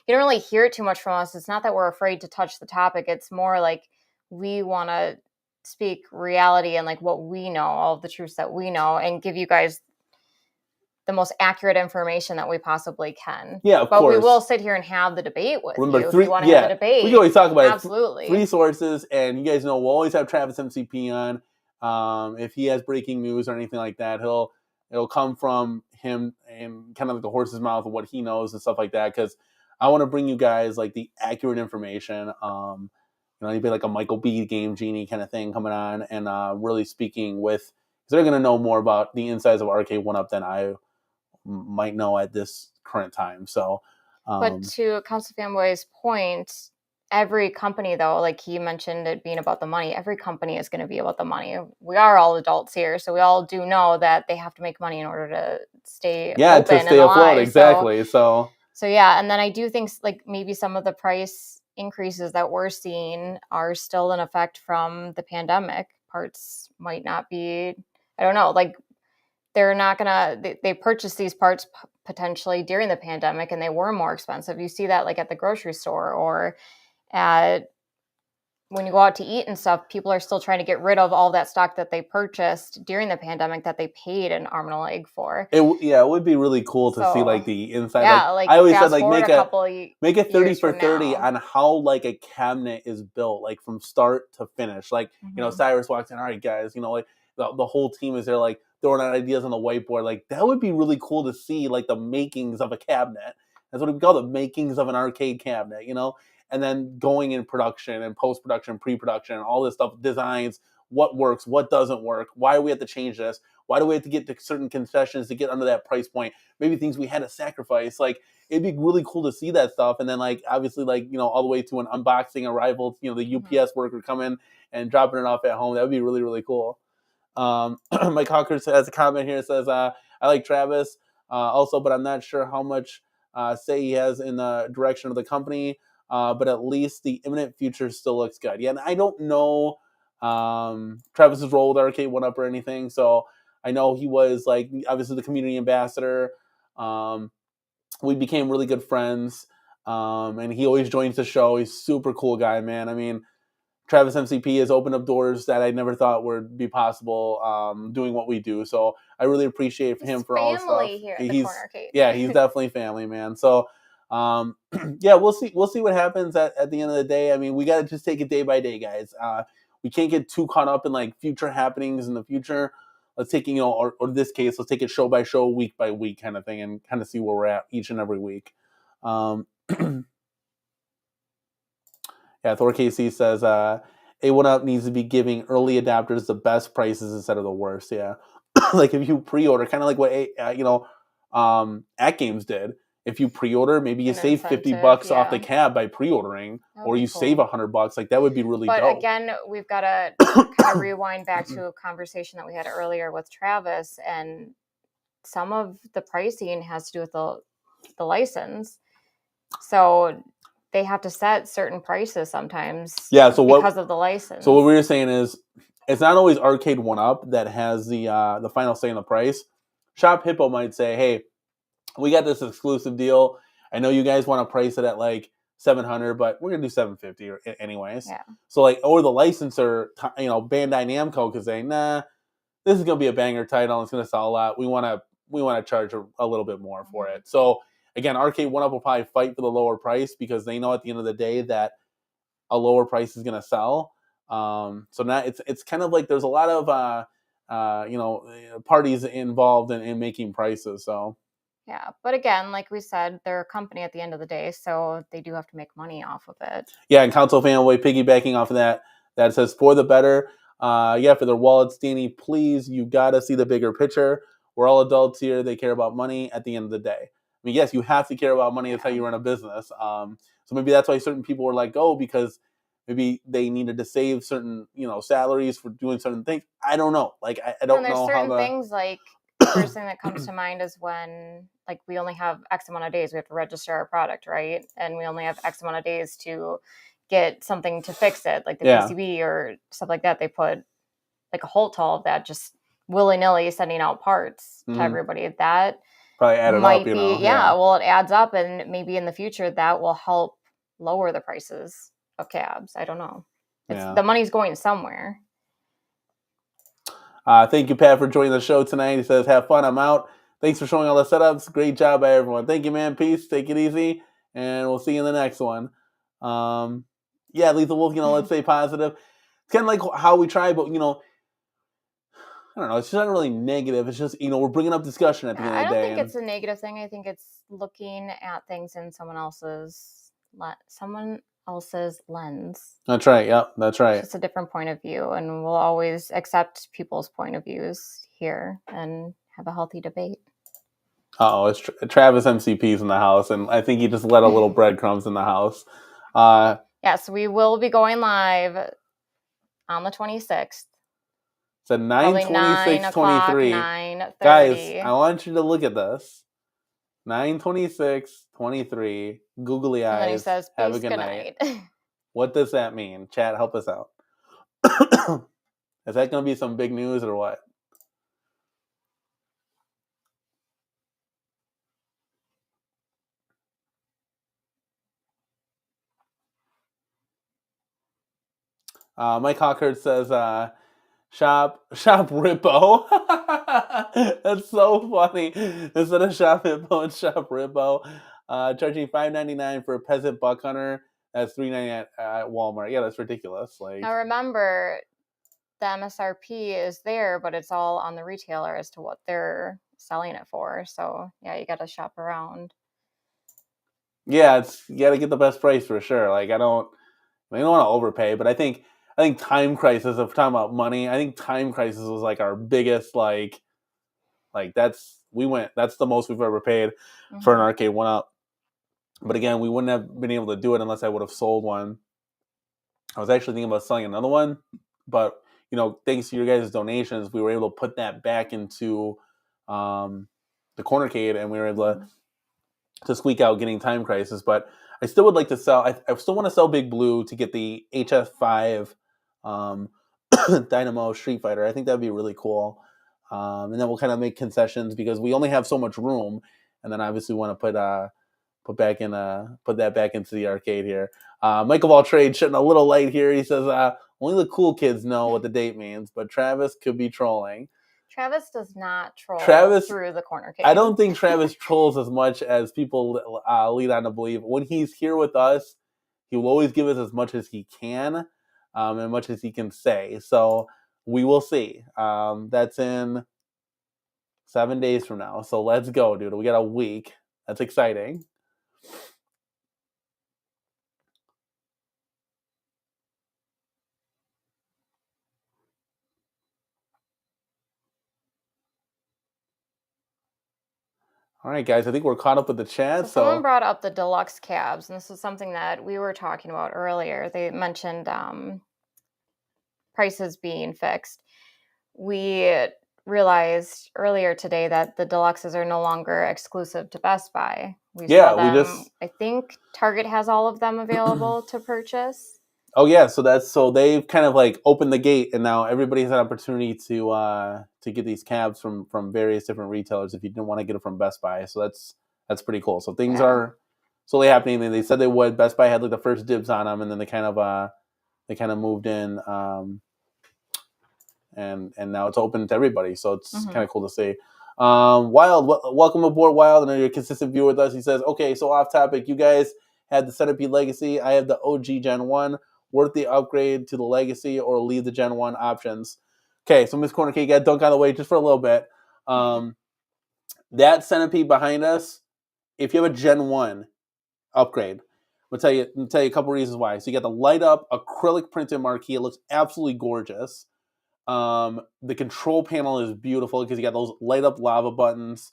don't really hear it too much from us. It's not that we're afraid to touch the topic. It's more like we want to speak reality and like what we know, all of the truths that we know, and give you guys the most accurate information that we possibly can. Yeah, of course. But we will sit here and have the debate with you if you want to have a debate. We can always talk about Absolutely. It. 3 sources, and you guys know we'll always have Travis MCP on. If he has breaking news or anything like that, it'll come from him and kind of like the horse's mouth of what he knows and stuff like that. Because I want to bring you guys like the accurate information. Anybody like a Michael B. Game Genie kind of thing coming on and really speaking with, because they're going to know more about the insides of Arcade1Up than I might know at this current time. So, but to Console Fanboy's point, every company, though, like he mentioned it being about the money, every company is going to be about the money. We are all adults here, so we all do know that they have to make money in order to stay open to stay afloat. Exactly. So yeah, and then I do think like maybe some of the price increases that we're seeing are still in effect from the pandemic. Parts might not be, I don't know, like they're not gonna, they purchased these parts potentially during the pandemic and they were more expensive. You see that like at the grocery store or when you go out to eat and stuff, people are still trying to get rid of all that stock that they purchased during the pandemic that they paid an arm and a leg for. It would be really cool to see like the inside. Yeah, like I always said, like make a 30 for 30 on how like a cabinet is built, like from start to finish. Like, Cyrus walks in, all right, guys, like the whole team is there, like throwing out ideas on the whiteboard. Like that would be really cool to see, like the makings of a cabinet. That's what we call the makings of an arcade cabinet, and then going in production and post-production, pre-production, all this stuff, designs, what works, what doesn't work, why do we have to change this, why do we have to get to certain concessions to get under that price point, maybe things we had to sacrifice. Like, it'd be really cool to see that stuff. And then, like, obviously, like, all the way to an unboxing arrival, the UPS worker coming and dropping it off at home. That would be really, really cool. Mike Hawker has a comment here that says, I like Travis also, but I'm not sure how much say he has in the direction of the company. But at least the imminent future still looks good. Yeah, and I don't know Travis's role with Arcade1Up or anything. So I know he was like obviously the community ambassador. We became really good friends, and he always joins the show. He's a super cool guy, man. I mean, Travis MCP has opened up doors that I never thought would be possible doing what we do. So I really appreciate him for all the stuff. Here at the Cornercade. Yeah, he's definitely family, man. So yeah, we'll see what happens at the end of the day. I mean, we got to just take it day by day, guys. We can't get too caught up in like future happenings in the future. Let's take it, or in this case, let's take it show by show, week by week kind of thing, and kind of see where we're at each and every week. Yeah, Thor KC says A1Up needs to be giving early adapters the best prices instead of the worst. Yeah, like if you pre-order, kind of like what AtGames did. If you pre-order, maybe you save $50 off the cab by pre-ordering, or you save $100. Like that would be really dope. But again, we've got to kind of rewind back to a conversation that we had earlier with Travis, and some of the pricing has to do with the the license. So they have to set certain prices sometimes because of the license. So what we were saying is, it's not always Arcade1Up that has the final say in the price. Shop Hippo might say, hey, we got this exclusive deal. I know you guys want to price it at like $700, but we're gonna do $750 anyways. Yeah. So like, or the licensor, Bandai Namco could say, nah, this is gonna be a banger title. And it's gonna sell a lot. We want to charge a little bit more for it. So again, Arcade1Up will probably fight for the lower price because they know at the end of the day that a lower price is gonna sell. So now it's kind of like there's a lot of parties involved in making prices. So. Yeah, but again, like we said, they're a company at the end of the day, so they do have to make money off of it. Yeah, and Console Fanboy piggybacking off of that says for the better. For their wallets, Danny, please, you gotta see the bigger picture. We're all adults here. They care about money at the end of the day. I mean, yes, you have to care about money. That's how you run a business. So maybe that's why certain people were let go, because maybe they needed to save certain, salaries for doing certain things. I don't know. Like, I don't know how certain things like. First thing that comes to mind is when, like, we only have X amount of days. We have to register our product, right? And we only have X amount of days to get something to fix it, like the PCB or stuff like that. They put like a halt to all of that, just willy-nilly sending out parts to everybody. That probably added might up, be, well, it adds up, and maybe in the future that will help lower the prices of cabs. I don't know. The money's going somewhere. Thank you, Pat, for joining the show tonight. He says, have fun. I'm out. Thanks for showing all the setups. Great job by everyone. Thank you, man. Peace. Take it easy. And we'll see you in the next one. Lethal Wolf, let's stay positive. It's kind of like how we try, but, I don't know. It's just not really negative. It's just, we're bringing up discussion at the end of the day. I don't think it's a negative thing. I think it's looking at things in someone else's lens. That's right. Yep, that's right. It's a different point of view, and we'll always accept people's point of views here and have a healthy debate. It's Travis MCP's in the house, and I think he just let a little breadcrumbs in the house. Yes, we will be going live on the 26th. It's at 9:26:23. 9:30. Guys, I want you to look at this. 9:26:23. Googly eyes. And then he says, have a good night. What does that mean? Chat, help us out. Is that going to be some big news or what? Mike Hawkert says, Shop Rippo. That's so funny. Instead of Shop Hippo, it's Shop Rippo. Charging $5.99 for a peasant buck hunter. That's $3.99 at Walmart. Yeah, that's ridiculous. Like, now remember, the MSRP is there, but it's all on the retailer as to what they're selling it for. So yeah, you got to shop around. Yeah, you got to get the best price for sure. Like, I don't want to overpay, but I think Time Crisis, if we're talking about money, I think Time Crisis was like our biggest, that's the most we've ever paid for an Arcade1Up. But again, we wouldn't have been able to do it unless I would have sold one. I was actually thinking about selling another one, but thanks to your guys' donations, we were able to put that back into the CornerCade, and we were able to squeak out getting Time Crisis. But I still would like to sell. I still want to sell Big Blue to get the HF5 Dynamo Street Fighter. I think that'd be really cool. And then we'll kind of make concessions because we only have so much room, and then obviously want to put that back into the arcade here. Michael Ball Trade shitting a little light here. He says only the cool kids know what the date means, but Travis could be trolling. Travis does not troll through the CornerCade. I don't think Travis trolls as much as people lead on to believe. When he's here with us, he will always give us as much as he can, and much as he can say. So we will see. That's in 7 days from now. So let's go, dude. We got a week. That's exciting. All right, guys, I think we're caught up with the chat. So someone brought up the deluxe cabs, and this is something that we were talking about earlier. They mentioned prices being fixed. We realized earlier today that the deluxes are no longer exclusive to Best Buy. We Yeah, saw them. we just. I think Target has all of them available to purchase. Oh yeah, so they've kind of like opened the gate, and now everybody has an opportunity to get these cabs from various different retailers if you didn't want to get it from Best Buy. So that's pretty cool. So things are slowly happening. And they said they would. Best Buy had like the first dibs on them, and then they kind of moved in, and now it's open to everybody. So it's kind of cool to see. Wild, welcome aboard, Wild. I know you're a consistent viewer with us. He says, okay, so off topic, you guys had the Centipede Legacy. I have the OG Gen 1. Worth the upgrade to the Legacy or leave the Gen 1 options? Okay, so Miss Corner Cake got dunk out of the way just for a little bit. That Centipede behind us, if you have a Gen 1 upgrade, I'll tell you a couple reasons why. So you got the light up acrylic printed marquee. It looks absolutely gorgeous. The control panel is beautiful because you got those light up lava buttons.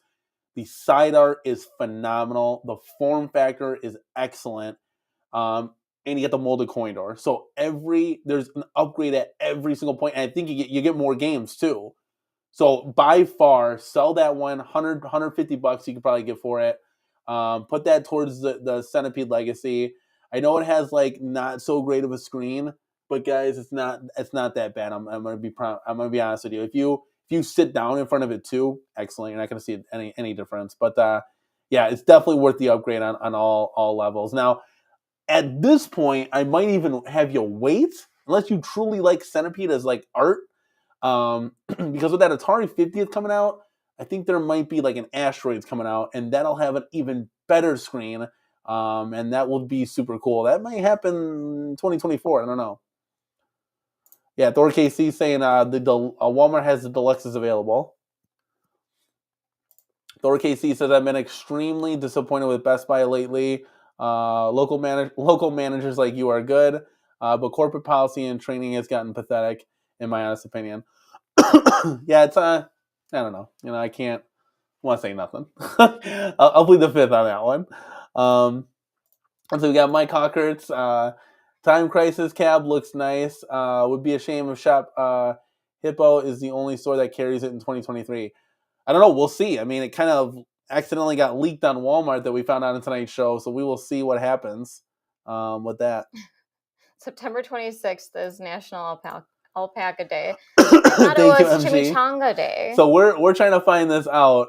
The side art is phenomenal. The form factor is excellent. And you get the molded coin door. So there's an upgrade at every single point. And I think you get more games too. So by far, sell that one, $150 you could probably get for it. Put that towards the Centipede Legacy. I know it has like not so great of a screen, but guys, it's not that bad. I'm gonna be honest with you. If you sit down in front of it too, excellent. You're not gonna see any difference. But yeah, it's definitely worth the upgrade on all levels. Now, at this point, I might even have you wait unless you truly like Centipede as like art. Because with that Atari 50th coming out, I think there might be like an Asteroids coming out, and that'll have an even better screen. And that would be super cool. That might happen in 2024. I don't know. Yeah, Thor KC saying Walmart has the deluxes available. Thor KC says, I've been extremely disappointed with Best Buy lately. Local managers like you are good, but corporate policy and training has gotten pathetic, in my honest opinion. Yeah, it's I don't know. I can't want to say nothing. I'll plead the fifth on that one. So we got Mike Hawkerts. Time Crisis cab looks nice. Would be a shame if Shop Hippo is the only store that carries it in 2023. I don't know. We'll see. I mean, it kind of accidentally got leaked on Walmart that we found out in tonight's show, so we will see what happens with that. September 26th is National Alpaca Day. I thought it was Chimichanga Day. So we're trying to find this out.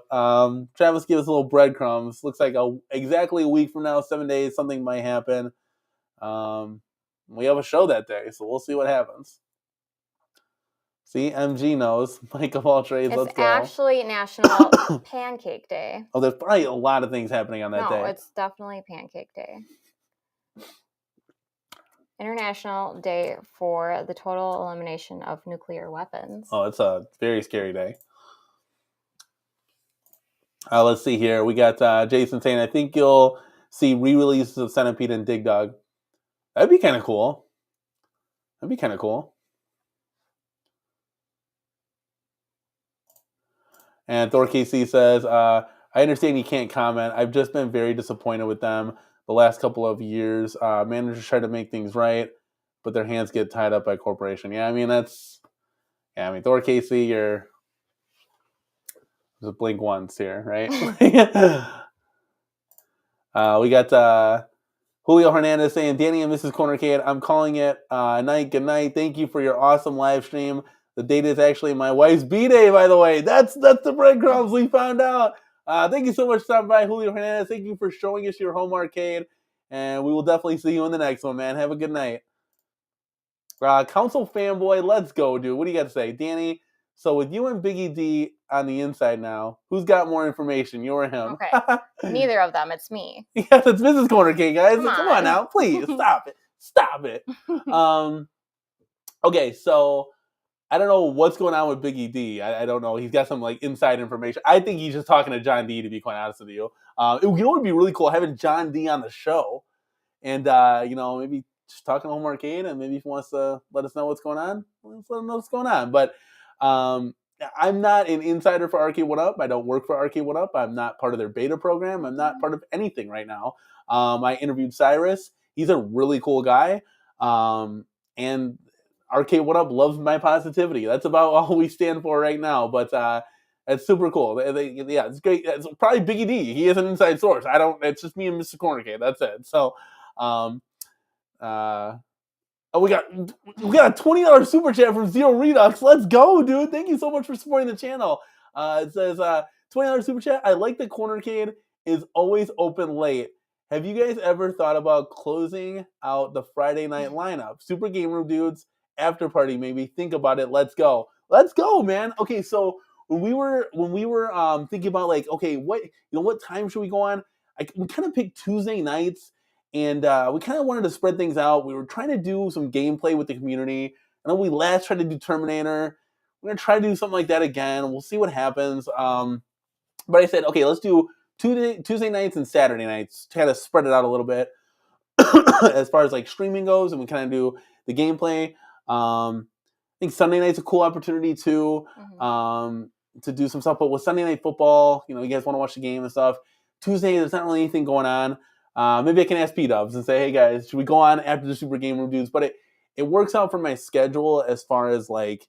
Travis gave us a little breadcrumbs. Looks like exactly a week from now, 7 days, something might happen. We have a show that day, so we'll see what happens. See, MG knows. Mike of all trades, let's go. It's actually National Pancake Day. Oh, there's probably a lot of things happening on that day. No, it's definitely Pancake Day. International Day for the total elimination of nuclear weapons. Oh, it's a very scary day. Let's see here. We got Jason saying, I think you'll see re-releases of Centipede and Dig Dug. That'd be kind of cool. And Thor KC says, I understand you can't comment. I've just been very disappointed with them the last couple of years. Managers try to make things right, but their hands get tied up by corporation. Yeah, I mean, Thor KC, you're just blink once here, right? We got Julio Hernandez saying, Danny and Mrs. Cornercade, I'm calling it night. Good night. Thank you for your awesome live stream. The date is actually my wife's B-Day, by the way. That's the breadcrumbs we found out. Thank you so much for stopping by, Julio Hernandez. Thank you for showing us your home arcade. And we will definitely see you in the next one, man. Have a good night. Council Fanboy, let's go, dude. What do you got to say? Danny, so with you and Biggie D on the inside now, who's got more information, you or him? Okay. Neither of them. It's me. Yes, it's Mrs. Cornercade, guys. Come on now. Please, stop it. Okay, so I don't know what's going on with Biggie D. I don't know. He's got some like inside information. I think he's just talking to John D, to be quite honest with you. It would be really cool having John D on the show. And, maybe just talking to Home Arcade, and maybe if he wants to let us know what's going on, let's let him know what's going on. But I'm not an insider for Arcade1Up. I don't work for Arcade1Up. I'm not part of their beta program. I'm not part of anything right now. I interviewed Cyrus. He's a really cool guy. And Arcade1Up loves my positivity. That's about all we stand for right now. But it's super cool. Yeah, it's great. It's probably Biggie D. He is an inside source. It's just me and Mr. Cornercade. That's it. So, oh, we got a $20 super chat from Zero Redux. Let's go, dude. Thank you so much for supporting the channel. It says $20 super chat. I like the Cornercade is always open late. Have you guys ever thought about closing out the Friday night lineup? Super Game Room dudes, after party maybe. Think about it. Let's go. Let's go, man. Okay, so when we were thinking about like, okay, what time should we go on? We kind of picked Tuesday nights. And we kind of wanted to spread things out. We were trying to do some gameplay with the community. I know we last tried to do Terminator. We're going to try to do something like that again. We'll see what happens. But I said, okay, let's do Tuesday nights and Saturday nights to kind of spread it out a little bit as far as like streaming goes. And we kind of do the gameplay. I think Sunday night's a cool opportunity too, to do some stuff. But with Sunday Night Football, you guys want to watch the game and stuff. Tuesday, there's not really anything going on. Maybe I can ask P-Dubs and say, hey guys, should we go on after the Super Game Room dudes? But it works out for my schedule as far as like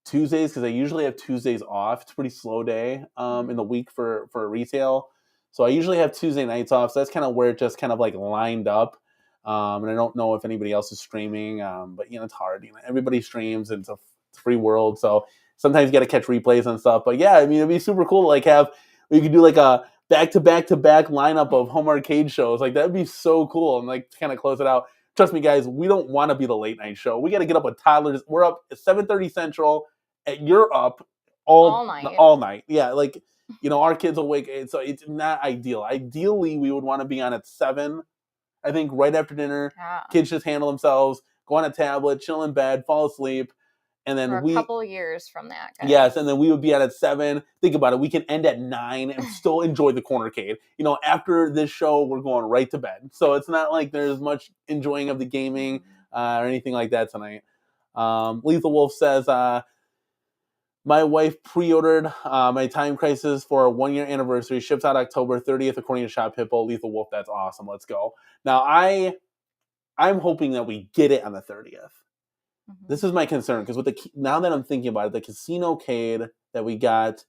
Tuesdays, because I usually have Tuesdays off. It's a pretty slow day in the week for retail. So I usually have Tuesday nights off. So that's kind of where it just kind of like lined up. And I don't know if anybody else is streaming, but it's hard. Everybody streams and it's a free world. So sometimes you got to catch replays and stuff. But yeah, I mean, it'd be super cool to like we could do like a back-to-back lineup of home arcade shows. Like, that'd be so cool. And, like, to kind of close it out. Trust me, guys, we don't want to be the late-night show. We got to get up with toddlers. We're up at 7:30 Central. You're up all night. Yeah, like, our kids will wake. So it's not ideal. Ideally, we would want to be on at 7, I think, right after dinner. Yeah. Kids just handle themselves, go on a tablet, chill in bed, fall asleep. And then for a couple years from that, guys. Yes, and then we would be out at 7. Think about it. We can end at 9 and still enjoy the Cornercade. After this show, we're going right to bed. So it's not like there's much enjoying of the gaming or anything like that tonight. Lethal Wolf says, my wife pre-ordered my Time Crisis for a 1-year anniversary. Ships out October 30th, according to Shop Hippo. Lethal Wolf, that's awesome. Let's go. Now, I'm hoping that we get it on the 30th. This is my concern, because now that I'm thinking about it, the CasinoCade that we got,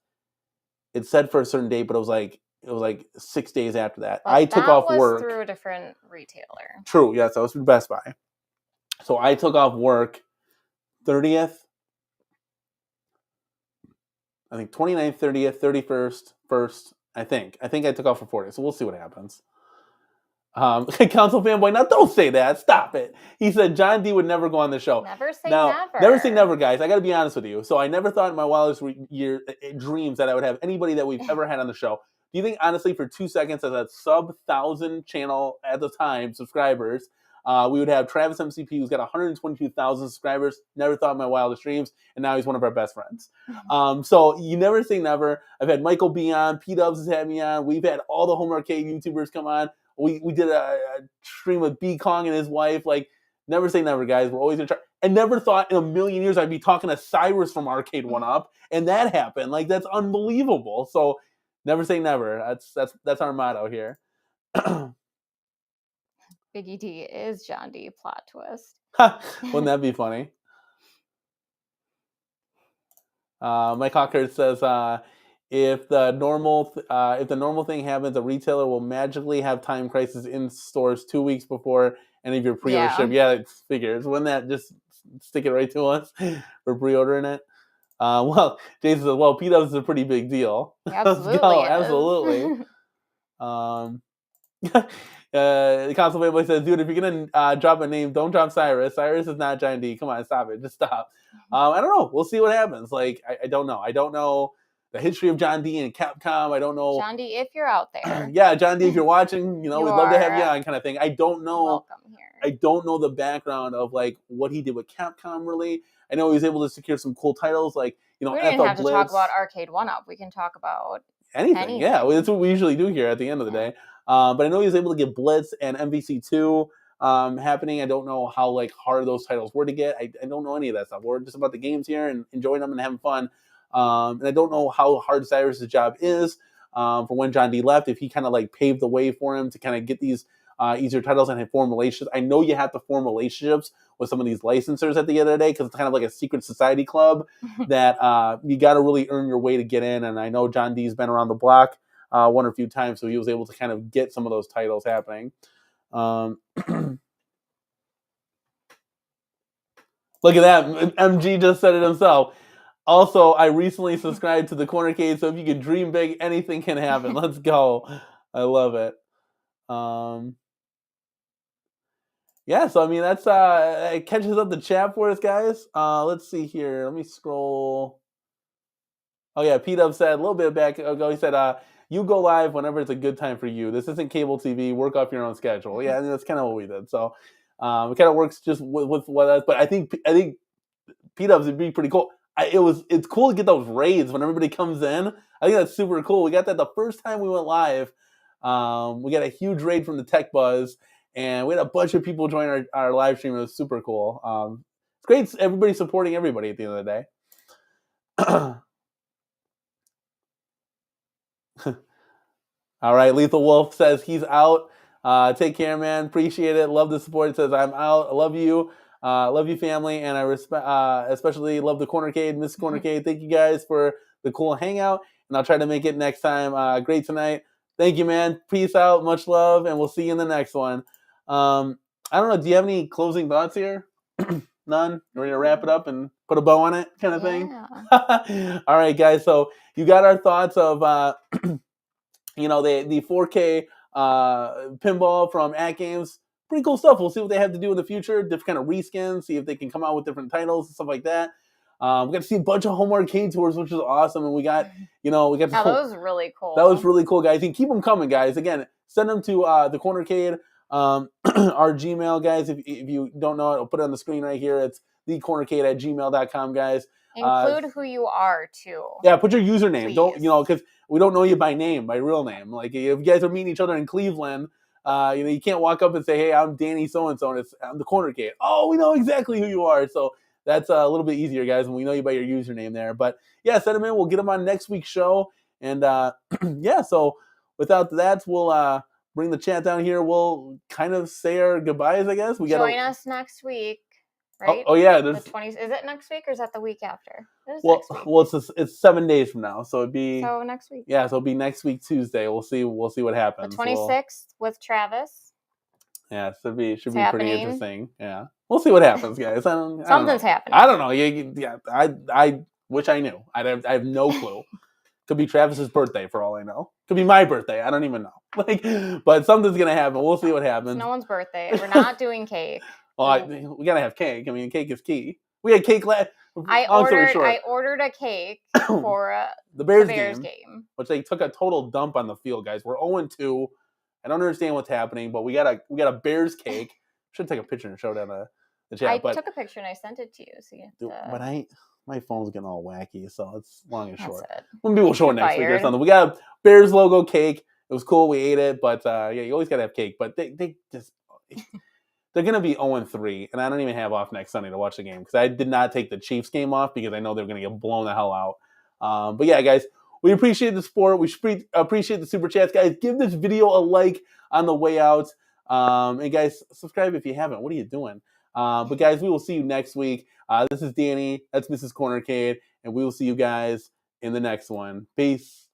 it said for a certain date, but it was like 6 days after that. But I took off work through a different retailer. True, yes, that was through Best Buy. So I took off work 30th, I think 29th, 30th, 31st, 1st. I think I took off for 4 days. So we'll see what happens. Council fanboy, now don't say that. Stop it. He said John D would never go on the show. Never say never. Never say never, guys. I got to be honest with you. So I never thought in my wildest dreams that I would have anybody that we've ever had on the show. Do you think, honestly, for 2 seconds, as a sub-1,000 channel at the time, subscribers, we would have Travis MCP, who's got 122,000 subscribers. Never thought in my wildest dreams, and now he's one of our best friends. So you never say never. I've had Michael B on. P-Dubs has had me on. We've had all the home arcade YouTubers come on. We did a stream with B Kong and his wife. Like, never say never, guys. We're always gonna try. I never thought in a million years I'd be talking to Cyrus from Arcade1Up, and that happened. Like, that's unbelievable. So, never say never. That's our motto here. Biggie D is John D. Plot twist. Wouldn't that be funny? Mike Hawkert says, if the normal thing happens, a retailer will magically have Time Crisis in stores 2 weeks before any of your pre-order ship. Yeah, it figures. Wouldn't that just stick it right to us for pre-ordering it? Well, Jason says, well, P-Dubs is a pretty big deal. Absolutely. Absolutely. The console fanboy says, dude, if you're going to drop a name, don't drop Cyrus. Cyrus is not John D. Come on, stop it. Just stop. I don't know. We'll see what happens. Like, I don't know. I don't know the history of John D and Capcom. I don't know. John D, if you're out there. Yeah, John D, if you're watching, we'd love to have you on, kind of thing. I don't know. Welcome here. I don't know the background of like what he did with Capcom. Really, I know he was able to secure some cool titles, like we don't even have to talk about Arcade1Up. We can talk about anything. Yeah, that's what we usually do here at the end of the day. But I know he was able to get Blitz and MVC2 happening. I don't know how like hard those titles were to get. I don't know any of that stuff. We're just about the games here and enjoying them and having fun. And I don't know how hard Cyrus's job is for when John D left. If he kind of like paved the way for him to kind of get these easier titles and form relationships. I know you have to form relationships with some of these licensors at the end of the day because it's kind of like a secret society club that you got to really earn your way to get in. And I know John D's been around the block one or a few times, so he was able to kind of get some of those titles happening. Look at that. MG just said it himself. Also, I recently subscribed to the Cornercade, so if you can dream big, anything can happen. Let's go. I love it. Yeah, so I mean that's it catches up the chat for us, guys. Let's see here. Let me scroll. Oh yeah, P-Dub said a little bit back ago. He said, "You go live whenever it's a good time for you. This isn't cable TV. Work off your own schedule." Yeah, and that's kind of what we did. So it kind of works just with what else. But I think P-Dubs would be pretty cool. It's cool to get those raids when everybody comes in. I think that's super cool. We got that the first time we went live. We got a huge raid from the Tech Buzz, and we had a bunch of people join our live stream. It was super cool. It's great. Everybody supporting everybody at the end of the day. All right, Lethal Wolf says he's out. Take care, man. Appreciate it. Love the support. It says I'm out. I love you. Love you, family, and I especially love the Cornercade, Miss Cornercade. Thank you guys for the cool hangout, and I'll try to make it next time. Great tonight. Thank you, man. Peace out. Much love, and we'll see you in the next one. I don't know. Do you have any closing thoughts here? None? Ready to wrap it up and put a bow on it kind of thing? All right, guys. So you got our thoughts of, the 4K pinball from AtGames. Pretty cool stuff. We'll see what they have to do in the future. Different kind of reskins. See if they can come out with different titles and stuff like that. We got to see a bunch of home arcade tours, which is awesome. And we got, that was really cool. That was really cool, guys. And keep them coming, guys. Again, send them to the Cornercade, our Gmail, guys. If you don't know it, I'll put it on the screen right here. It's thecornercade@gmail.com, guys. Include who you are, too. Yeah, put your username. Please. Don't, because we don't know you by name, by real name. Like, if you guys are meeting each other in Cleveland, you can't walk up and say, hey, I'm Danny so-and-so, and I'm the Cornercade. Oh, we know exactly who you are. So that's a little bit easier, guys, when we know you by your username there. But, yeah, send them in. We'll get them on next week's show. And, so without that, we'll bring the chat down here. We'll kind of say our goodbyes, I guess. Join us next week. Right? Oh yeah, the 20th. Is it next week or is that the week after? Next week. It's 7 days from now, so it'd be next week. Yeah, so it'll be next week Tuesday. We'll see what happens. The 26th with Travis. Yeah, should be pretty interesting. Yeah, we'll see what happens, guys. Something's happening. I don't know. Yeah, I wish I knew. I have no clue. Could be Travis's birthday for all I know. Could be my birthday. I don't even know. But something's gonna happen. We'll see what happens. It's no one's birthday. We're not doing cake. Well, we gotta have cake. I mean, cake is key. We had cake last. I ordered a cake for the Bears game, which they took a total dump on the field, guys. We're 0-2. I don't understand what's happening, but we got a Bears cake. Should take a picture and show that the chat. I took a picture and I sent it to you. So but my phone's getting all wacky, so it's long and short. Maybe we'll show it next week or something. We got a Bears logo cake. It was cool. We ate it, but you always gotta have cake. But they just. They're going to be 0-3, and I don't even have off next Sunday to watch the game because I did not take the Chiefs game off because I know they're going to get blown the hell out. But yeah, guys, we appreciate the support. We appreciate the super chats, guys. Give this video a like on the way out. And guys, subscribe if you haven't. What are you doing? But guys, we will see you next week. This is Danny. That's Mrs. Cornercade, and we will see you guys in the next one. Peace.